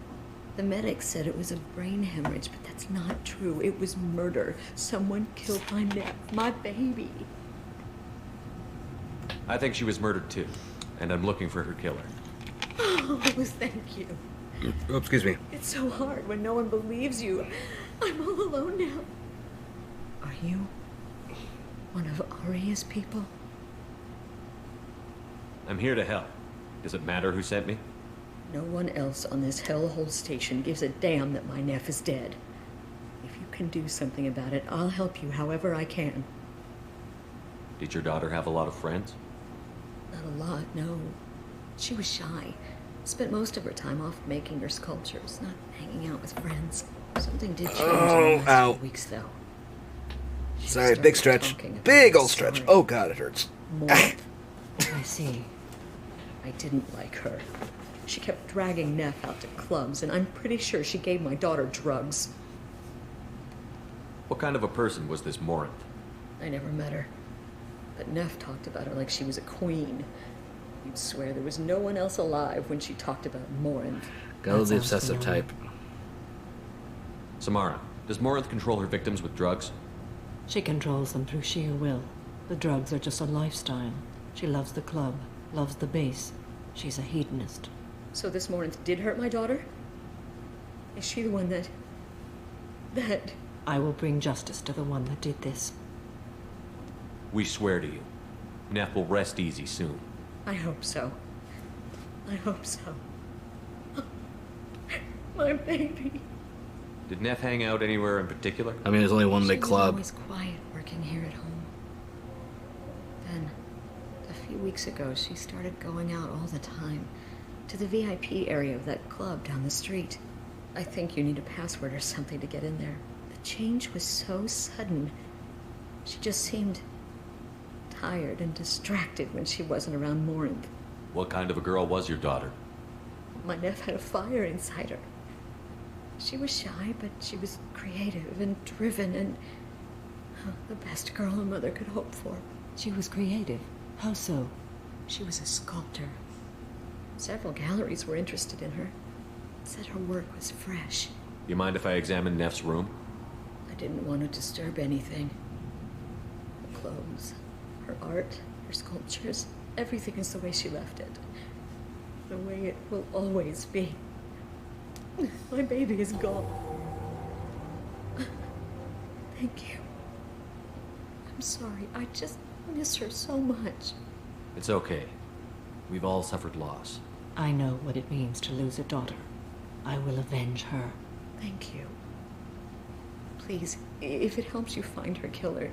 The medics said it was a brain hemorrhage, but that's not true. It was murder. Someone killed my nephew, my baby. I think she was murdered too, and I'm looking for her killer. Oh, thank you. Oh, excuse me. It's so hard when no one believes you. I'm all alone now. Are you one of Aria's people? I'm here to help. Does it matter who sent me? No one else on this hellhole station gives a damn that my nephew is dead. If you can do something about it, I'll help you however I can. Did your daughter have a lot of friends? Not a lot, no. She was shy. Spent most of her time off making her sculptures, not hanging out with friends. Something did change in the last few weeks, though. Sorry, big stretch. Big old stretch. Oh god, it hurts. I see. I didn't like her. She kept dragging Neff out to clubs, and I'm pretty sure she gave my daughter drugs. What kind of a person was this Morinth? I never met her. But Neff talked about her like she was a queen. You'd swear there was no one else alive when she talked about Morinth. Go the obsessive type. Samara, does Morinth control her victims with drugs? She controls them through sheer will. The drugs are just a lifestyle. She loves the club, loves the base. She's a hedonist. So this Morinth did hurt my daughter? Is she the one that... I will bring justice to the one that did this. We swear to you. Neff will rest easy soon. I hope so. I hope so. My baby. Did Neff hang out anywhere in particular? I mean, there's only one big club. She was always quiet working here at home. Then, a few weeks ago, she started going out all the time. To the VIP area of that club down the street. I think you need a password or something to get in there. The change was so sudden. She just seemed tired and distracted when she wasn't around Morinth. What kind of a girl was your daughter? My nephew had a fire inside her. She was shy, but she was creative and driven and the best girl a mother could hope for. She was creative. How so? She was a sculptor. Several galleries were interested in her. Said her work was fresh. You mind if I examine Neff's room? I didn't want to disturb anything. Her clothes, her art, her sculptures, everything is the way she left it. The way it will always be. My baby is gone. Thank you. I'm sorry. I just miss her so much. It's okay. We've all suffered loss. I know what it means to lose a daughter. I will avenge her. Thank you. Please, if it helps you find her killer,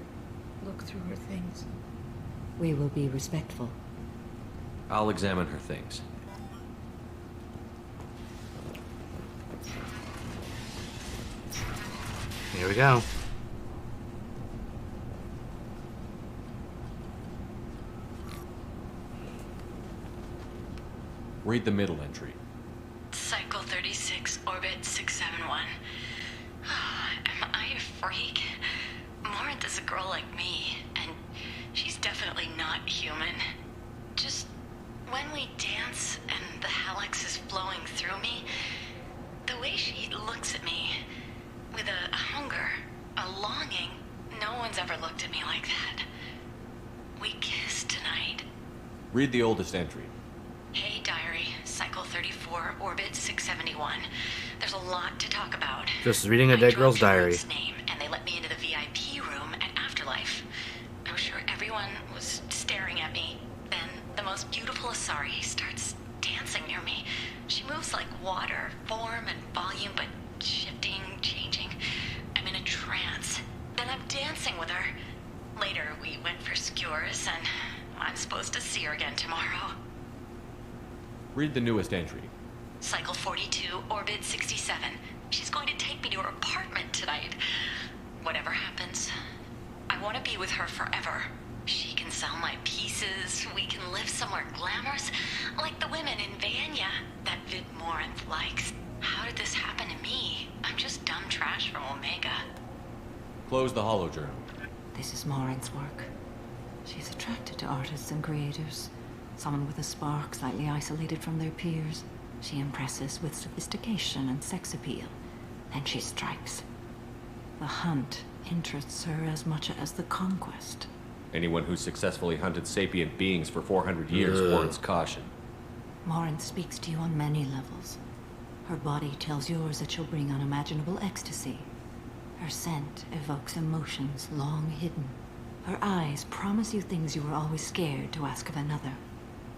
look through her things. We will be respectful. I'll examine her things. Here we go. Read the middle entry. Cycle 36, orbit 671. Am I a freak? Morinth is a girl like me, and she's definitely not human. Just when we dance and the Hallex is flowing through me, the way she looks at me with a hunger, a longing, no one's ever looked at me like that. We kissed tonight. Read the oldest entry. Hey, diary, cycle 34, orbit 671. There's a lot to talk about. Just reading a dead girl's diary. His name, and they let me into the VIP room at Afterlife. I'm sure everyone was staring at me. Then the most beautiful Asari starts dancing near me. She moves like water, form and volume, but shifting, changing. I'm in a trance. Then I'm dancing with her. Later, we went for skewers, and I'm supposed to see her again tomorrow. Read the newest entry. Cycle 42, orbit 67. She's going to take me to her apartment tonight. Whatever happens, I want to be with her forever. She can sell my pieces. We can live somewhere glamorous, like the women in Vanya that Vid Morinth likes. How did this happen to me? I'm just dumb trash from Omega. Close the holojournal. This is Morinth's work. She's attracted to artists and creators. Someone with a spark, slightly isolated from their peers. She impresses with sophistication and sex appeal. Then she strikes. The hunt interests her as much as the conquest. Anyone who's successfully hunted sapient beings for 400 years warrants caution. Morinth speaks to you on many levels. Her body tells yours that she'll bring unimaginable ecstasy. Her scent evokes emotions long hidden. Her eyes promise you things you were always scared to ask of another.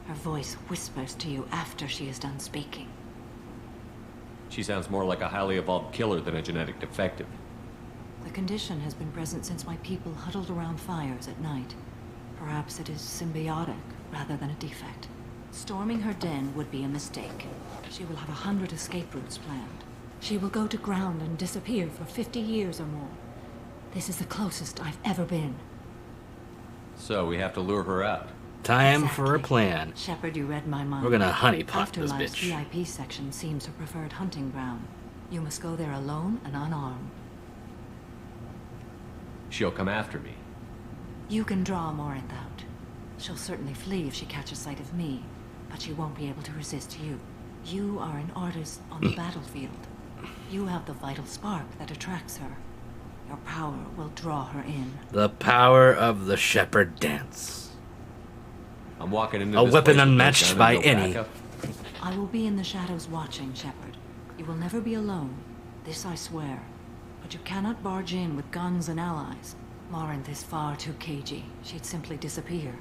Her voice whispers to you after she is done speaking. She sounds more like a highly evolved killer than a genetic defective. The condition has been present since my people huddled around fires at night. Perhaps it is symbiotic rather than a defect. Storming her den would be a mistake. She will have 100 escape routes planned. She will go to ground and disappear for 50 years or more. This is the closest I've ever been. So we have to lure her out. Time for a plan. Shepard, you read my mind. We're gonna honeypot this Afterlife's bitch. VIP section seems her preferred hunting ground. You must go there alone and unarmed. She'll come after me. You can draw Morinth out. She'll certainly flee if she catches sight of me, but she won't be able to resist you. You are an artist on the battlefield. You have the vital spark that attracts her. Your power will draw her in. The power of the Shepherd dance. I'm walking into a this weapon place with no unmatched gun by and no any. backup. I will be in the shadows watching, Shepard. You will never be alone. This I swear. But you cannot barge in with guns and allies. Morinth is far too cagey. She'd simply disappear.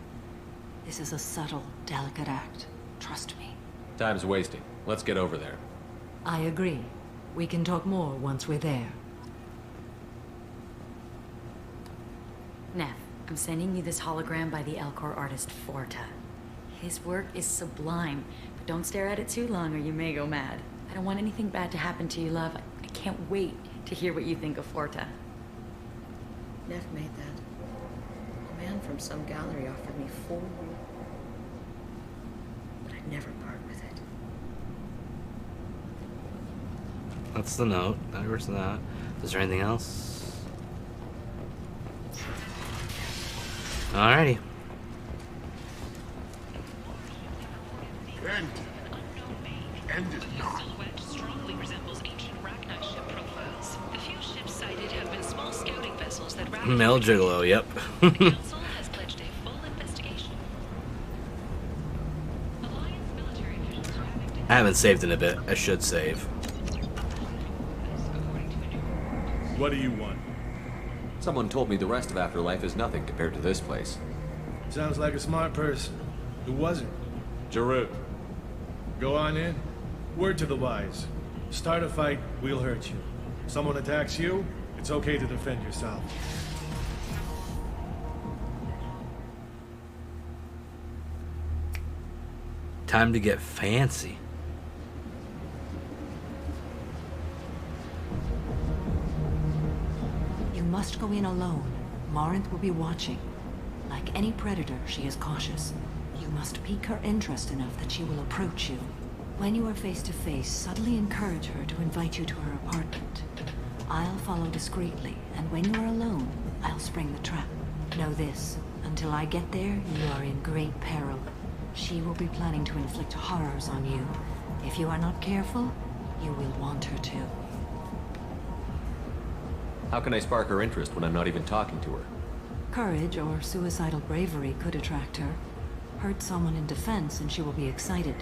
This is a subtle, delicate act. Trust me. Time's wasting. Let's get over there. I agree. We can talk more once we're there. Neff, I'm sending you this hologram by the Elcor artist Forta. His work is sublime, but don't stare at it too long or you may go mad. I don't want anything bad to happen to you, love. I can't wait to hear what you think of Forta. Neff made that. A man from some gallery offered me 4. But I'd never part with it. That's the note. There's that. Is there anything else? Alrighty. End it not. Strongly resembles ancient Ragnar ship profiles. The few ships sighted have been small scouting vessels that Mel Gigolo, yep. The council has pledged a full investigation. I haven't saved in a bit. I should save. What do you want? Someone told me the rest of Afterlife is nothing compared to this place. Sounds like a smart person. Who was it? Jarut. Go on in. Word to the wise. Start a fight, we'll hurt you. Someone attacks you, it's okay to defend yourself. Time to get fancy. must go in alone. Morinth will be watching. Like any predator, she is cautious. You must pique her interest enough that she will approach you. When you are face to face, subtly encourage her to invite you to her apartment. I'll follow discreetly, and when you are alone, I'll spring the trap. Know this, until I get there, you are in great peril. She will be planning to inflict horrors on you. If you are not careful, you will want her to. How can I spark her interest when I'm not even talking to her? Courage or suicidal bravery could attract her. Hurt someone in defense and she will be excited.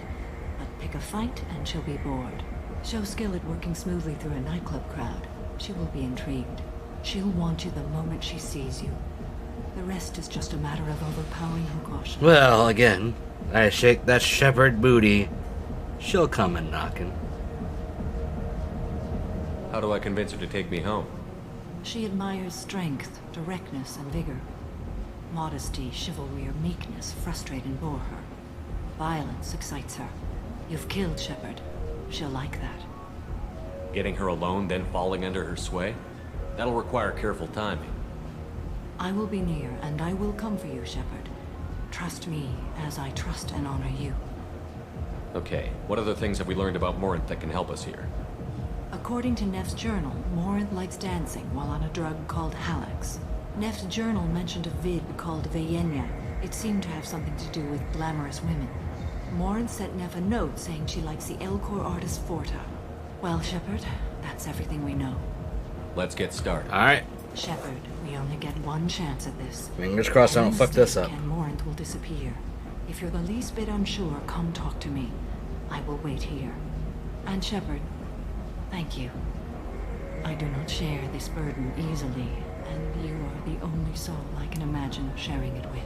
But pick a fight and she'll be bored. Show skill at working smoothly through a nightclub crowd. She will be intrigued. She'll want you the moment she sees you. The rest is just a matter of overpowering her caution. Well, again, I shake that shepherd booty. She'll come a knocking. How do I convince her to take me home? She admires strength, directness, and vigor. Modesty, chivalry, or meekness frustrate and bore her. Violence excites her. You've killed Shepard. She'll like that. Getting her alone, then falling under her sway? That'll require careful timing. I will be near, and I will come for you, Shepard. Trust me, as I trust and honor you. Okay, what other things have we learned about Morinth that can help us here? According to Neff's journal, Morinth likes dancing while on a drug called Halax. Neff's journal mentioned a vid called Veyenya. It seemed to have something to do with glamorous women. Morinth sent Neff a note saying she likes the Elcor artist Forta. Well, Shepard, that's everything we know. Let's get started. Alright. Shepard, we only get one chance at this. Fingers crossed I don't fuck this up. And Morinth will disappear. If you're the least bit unsure, come talk to me. I will wait here. And Shepard, thank you. I do not share this burden easily, and you are the only soul I can imagine sharing it with.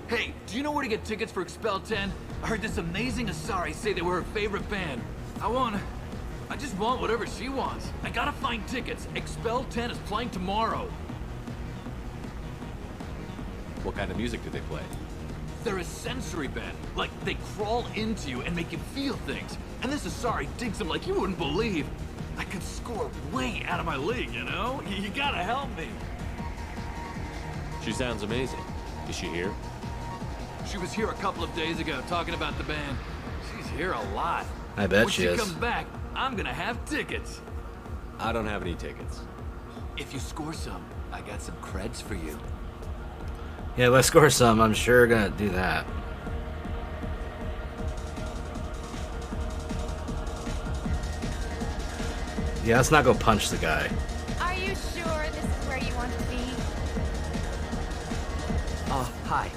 Hey, do you know where to get tickets for Expel 10? I heard this amazing Asari say they were her favorite band. I just want whatever she wants. I gotta find tickets. Expel 10 is playing tomorrow. What kind of music do they play? They're a sensory band. Like, they crawl into you and make you feel things. And this Asari digs them like you wouldn't believe. I could score way out of my league, you know? You gotta help me. She sounds amazing. Is she here? She was here a couple of days ago talking about the band. She's here a lot. I bet when she is. When she comes back, I'm gonna have tickets. I don't have any tickets. If you score some, I got some creds for you. Yeah, let's score some. I'm sure gonna do that. Yeah, let's not go punch the guy. Are you sure this is where you want to be? Hi.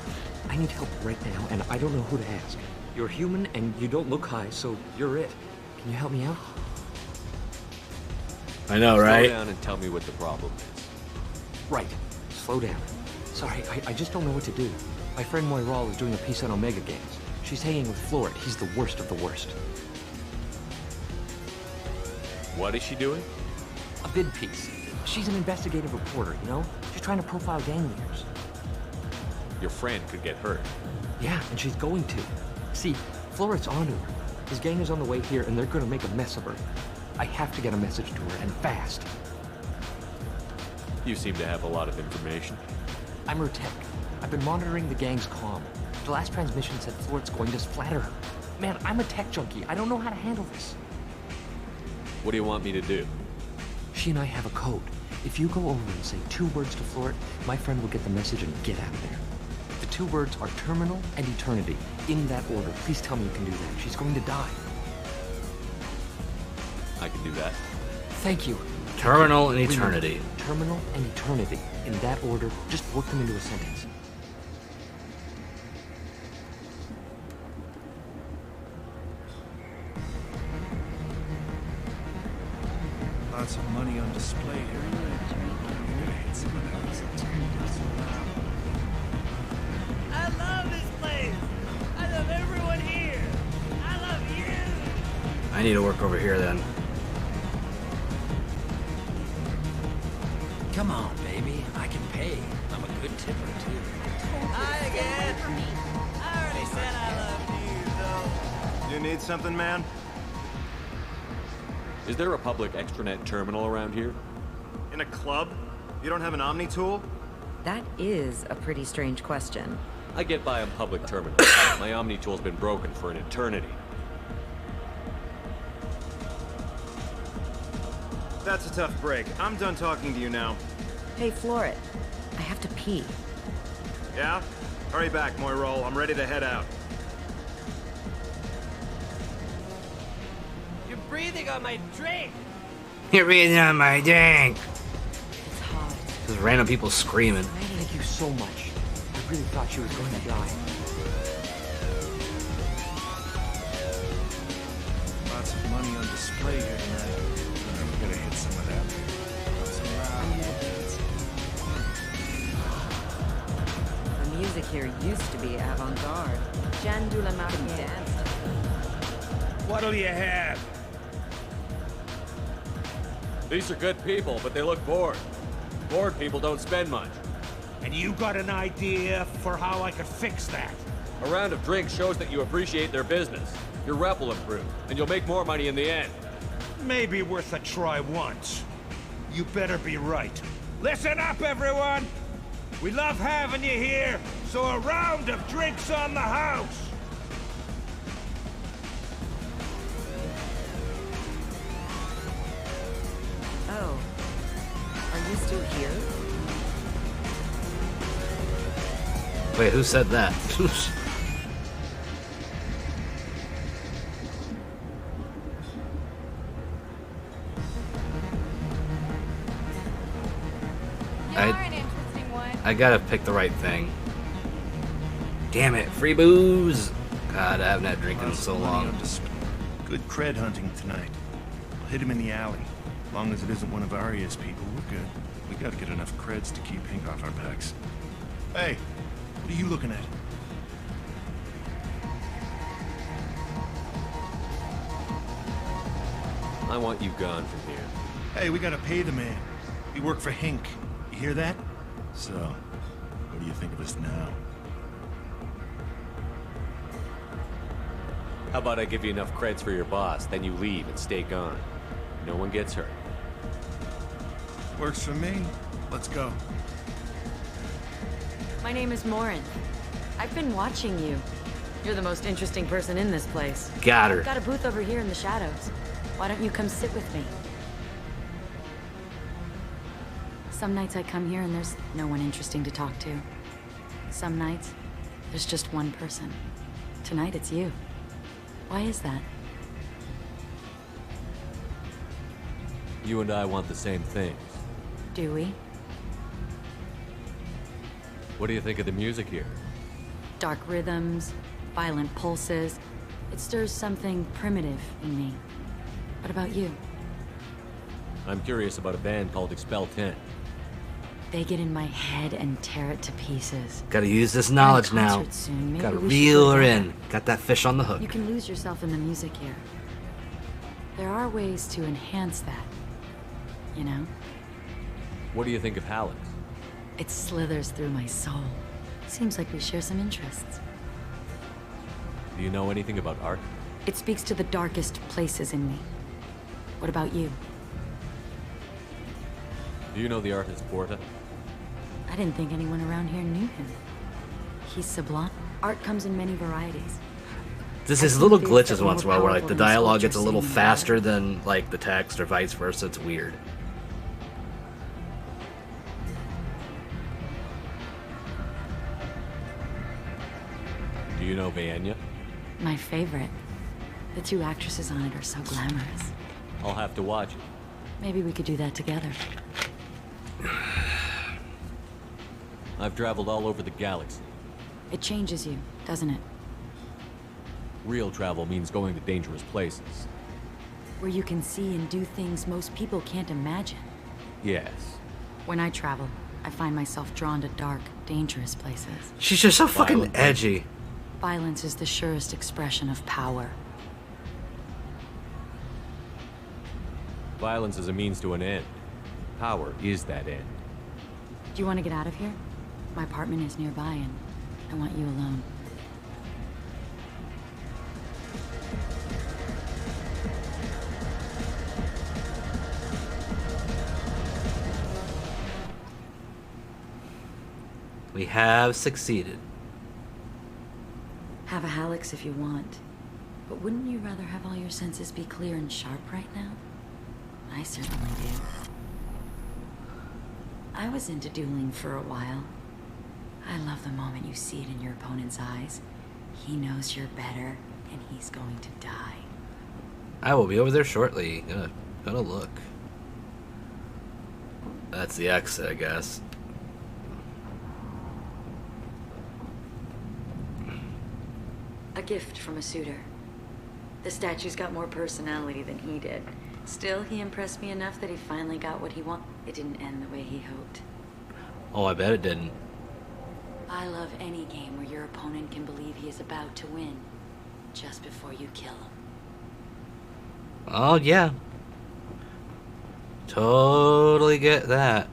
I need help right now, and I don't know who to ask. You're human, and you don't look high, so you're it. Can you help me out? I know, right? Slow down and tell me what the problem is. Right. Slow down. Sorry, I just don't know what to do. My friend Moiral is doing a piece on Omega Games. She's hanging with Florid. He's the worst of the worst. What is she doing? A vid piece. She's an investigative reporter, you know? She's trying to profile gang leaders. Your friend could get hurt. Yeah, and she's going to. See, Florid's onto her. His gang is on the way here, and they're gonna make a mess of her. I have to get a message to her, and fast. You seem to have a lot of information. I'm her tech. I've been monitoring the gang's comm. The last transmission said Florid's going to splatter her. Man, I'm a tech junkie. I don't know how to handle this. What do you want me to do? She and I have a code. If you go over and say 2 words to Florid, my friend will get the message and get out of there. The 2 words are terminal and eternity. In that order. Please tell me you can do that. She's going to die. I can do that. Thank you. Terminal and eternity. Terminal and eternity. In that order, just work them into a sentence. Lots of money on display here. I love this place. I love everyone here. I love you. I need to work over here then. Come on, baby. I can pay. I'm a good tipper, too. Hi again. I already said I loved you, though. You need something, man? Is there a public extranet terminal around here? In a club? You don't have an Omni tool? That is a pretty strange question. I get by on public terminals. My Omni tool's been broken for an eternity. That's a tough break. I'm done talking to you now. Hey, Floret. I have to pee. Yeah? Hurry back, Moirol. I'm ready to head out. You're breathing on my drink. You're reading on my drink. It's hot. Just random people screaming. Thank you so much. I really thought she was going to die. Lots of money on display here tonight. We gotta hit some of that. The music here used to be avant-garde. Jean Dulamarque danced. What'll you have? These are good people, but they look bored. Bored people don't spend much. And you got an idea for how I could fix that? A round of drinks shows that you appreciate their business. Your rep will improve, and you'll make more money in the end. Maybe worth a try once. You better be right. Listen up, everyone! We love having you here, so a round of drinks on the house! Oh. Are you still here? Wait, who said that? I gotta pick the right thing. Damn it, free booze! God, I haven't had drinking in so long. Good cred hunting tonight. We'll hit him in the alley. As long as it isn't one of Arya's people, we're good. We gotta get enough creds to keep Pink off our backs. Hey, what are you looking at? I want you gone from here. Hey, we gotta pay the man. We work for Hink. You hear that? So, what do you think of us now? How about I give you enough creds for your boss, then you leave and stay gone. No one gets hurt. Works for me. Let's go. My name is Morin. I've been watching you. You're the most interesting person in this place. Got her. I've got a booth over here in the shadows. Why don't you come sit with me? Some nights I come here and there's no one interesting to talk to. Some nights, there's just one person. Tonight it's you. Why is that? You and I want the same things. Do we? What do you think of the music here? Dark rhythms, violent pulses. It stirs something primitive in me. What about you? I'm curious about a band called Expel 10. They get in my head and tear it to pieces. Gotta use this knowledge now. Soon. Gotta we should reel go her there. in. Got that fish on the hook. You can lose yourself in the music here. There are ways to enhance that. You know? What do you think of Hallex? It slithers through my soul. Seems like we share some interests. Do you know anything about art? It speaks to the darkest places in me. What about you? Do you know the artist Porta? I didn't think anyone around here knew him. He's sublime. Art comes in many varieties. This is little glitches once in a while where like the dialogue gets a little faster than like the text or vice versa. It's weird. Do you know Vaenya? My favorite. The two actresses on it are so glamorous. I'll have to watch it. Maybe we could do that together. I've traveled all over the galaxy. It changes you, doesn't it? Real travel means going to dangerous places. Where you can see and do things most people can't imagine. Yes. When I travel, I find myself drawn to dark, dangerous places. She's just so fucking edgy. Violence is the surest expression of power. Violence is a means to an end. Power is that end. Do you want to get out of here? My apartment is nearby and I want you alone. We have succeeded. Have a Hallex if you want. But wouldn't you rather have all your senses be clear and sharp right now? I certainly do. I was into dueling for a while. I love the moment you see it in your opponent's eyes. He knows you're better, and he's going to die. I will be over there shortly. Gonna look. That's the exit, I guess. A gift from a suitor. The statue's got more personality than he did. Still, he impressed me enough that he finally got what he wanted. It didn't end the way he hoped. Oh, I bet it didn't. I love any game where your opponent can believe he is about to win, just before you kill him. Oh, yeah. Totally get that.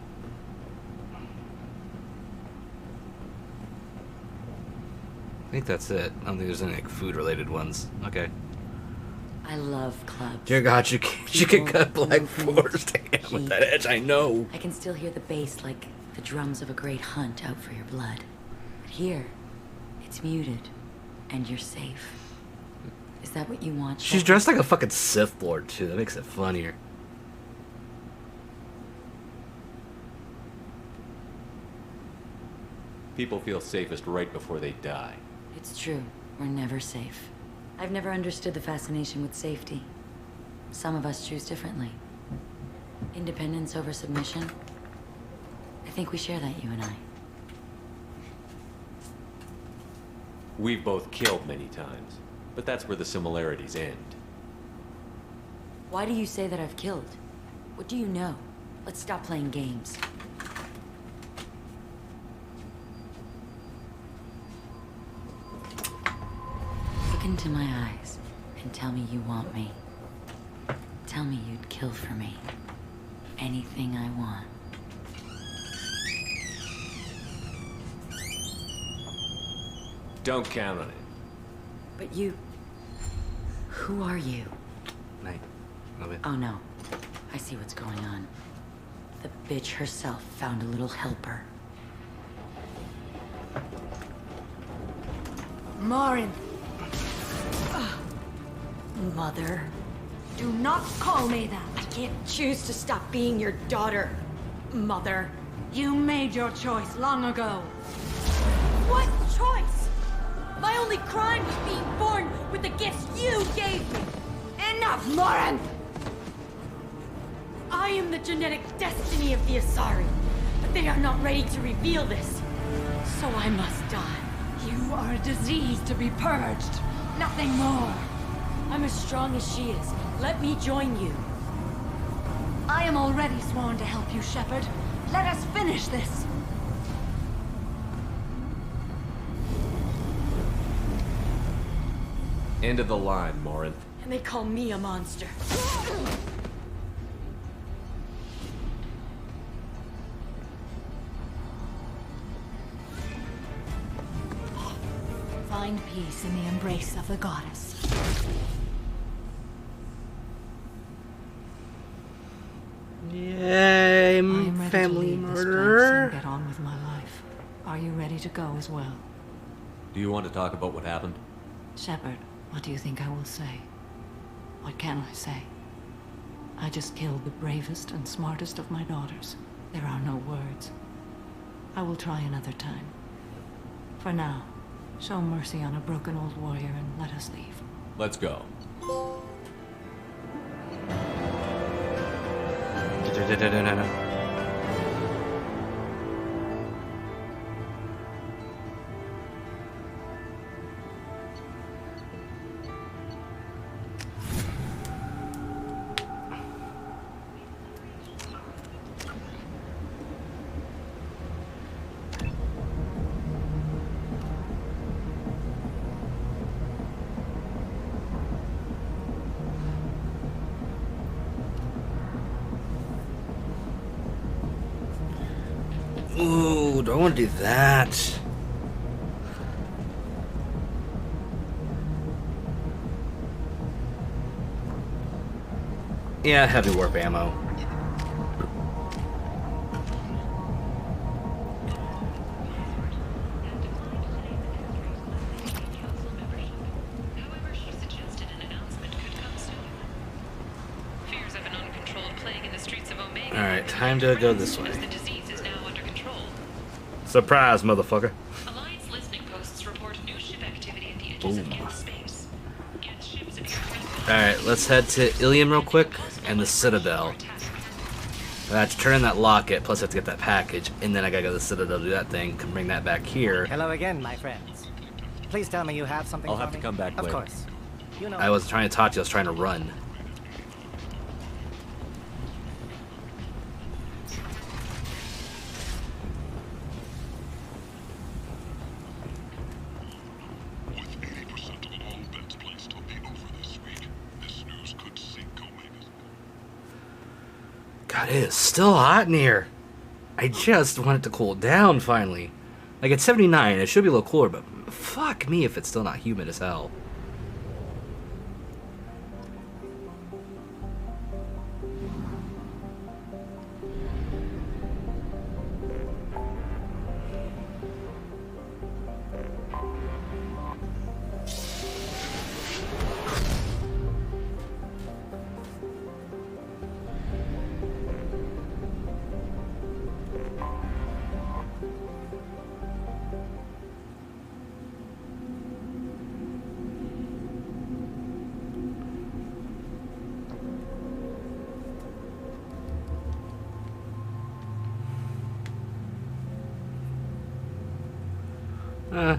I think that's it. I don't think there's any like, food-related ones. Okay. I love clubs. Dear God, you can cut Black Forest ham with that edge, I know. I can still hear the bass like the drums of a great hunt out for your blood. But here, it's muted, and you're safe. Is that what you want? She's dressed like a fucking Sith Lord, too. That makes it funnier. People feel safest right before they die. It's true. We're never safe. I've never understood the fascination with safety. Some of us choose differently. Independence over submission. I think we share that, you and I. We've both killed many times, but that's where the similarities end. Why do you say that I've killed? What do you know? Let's stop playing games. Look into my eyes and tell me you want me. Tell me you'd kill for me. Anything I want. Don't count on it. But you... Who are you? Night. Love it. Oh no. I see what's going on. The bitch herself found a little helper. Marin. Mother. Do not call me that. I can't choose to stop being your daughter, Mother. You made your choice long ago. What choice? My only crime was being born with the gifts you gave me. Enough, Morin! I am the genetic destiny of the Asari, but they are not ready to reveal this. So I must die. You are a disease to be purged. Nothing more. I'm as strong as she is. Let me join you. I am already sworn to help you, Shepard. Let us finish this. End of the line, Morin. And they call me a monster. Find peace in the embrace of the goddess. Yay, I'm ready family to leave this place murderer. and get on with my life. Are you ready to go as well? Do you want to talk about what happened? Shepard, what do you think I will say? What can I say? I just killed the bravest and smartest of my daughters. There are no words. I will try another time. For now, show mercy on a broken old warrior and let us leave. Let's go. Ooh, don't want to do that. Yeah, heavy warp ammo. Alright, time to go this way. The disease is now under control. Surprise, motherfucker. Alliance listening posts report new ship activity at the edges of Geth space. Geth ships appear. Alright, let's head to Ilium real quick and the Citadel. I have to turn in that locket, plus I have to get that package, and then I gotta go to the Citadel to do that thing, can bring that back here. Hello again, my friends. Please tell me you have something I'll for have me. to come back Of later. course. You know. I wasn't trying to talk to you, I was trying to run. God, it is still hot in here. I just want it to cool down finally. Like it's 79, it should be a little cooler, but fuck me if it's still not humid as hell.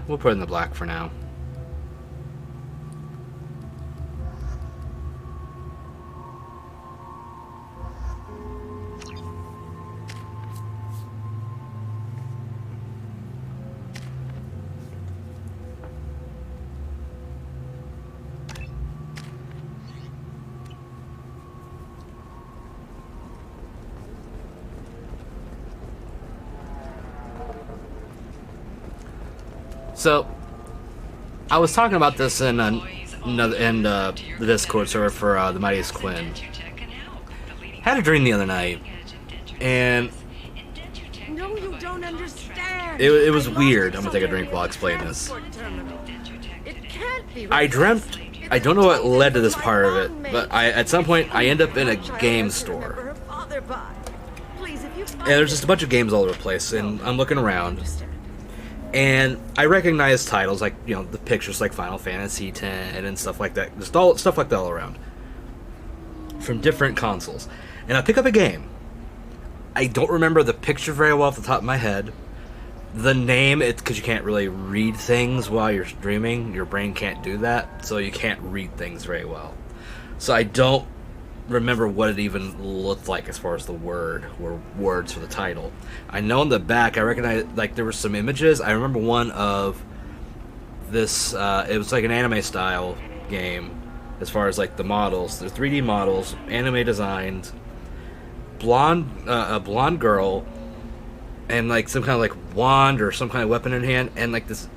We'll put it in the black for now. So, I was talking about this in the Discord server for the Mightiest Quinn. Had a dream the other night, and No, you don't understand. it was weird. I'm gonna take a drink while I explain this. It can't be. I dreamt. I don't know what led to this part of it, but at some point I end up in a game store, and there's just a bunch of games all over the place, and I'm looking around. And I recognize titles like, you know, the pictures like Final Fantasy X and stuff like that. Just all stuff like that all around. From different consoles. And I pick up a game. I don't remember the picture very well off the top of my head. The name, it's because you can't really read things while you're streaming. Your brain can't do that, so you can't read things very well. So I don't remember what it even looked like as far as the word or words for the title. I know on the back I recognize, like, there were some images. I remember one of this, it was like an anime style game as far as like the models. They're 3D models, anime designed, a blonde girl, and like some kind of like wand or some kind of weapon in hand, and like this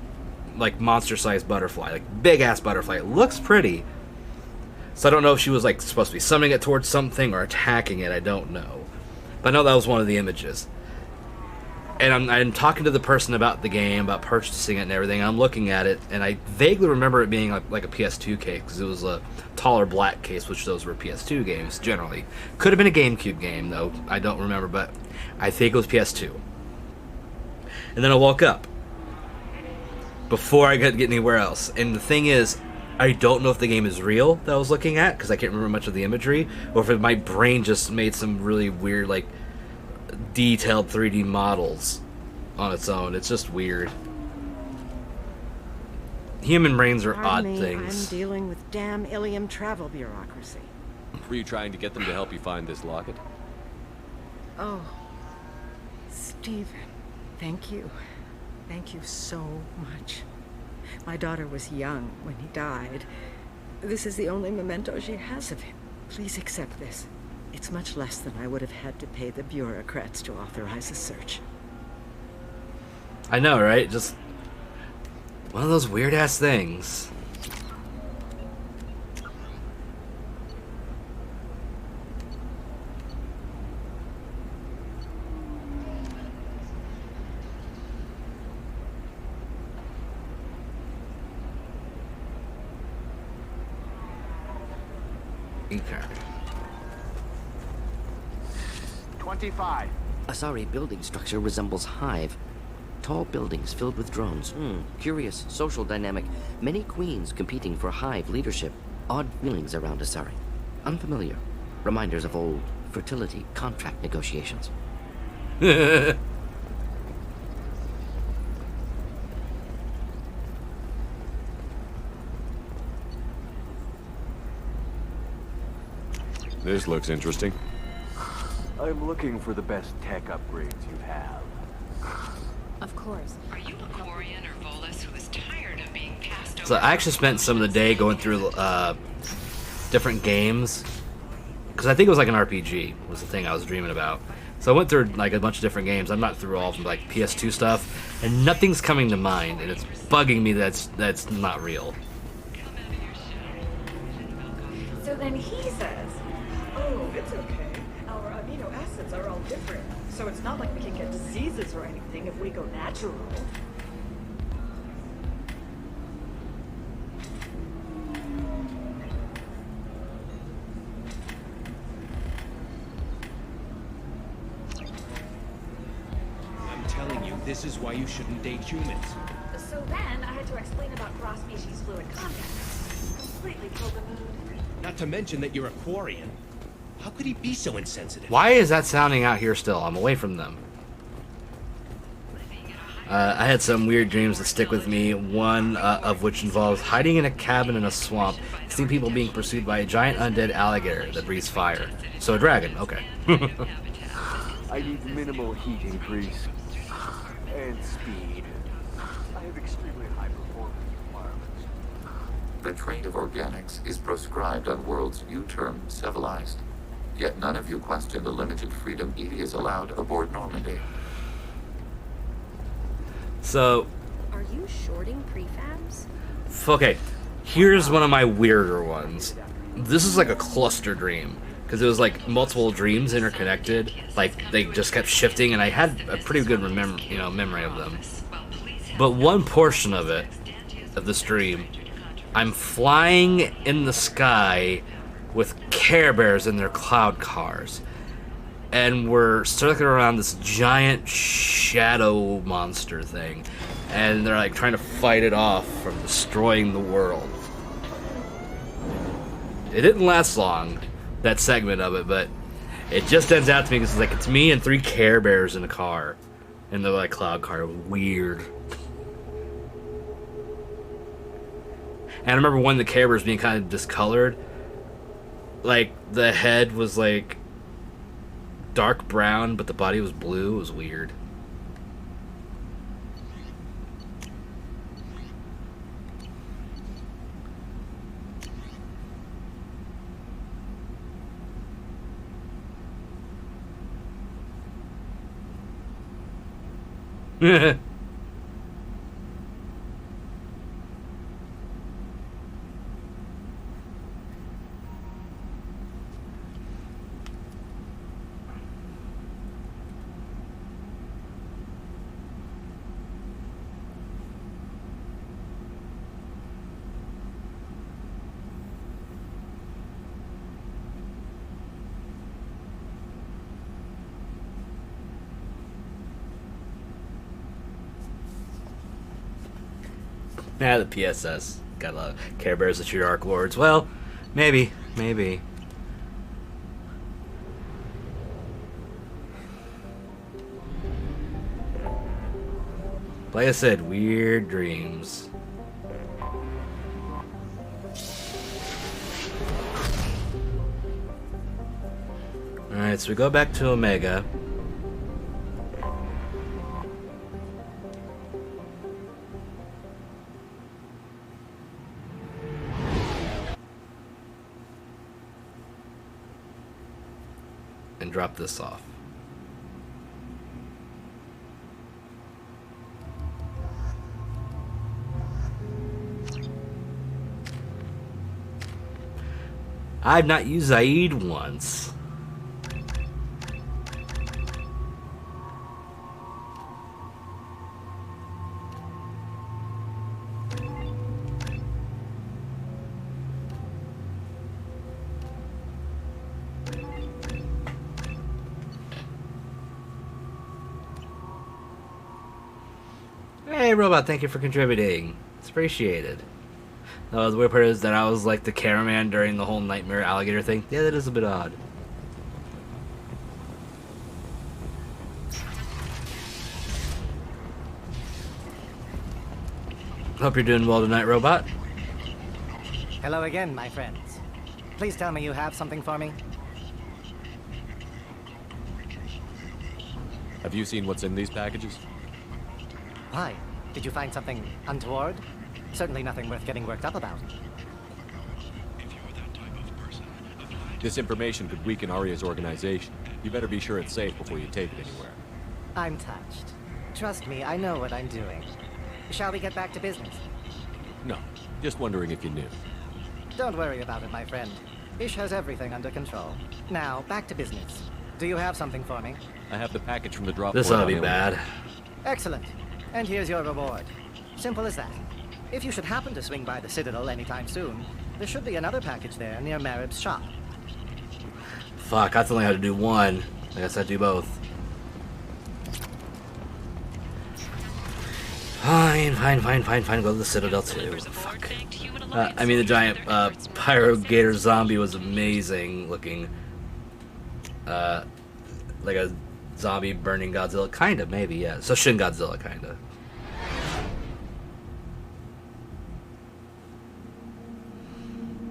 like monster sized butterfly, like big ass butterfly. It looks pretty. So I don't know if she was like supposed to be summoning it towards something or attacking it. I don't know, but I know that was one of the images. And I'm talking to the person about the game, about purchasing it and everything. I'm looking at it, and I vaguely remember it being like a PS2 case because it was a taller black case, which those were PS2 games generally. Could have been a GameCube game though. I don't remember, but I think it was PS2. And then I woke up before I could get anywhere else. And the thing is, I don't know if the game is real that I was looking at because I can't remember much of the imagery, or if my brain just made some really weird, like, detailed 3D models on its own. It's just weird. Human brains are odd things. I'm dealing with damn Ilium travel bureaucracy. Were you trying to get them to help you find this locket? Oh, Stephen, thank you. Thank you so much. My daughter was young when he died. This is the only memento she has of him. Please accept this. It's much less than I would have had to pay the bureaucrats to authorize a search. I know, right? Just one of those weird-ass things. Okay. 25. Asari building structure resembles hive. Tall buildings filled with drones. Curious social dynamic. Many queens competing for hive leadership. Odd feelings around Asari. Unfamiliar. Reminders of old fertility contract negotiations. This looks interesting. I'm looking for the best tech upgrades you have. Of course. Are you a Quarian or Volus who is tired of being passed over? So I actually spent some of the day going through different games, because I think it was like an RPG was the thing I was dreaming about. So I went through like a bunch of different games. I'm not through all of them, like PS2 stuff, and nothing's coming to mind, and it's bugging me that's not real. So then he says, oh, it's okay. Our amino acids are all different, so it's not like we can get diseases or anything if we go natural. I'm telling you, this is why you shouldn't date humans. So then I had to explain about cross-species fluid contact. Completely killed the mood. Not to mention that you're a Quarian. How could he be so insensitive? Why is that sounding out here still? I'm away from them. I had some weird dreams that stick with me, one of which involves hiding in a cabin in a swamp, seeing people being pursued by a giant undead alligator that breathes fire. So a dragon, okay. I need minimal heat increase. And speed. I have extremely high performance requirements. The trade of organics is proscribed on worlds you term civilized. Yet none of you question the limited freedom EDI is allowed aboard Normandy. So, Are you shorting prefabs? okay, here's one of my weirder ones. This is like a cluster dream, because it was like multiple dreams interconnected, like they just kept shifting, and I had a pretty good memory of them. But one portion of it, of this dream, I'm flying in the sky with Care Bears in their cloud cars, and we're circling around this giant shadow monster thing, and they're like trying to fight it off from destroying the world. It didn't last long, that segment of it, but it just ends out to me because it's me and 3 Care Bears in a car, in the like cloud car. Weird. And I remember one of the Care Bears being kind of discolored. Like, the head was like dark brown, but the body was blue. It was weird. Yeah, the PSS. Gotta love Care Bears that your Arc Lords. Well, maybe. Like I said, weird dreams. Alright, so we go back to Omega. And drop this off. I've not used Zaid once. Hey, robot, thank you for contributing. It's appreciated. The weird part is that I was like the cameraman during the whole nightmare alligator thing. Yeah, that is a bit odd. Hope you're doing well tonight, robot. Hello again, my friends. Please tell me you have something for me. Have you seen what's in these packages? Why? Did you find something untoward? Certainly nothing worth getting worked up about. This information could weaken Arya's organization. You better be sure it's safe before you take it anywhere. I'm touched. Trust me, I know what I'm doing. Shall we get back to business? No, just wondering if you knew. Don't worry about it, my friend. Ish has everything under control. Now, back to business. Do you have something for me? I have the package from the drop. This ought to be bad. Excellent. And here's your reward. Simple as that. If you should happen to swing by the Citadel anytime soon, there should be another package there near Marib's shop. Fuck, I thought I had to do one. I guess I'd do both. Fine. Go to the Citadel too. Fuck. I mean, the giant pyrogator zombie was amazing looking. Like a zombie burning Godzilla. Kinda, maybe, yeah. So Shin Godzilla, kinda.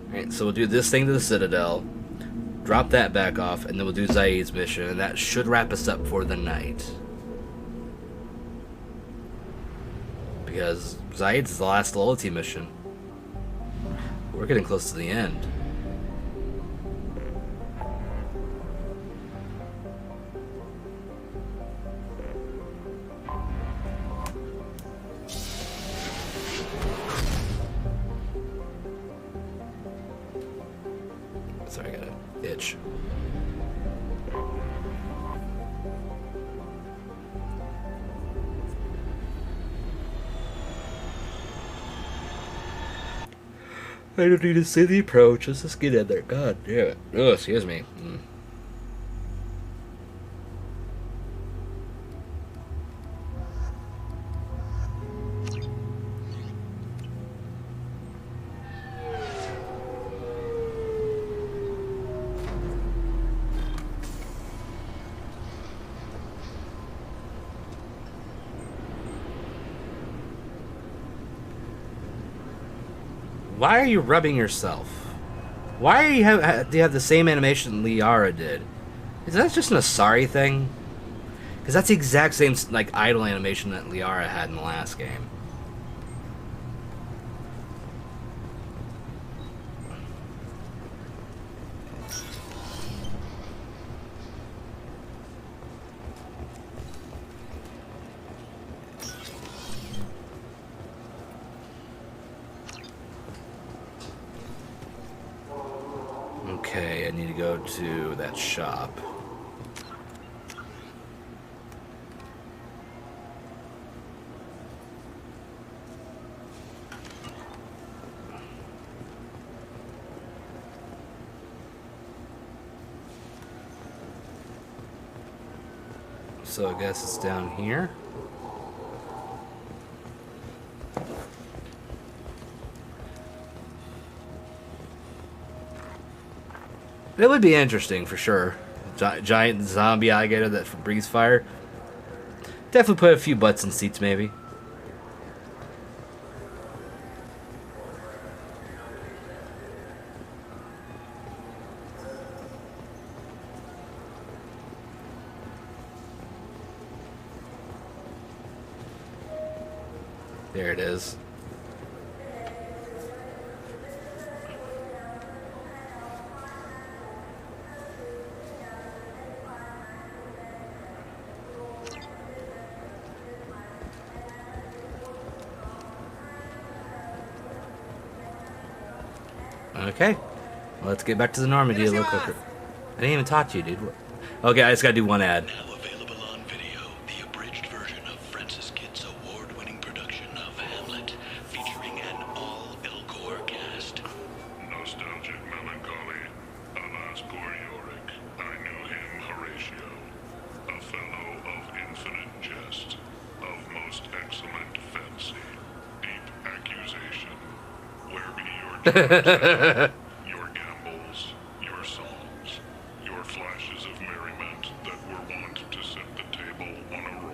Alright, so we'll do this thing to the Citadel. Drop that back off, and then we'll do Zaid's mission, and that should wrap us up for the night. Because Zaid's is the last loyalty mission. We're getting close to the end. Sorry, I got an itch. I don't need to say the approach. Let's just get in there. God damn it. Oh, excuse me. Why are you rubbing yourself? Why do you have the same animation Liara did? Is that just an Asari thing? Because that's the exact same like idle animation that Liara had in the last game. Okay, I need to go to that shop. So I guess it's down here. It would be interesting for sure. Giant zombie alligator that breathes fire. Definitely put a few butts in seats, maybe. There it is. Okay, let's get back to the Normandy a little quicker. I didn't even talk to you, dude. Okay, I just gotta do one ad. Now available on video, the abridged version of Francis Kidd's award-winning production of Hamlet, featuring an all-Elcor cast. Nostalgic melancholy. Alas, poor Yorick. I knew him, Horatio. A fellow of infinite jest, of most excellent fancy, deep accusation, where be your jokes, your gambles, your songs, your flashes of merriment that were wont to set the table on a roar.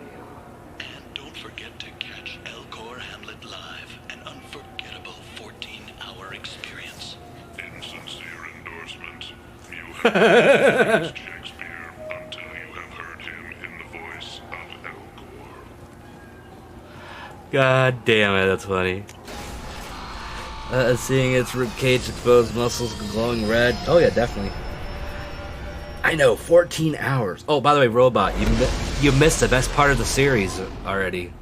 And don't forget to catch Elcor Hamlet Live, an unforgettable 14-hour experience. Insincere endorsement. You have not faced Shakespeare until you have heard him in the voice of Elcor. God damn it, that's funny. Seeing its ribcage exposed muscles glowing red. Oh yeah, definitely. I know, 14 hours. Oh, by the way, Robot, you missed the best part of the series already.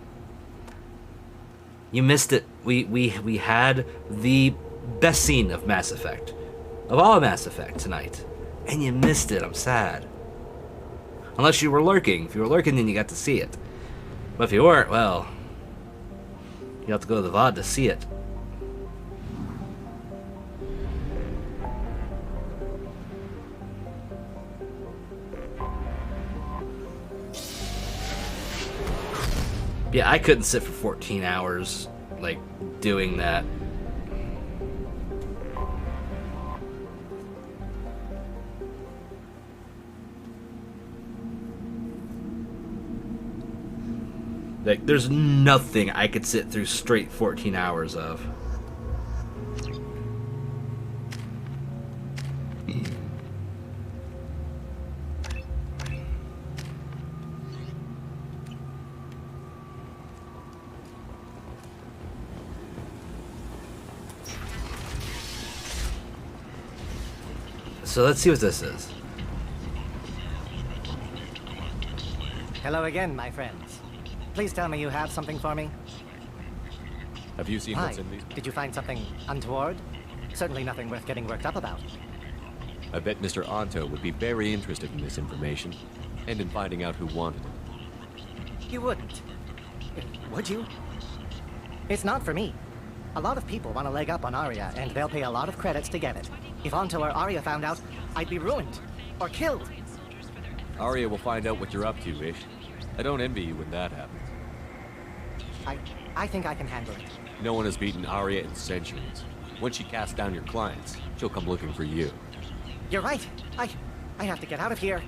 You missed it. We had the best scene of Mass Effect. Of all of Mass Effect tonight. And you missed it. I'm sad. Unless you were lurking. If you were lurking, then you got to see it. But if you weren't, well, you have to go to the VOD to see it. Yeah, I couldn't sit for 14 hours, like, doing that. Like, there's nothing I could sit through straight 14 hours of. So let's see what this is. Hello again, my friends. Please tell me you have something for me. Have you seen Hi. what's in these? Did you find something untoward? Certainly nothing worth getting worked up about. I bet Mr. Anto would be very interested in this information, and in finding out who wanted it. You wouldn't. Would you? It's not for me. A lot of people want a leg up on Arya, and they'll pay a lot of credits to get it. If Anto or Arya found out, I'd be ruined. Or killed. Arya will find out what you're up to, Ish. I don't envy you when that happens. I think I can handle it. No one has beaten Arya in centuries. When she casts down your clients, she'll come looking for you. You're right. I have to get out of here.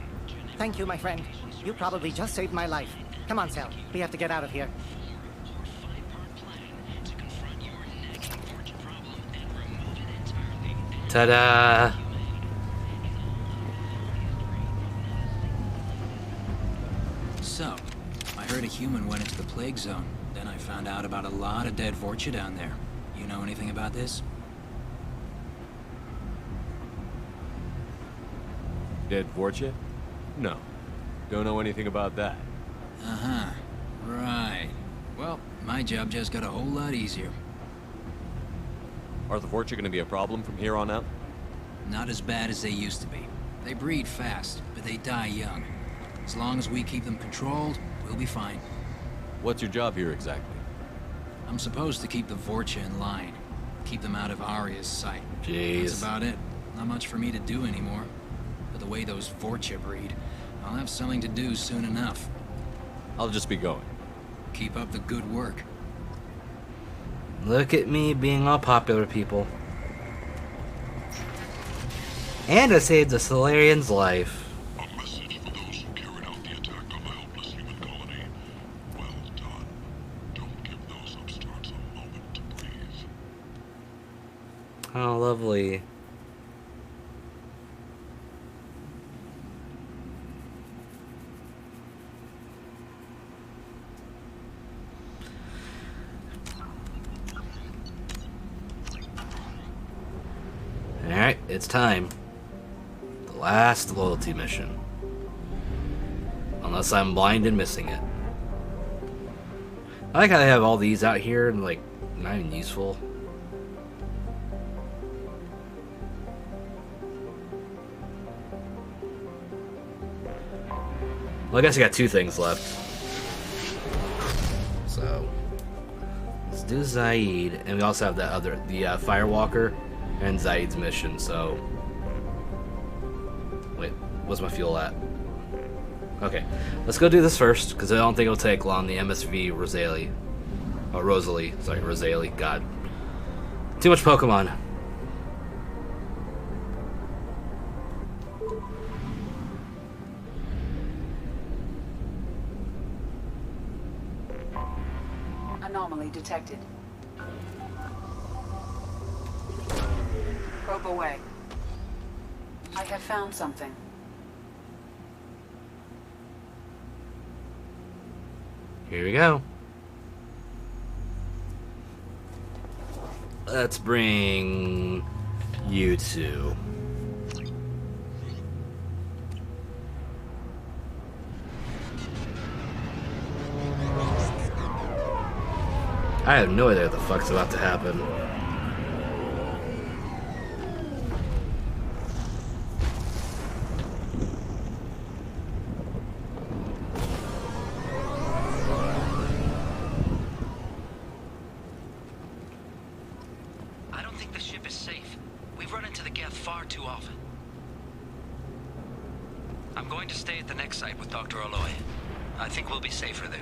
Thank you, my friend. You probably just saved my life. Come on, Sal. We have to get out of here. Ta-da! So, I heard a human went into the plague zone. Then I found out about a lot of dead Vorcha down there. You know anything about this? Dead Vorcha? No. Don't know anything about that. Uh-huh. Right. Well, my job just got a whole lot easier. Are the Vorcha going to be a problem from here on out? Not as bad as they used to be. They breed fast, but they die young. As long as we keep them controlled, we'll be fine. What's your job here exactly? I'm supposed to keep the Vorcha in line. Keep them out of Arya's sight. Jeez. That's about it. Not much for me to do anymore. But the way those Vorcha breed, I'll have something to do soon enough. I'll just be going. Keep up the good work. Look at me being all popular, people. And I saved the Solarian's life. A message for those who carried out the attack on the helpless human colony. Well done. Don't give those upstarts a moment to breathe. Oh, lovely. Alright, it's time. The last loyalty mission. Unless I'm blind and missing it. I like how they have all these out here and, like, not even useful. Well, I guess I got two things left. So, let's do Zaid, and we also have that other, the Firewalker. And Zaid's mission, so... Wait, what's my fuel at? Okay, let's go do this first, because I don't think it'll take long. The MSV Rosalie. Oh, Rosalie. Sorry, Rosalie. God. Too much Pokemon. Anomaly detected. Probe away. I have found something. Here we go. Let's bring you two. I have no idea what the fuck's about to happen. I don't think the ship is safe. We've run into the Geth far too often. I'm going to stay at the next site with Dr. Aloy. I think we'll be safer there.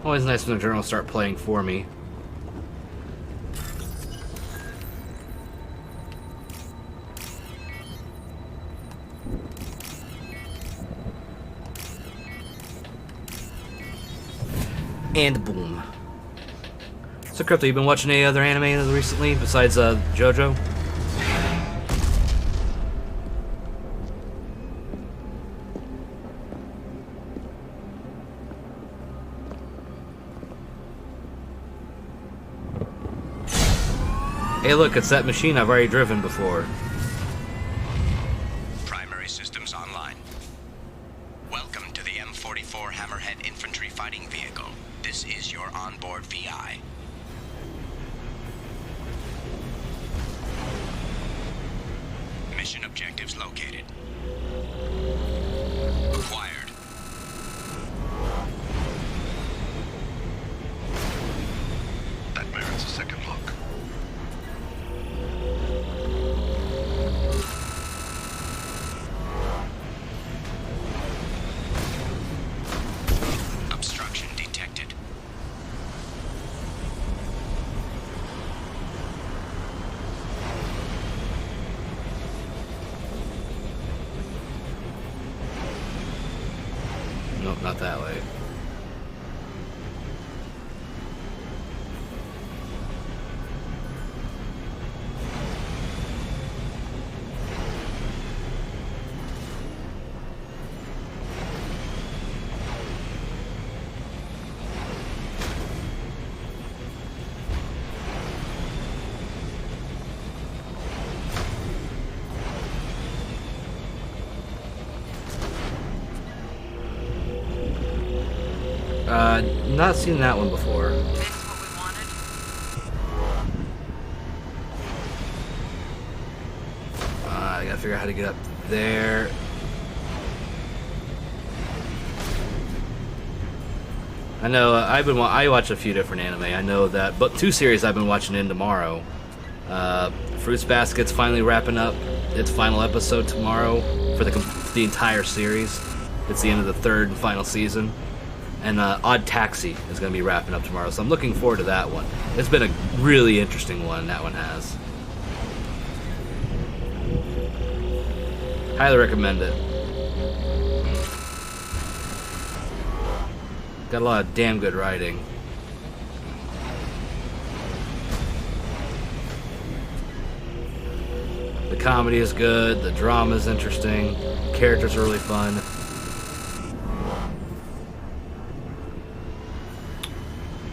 Always nice when the journals start playing for me. And boom. So, Crypto, you been watching any other anime recently besides JoJo? Hey, look, it's that machine I've already driven before. Primary systems online. Welcome to the M44 Hammerhead Infantry Fighting Vehicle. This is your onboard VI. Mission objectives located. Acquired. That merits a second look. Obstruction detected. Nope, not that way. Not seen that one before. I gotta figure out how to get up there. I know I watch a few different anime. I know that, but two series I've been watching in tomorrow. Fruits Basket's finally wrapping up its final episode tomorrow for the entire series. It's the end of the third and final season. And Odd Taxi is going to be wrapping up tomorrow, so I'm looking forward to that one. It's been a really interesting one, that one has. Highly recommend it. Got a lot of damn good writing. The comedy is good, the drama is interesting, the characters are really fun.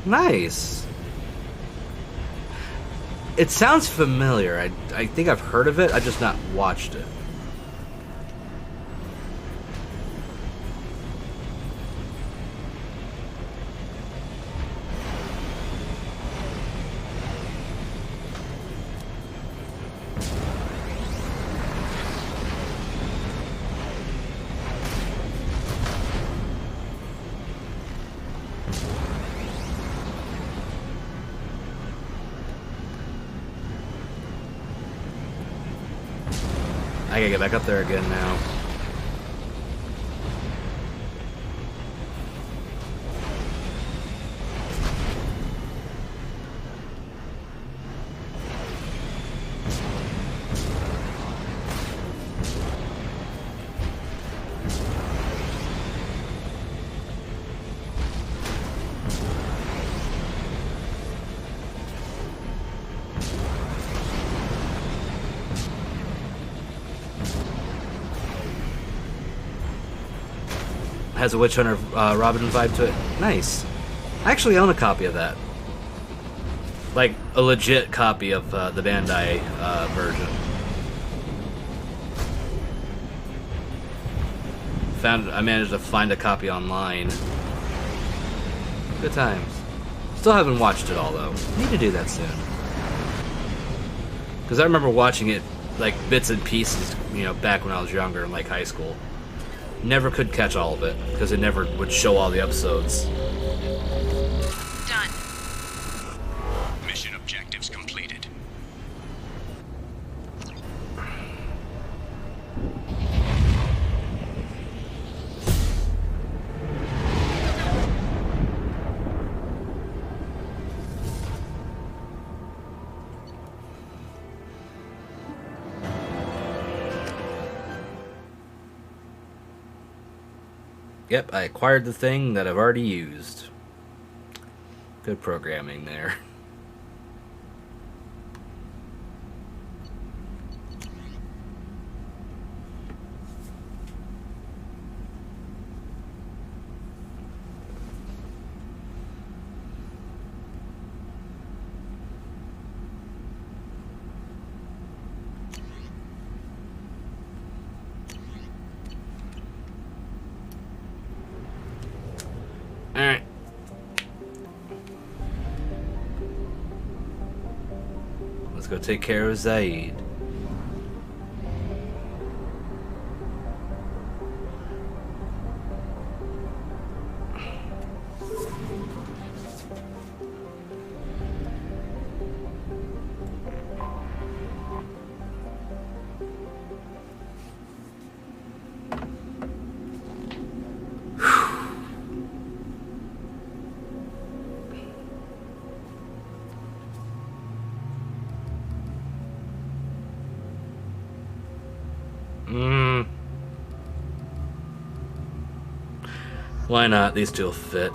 Nice. It sounds familiar. I think I've heard of it. I've just not watched it. I gotta get back up there again now. Has a Witch Hunter Robin vibe to it. Nice. I actually own a copy of that. Like, a legit copy of the Bandai version. I managed to find a copy online. Good times. Still haven't watched it all, though. Need to do that soon. Because I remember watching it, like, bits and pieces, you know, back when I was younger in, like, high school. Never could catch all of it, because it never would show all the episodes. Done. Mission objectives completed. Yep, I acquired the thing that I've already used. Good programming there. Alright. Let's go take care of Zaid. Why not? These two will fit.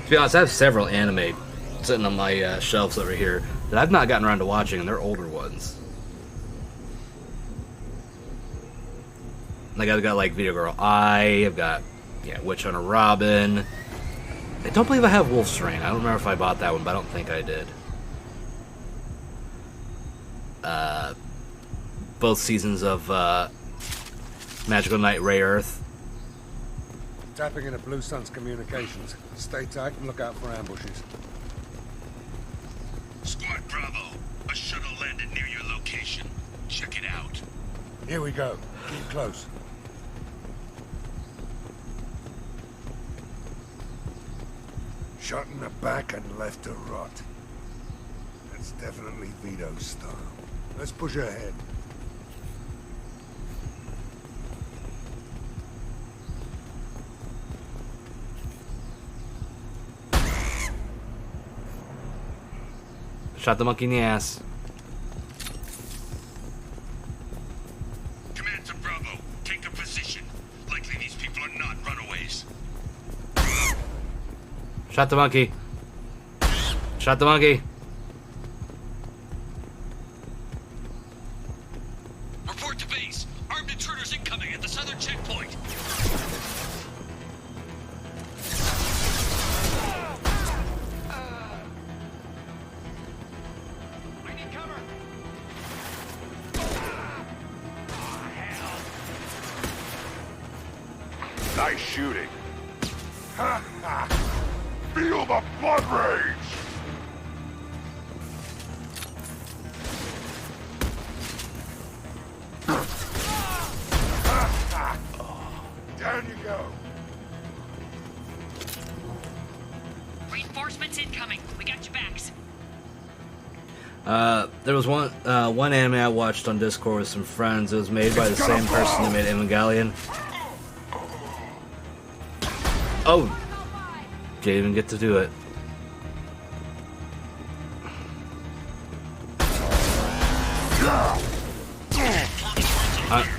To be honest, I have several anime sitting on my shelves over here that I've not gotten around to watching, and they're older ones. Like, I've got, like, Video Girl I, I've got, yeah, Witch Hunter Robin. I don't believe I have Wolf's Rain. I don't remember if I bought that one, but I don't think I did. Both seasons of Magical Knight Ray Earth. Tapping into Blue Sun's communications. Stay tight and look out for ambushes. Squad Bravo, a shuttle landed near your location. Check it out. Here we go. Keep close. Shot in the back and left to rot. That's definitely Vito's style. Let's push ahead. Shot the monkey in the ass. Command to Bravo, take a position. Likely these people are not runaways. Shot the monkey. Shot the monkey. Report to base. Armed intruders incoming at the southern checkpoint. Nice shooting. Ha ha! Feel the blood rage! Down you go. Reinforcements incoming. We got your backs. There was one anime I watched on Discord with some friends. It was made by the same person that made Evangelion. Oh! Didn't even get to do it.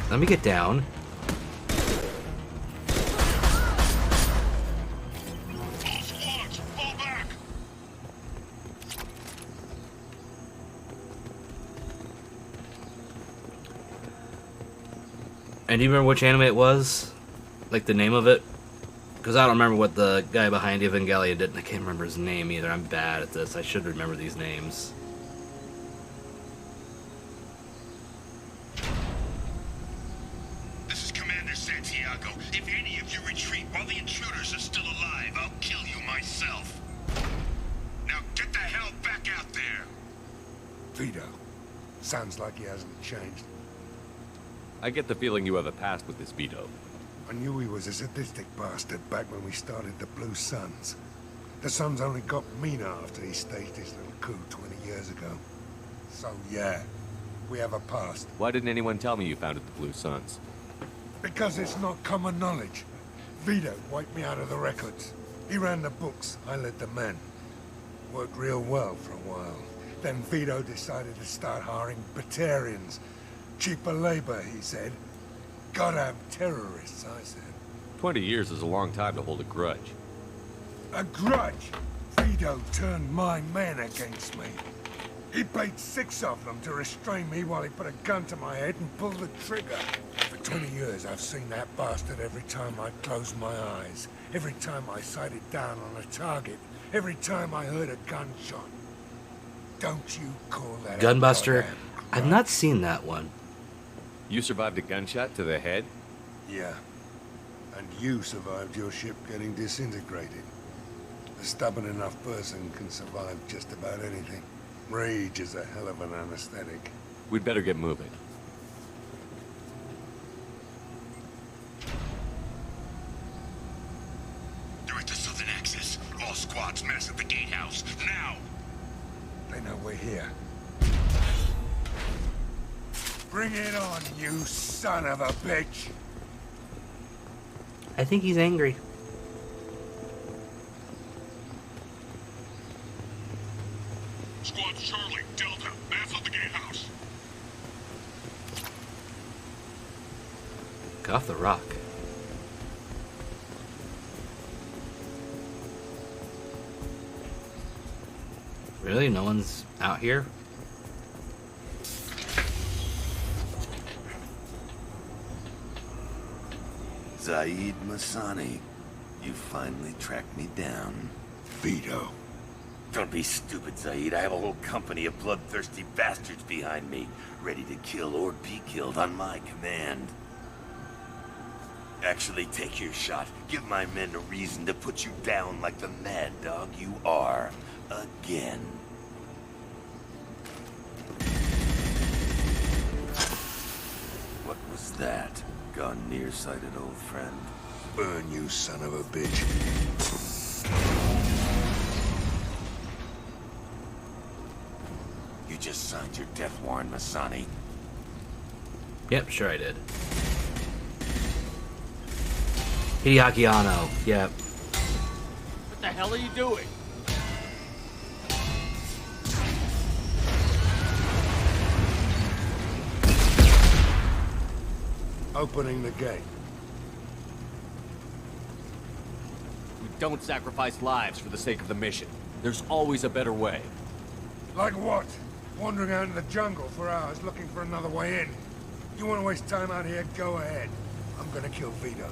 Let me get down. And do you remember which anime it was? Like the name of it? Because I don't remember what the guy behind Evangelion did, and I can't remember his name either. I'm bad at this. I should remember these names. This is Commander Santiago. If any of you retreat while the intruders are still alive, I'll kill you myself. Now get the hell back out there! Vito. Sounds like he hasn't changed. I get the feeling you have a past with this Vito. I knew he was a sadistic bastard back when we started the Blue Suns. The Suns only got meaner after he staged his little coup 20 years ago. So yeah, we have a past. Why didn't anyone tell me you founded the Blue Suns? Because it's not common knowledge. Vito wiped me out of the records. He ran the books, I led the men. Worked real well for a while. Then Vito decided to start hiring Batarians. Cheaper labor, he said. Goddamn terrorists, I said. 20 years is a long time to hold a grudge. A grudge? Vito turned my men against me. He paid 6 of them to restrain me while he put a gun to my head and pulled the trigger. For 20 years, I've seen that bastard every time I closed my eyes. Every time I sighted down on a target. Every time I heard a gunshot. Don't you call that Gunbuster? a goddamn I've not seen that one. You survived a gunshot to the head? Yeah. And you survived your ship getting disintegrated. A stubborn enough person can survive just about anything. Rage is a hell of an anesthetic. We'd better get moving. They're at the southern axis. All squads mass at the gatehouse. Now! They know we're here. Bring it on, you son of a bitch! I think he's angry. Squad Charlie, Delta, mass at the gatehouse. Get off the rock. Really? No one's out here? Zaid Masani, you finally tracked me down. Vito. Don't be stupid, Zaid. I have a whole company of bloodthirsty bastards behind me, ready to kill or be killed on my command. Actually, take your shot. Give my men a reason to put you down like the mad dog you are. Again. What was that? Gone nearsighted, old friend. Burn, you son of a bitch. You just signed your death warrant, Masani. Yep, sure I did. Hideaki Anno, yep. What the hell are you doing? Opening the gate. We don't sacrifice lives for the sake of the mission. There's always a better way. Like what? Wandering out in the jungle for hours looking for another way in. You want to waste time out here? Go ahead. I'm gonna kill Vito.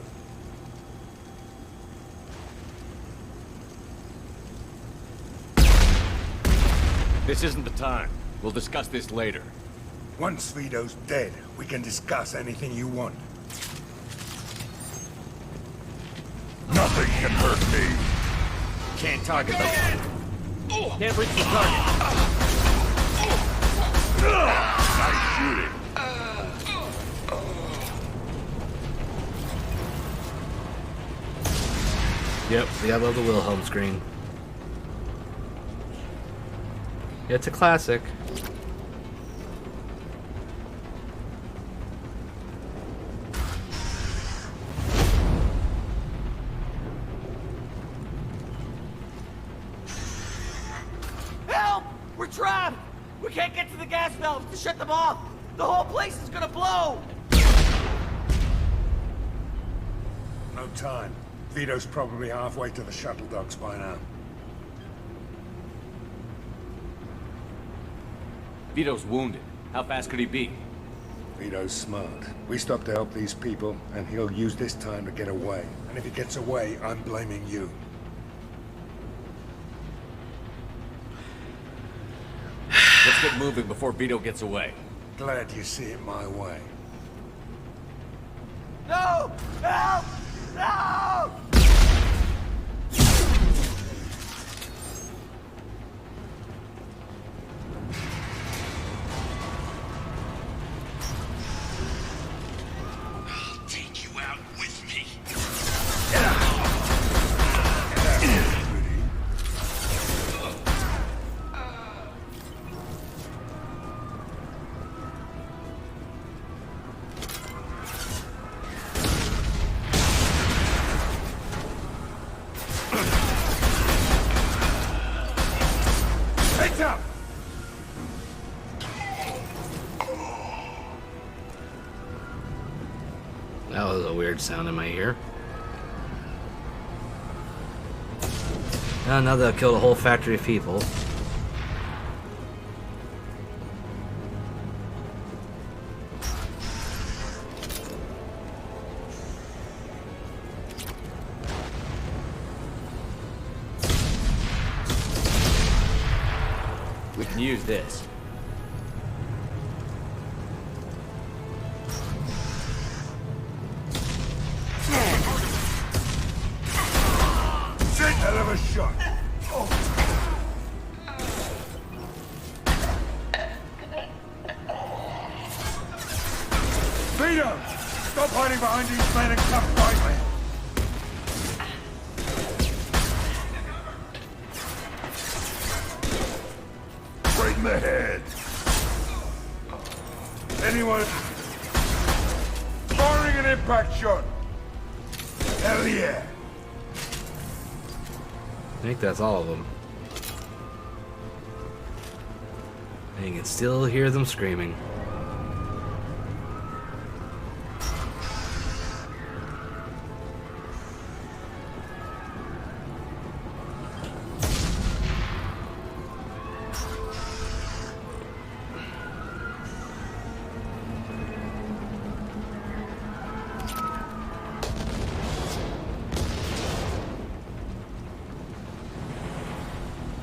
This isn't the time. We'll discuss this later. Once Vito's dead, we can discuss anything you want. Nothing can hurt me. can't target them. Can't reach the target. Nice shooting. Yep, see, I love the Wilhelm scream. It's a classic. Help! We're trapped! We can't get to the gas valves to shut them off! The whole place is gonna blow! No time. Vito's probably halfway to the shuttle docks by now. Vito's wounded. How fast could he be? Vito's smart. We stopped to help these people, and he'll use this time to get away. And if he gets away, I'm blaming you. Let's get moving before Vito gets away. Glad you see it my way. No! Help! No! I'll take you out with me. Heads up! That was a weird sound in my ear. Now they'll kill a whole factory of people. We can use this. Hell of a shot. Vito! Stop hiding behind these men and come fight me! Right in the head. Anyone? Firing an impact shot! Hell yeah! I think that's all of them. And you can still hear them screaming.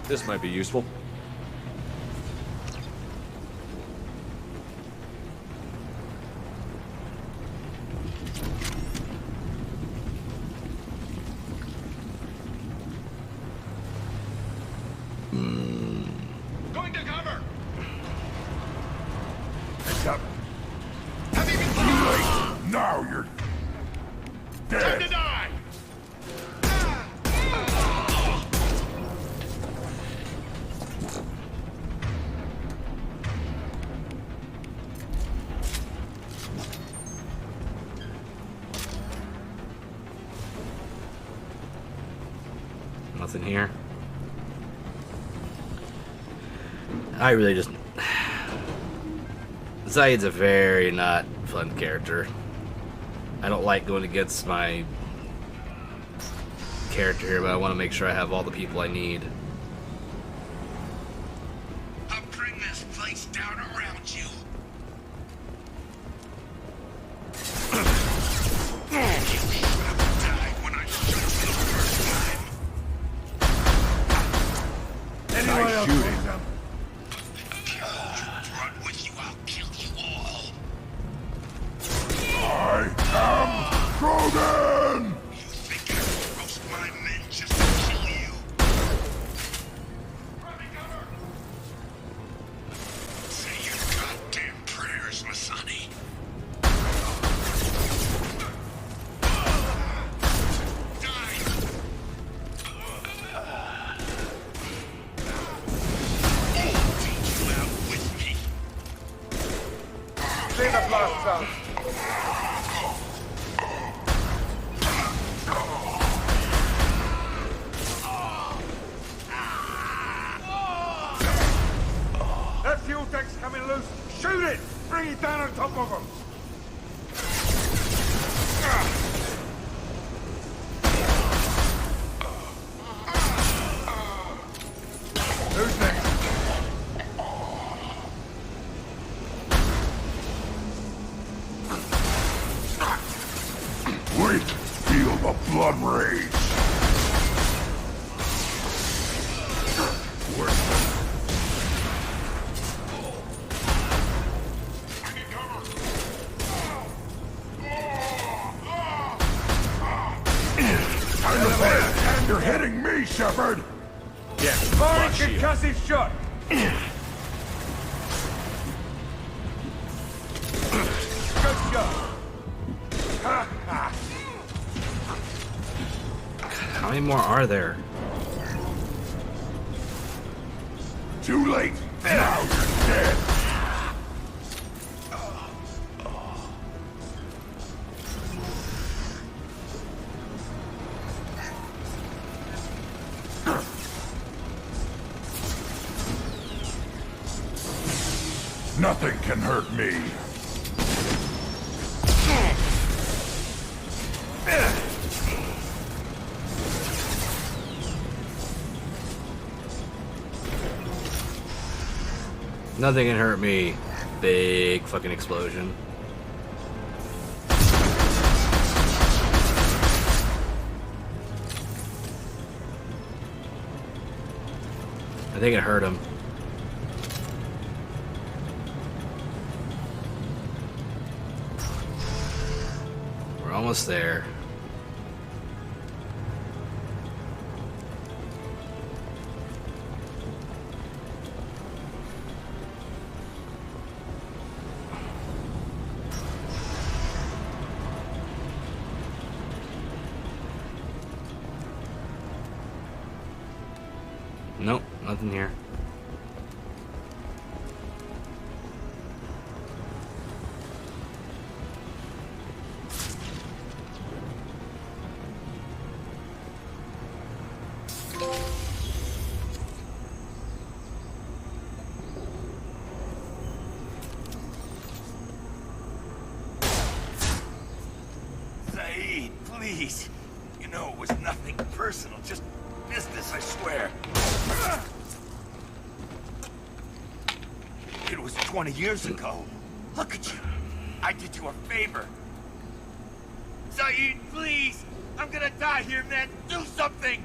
This might be useful. Going to cover! Heads up. Too late. Now you're Time to dead. die! Nothing here. I really just... Zaid's a very not fun character. I don't like going against my character here, but I want to make sure I have all the people I need. I'll bring this place down around you. You should have died when I shot you the first time. Anyone Nice else? shooting. Run with you, I'll kill you all. I am Grogan! You think I would roast my men just to kill you? the blast zone. That fuel tank's coming loose. Shoot it! Bring it down on top of them. Who's next? Wait! Feel the blood rage! You're hitting me, Shepard! Yeah, fire concussive shot! Good shot! Ha ha! How many more are there? Too late! Now you're dead! Nothing can hurt me. Nothing can hurt me. Big fucking explosion. I think it hurt him. We're almost there. Nope, nothing here. Saeed, please. You know it was nothing personal, just business, I swear. It was 20 years ago. Look at you. I did you a favor. Saeed, please! I'm gonna die here, man! Do something!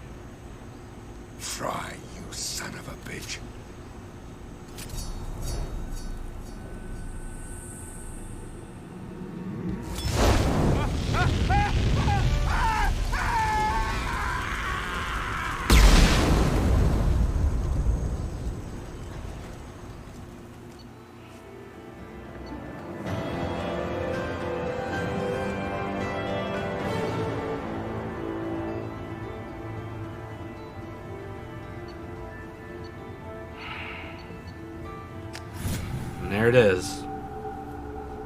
Try, you son of a bitch. And there it is.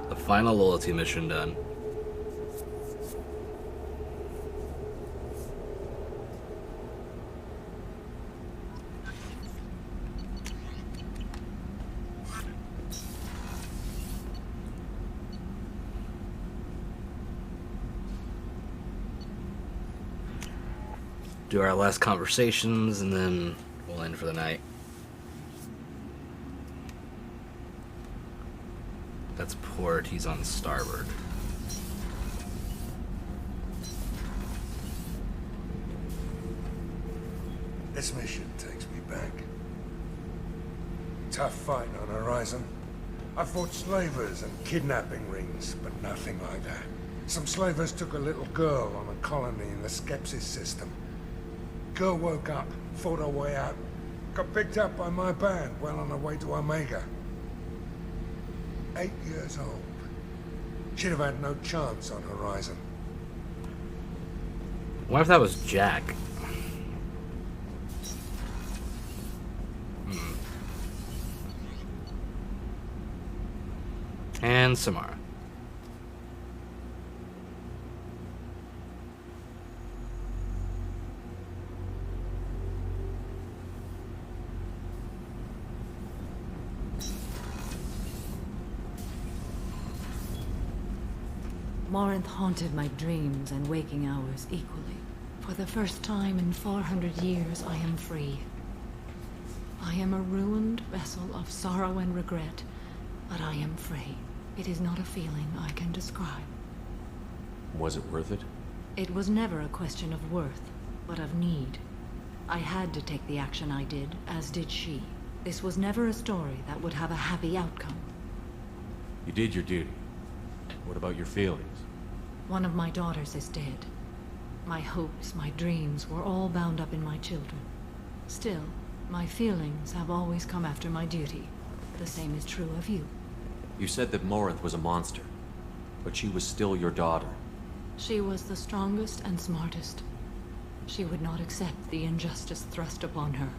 The final loyalty mission done. Do our last conversations and then we'll end for the night. That's port, he's on starboard. This mission takes me back. Tough fight on Horizon. I fought slavers and kidnapping rings, but nothing like that. Some slavers took a little girl on a colony in the Skepsis system. Girl woke up, fought her way out, got picked up by my band well on her way to Omega. 8 years old. She'd have had no chance on Horizon. What if that was Jack? And and Samara. Morinth haunted my dreams and waking hours equally. For the first time in 400 years, I am free. I am a ruined vessel of sorrow and regret, but I am free. It is not a feeling I can describe. Was it worth it? It was never a question of worth, but of need. I had to take the action I did, as did she. This was never a story that would have a happy outcome. You did your duty. What about your feelings? One of my daughters is dead. My hopes, my dreams were all bound up in my children. Still, my feelings have always come after my duty. The same is true of you. You said that Morinth was a monster, but she was still your daughter. She was the strongest and smartest. She would not accept the injustice thrust upon her.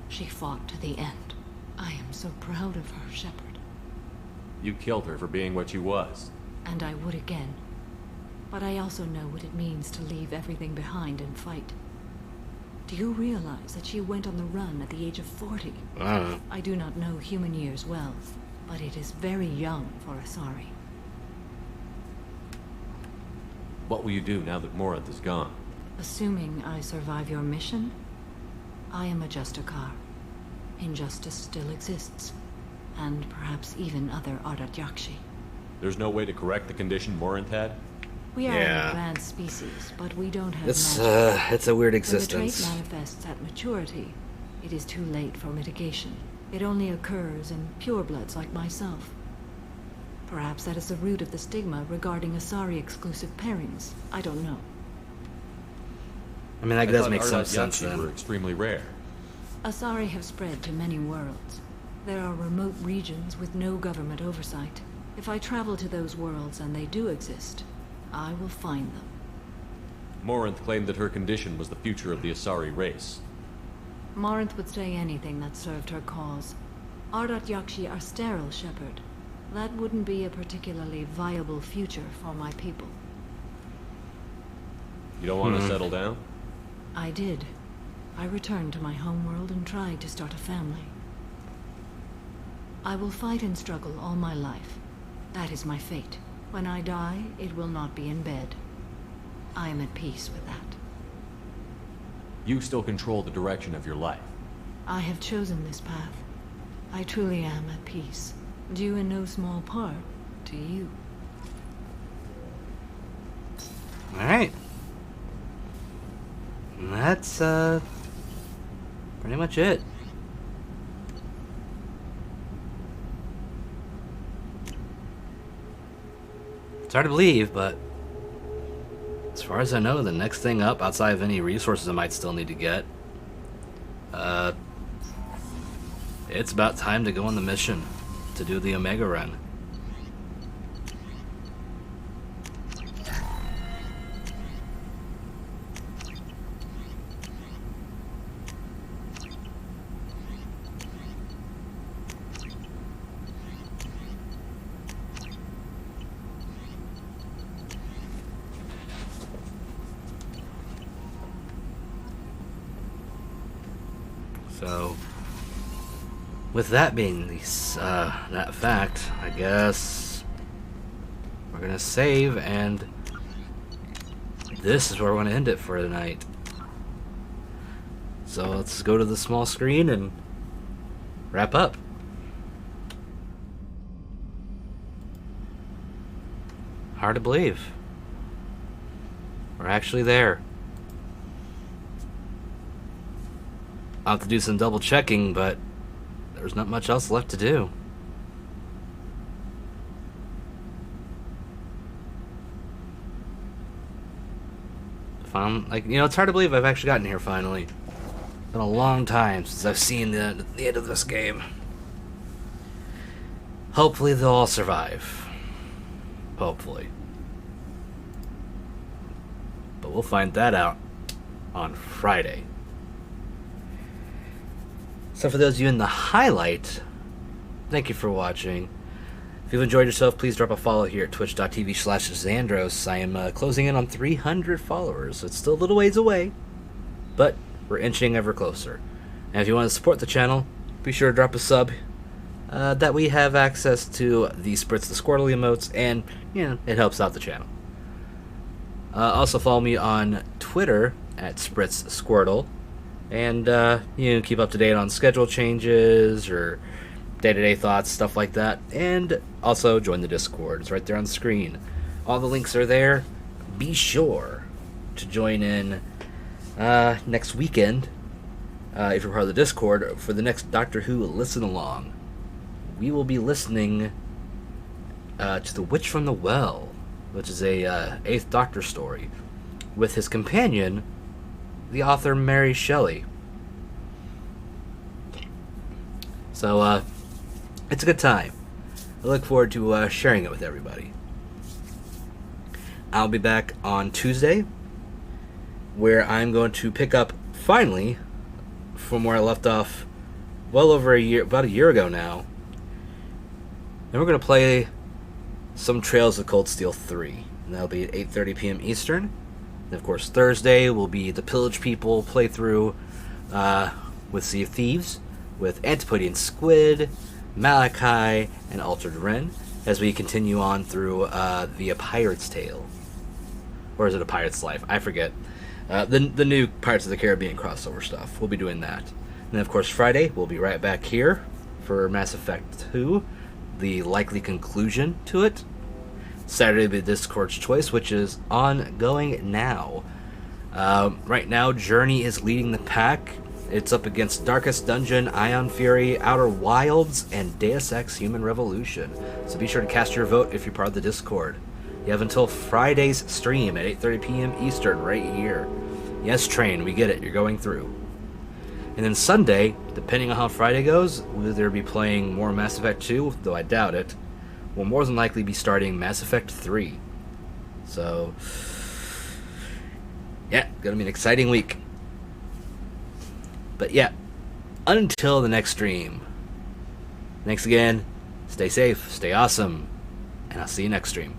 She fought to the end. I am so proud of her, Shepard. You killed her for being what she was. And I would again. But I also know what it means to leave everything behind and fight. Do you realize that she went on the run at the age of 40? I do not know human years well, but it is very young for Asari. What will you do now that Morinth is gone? Assuming I survive your mission, I am a Justikar. Injustice still exists, and perhaps even other Ardat Yakshi. There's no way to correct the condition Morinth had? We are an advanced species, but we don't have it's magic. a weird When existence. the trait manifests at maturity, it is too late for mitigation. It only occurs in purebloods like myself. Perhaps that is the root of the stigma regarding Asari-exclusive pairings. I don't know. I mean, that does make some Ardat sense Yakshi then. were extremely rare. Asari have spread to many worlds. There are remote regions with no government oversight. If I travel to those worlds and they do exist, I will find them. Morinth claimed that her condition was the future of the Asari race. Morinth would say anything that served her cause. Ardat Yakshi are sterile, Shepard. That wouldn't be a particularly viable future for my people. You don't want to settle down? I did. I returned to my homeworld and tried to start a family. I will fight and struggle all my life. That is my fate. When I die, it will not be in bed. I am at peace with that. You still control the direction of your life. I have chosen this path. I truly am at peace, due in no small part to you. Alright. That's, pretty much it. It's hard to believe, but as far as I know, the next thing up, outside of any resources I might still need to get, it's about time to go on the mission to do the Omega Run. So, with that being that fact, I guess we're gonna save, and this is where we're gonna end it for tonight. So let's go to the small screen and wrap up. Hard to believe. We're actually there. I'll have to do some double checking, but there's not much else left to do. It's hard to believe I've actually gotten here finally. It's been a long time since I've seen the end of this game. Hopefully they'll all survive. Hopefully. But we'll find that out on Friday. So for those of you in the highlight, thank you for watching. If you've enjoyed yourself, please drop a follow here at twitch.tv/Xandros. I am closing in on 300 followers. It's still a little ways away, but we're inching ever closer. And if you want to support the channel, be sure to drop a sub. That we have access to the Spritz the Squirtle emotes, and it helps out the channel. Also follow me on Twitter at Spritz Squirtle, and keep up to date on schedule changes or day-to-day thoughts, stuff like that. And also join the Discord. It's right there on the screen. All the links are there. Be sure to join in next weekend, if you're part of the Discord, for the next Doctor Who Listen Along. We will be listening to The Witch from the Well, which is a 8th Doctor story, with his companion, the author Mary Shelley. So, it's a good time. I look forward to sharing it with everybody. I'll be back on Tuesday, where I'm going to pick up, finally, from where I left off well over about a year ago now. And we're going to play some Trails of Cold Steel 3. And that'll be at 8:30 p.m. Eastern. And of course, Thursday will be the Pillage People playthrough with Sea of Thieves, with Antipodean Squid, Malachi, and Altered Wren, as we continue on through the A Pirate's Tale. Or is it A Pirate's Life? I forget. The new Pirates of the Caribbean crossover stuff. We'll be doing that. And then, of course, Friday, we'll be right back here for Mass Effect 2, the likely conclusion to it. Saturday will be Discord's Choice, which is ongoing now. Right now, Journey is leading the pack. It's up against Darkest Dungeon, Ion Fury, Outer Wilds, and Deus Ex Human Revolution. So be sure to cast your vote if you're part of the Discord. You have until Friday's stream at 8:30 p.m. Eastern right here. Yes, Train, we get it. You're going through. And then Sunday, depending on how Friday goes, we'll either be playing more Mass Effect 2, though I doubt it. We'll more than likely be starting Mass Effect 3. So, yeah, gonna be an exciting week. But yeah, until the next stream. Thanks again. Stay safe, stay awesome, and I'll see you next stream.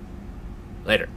Later.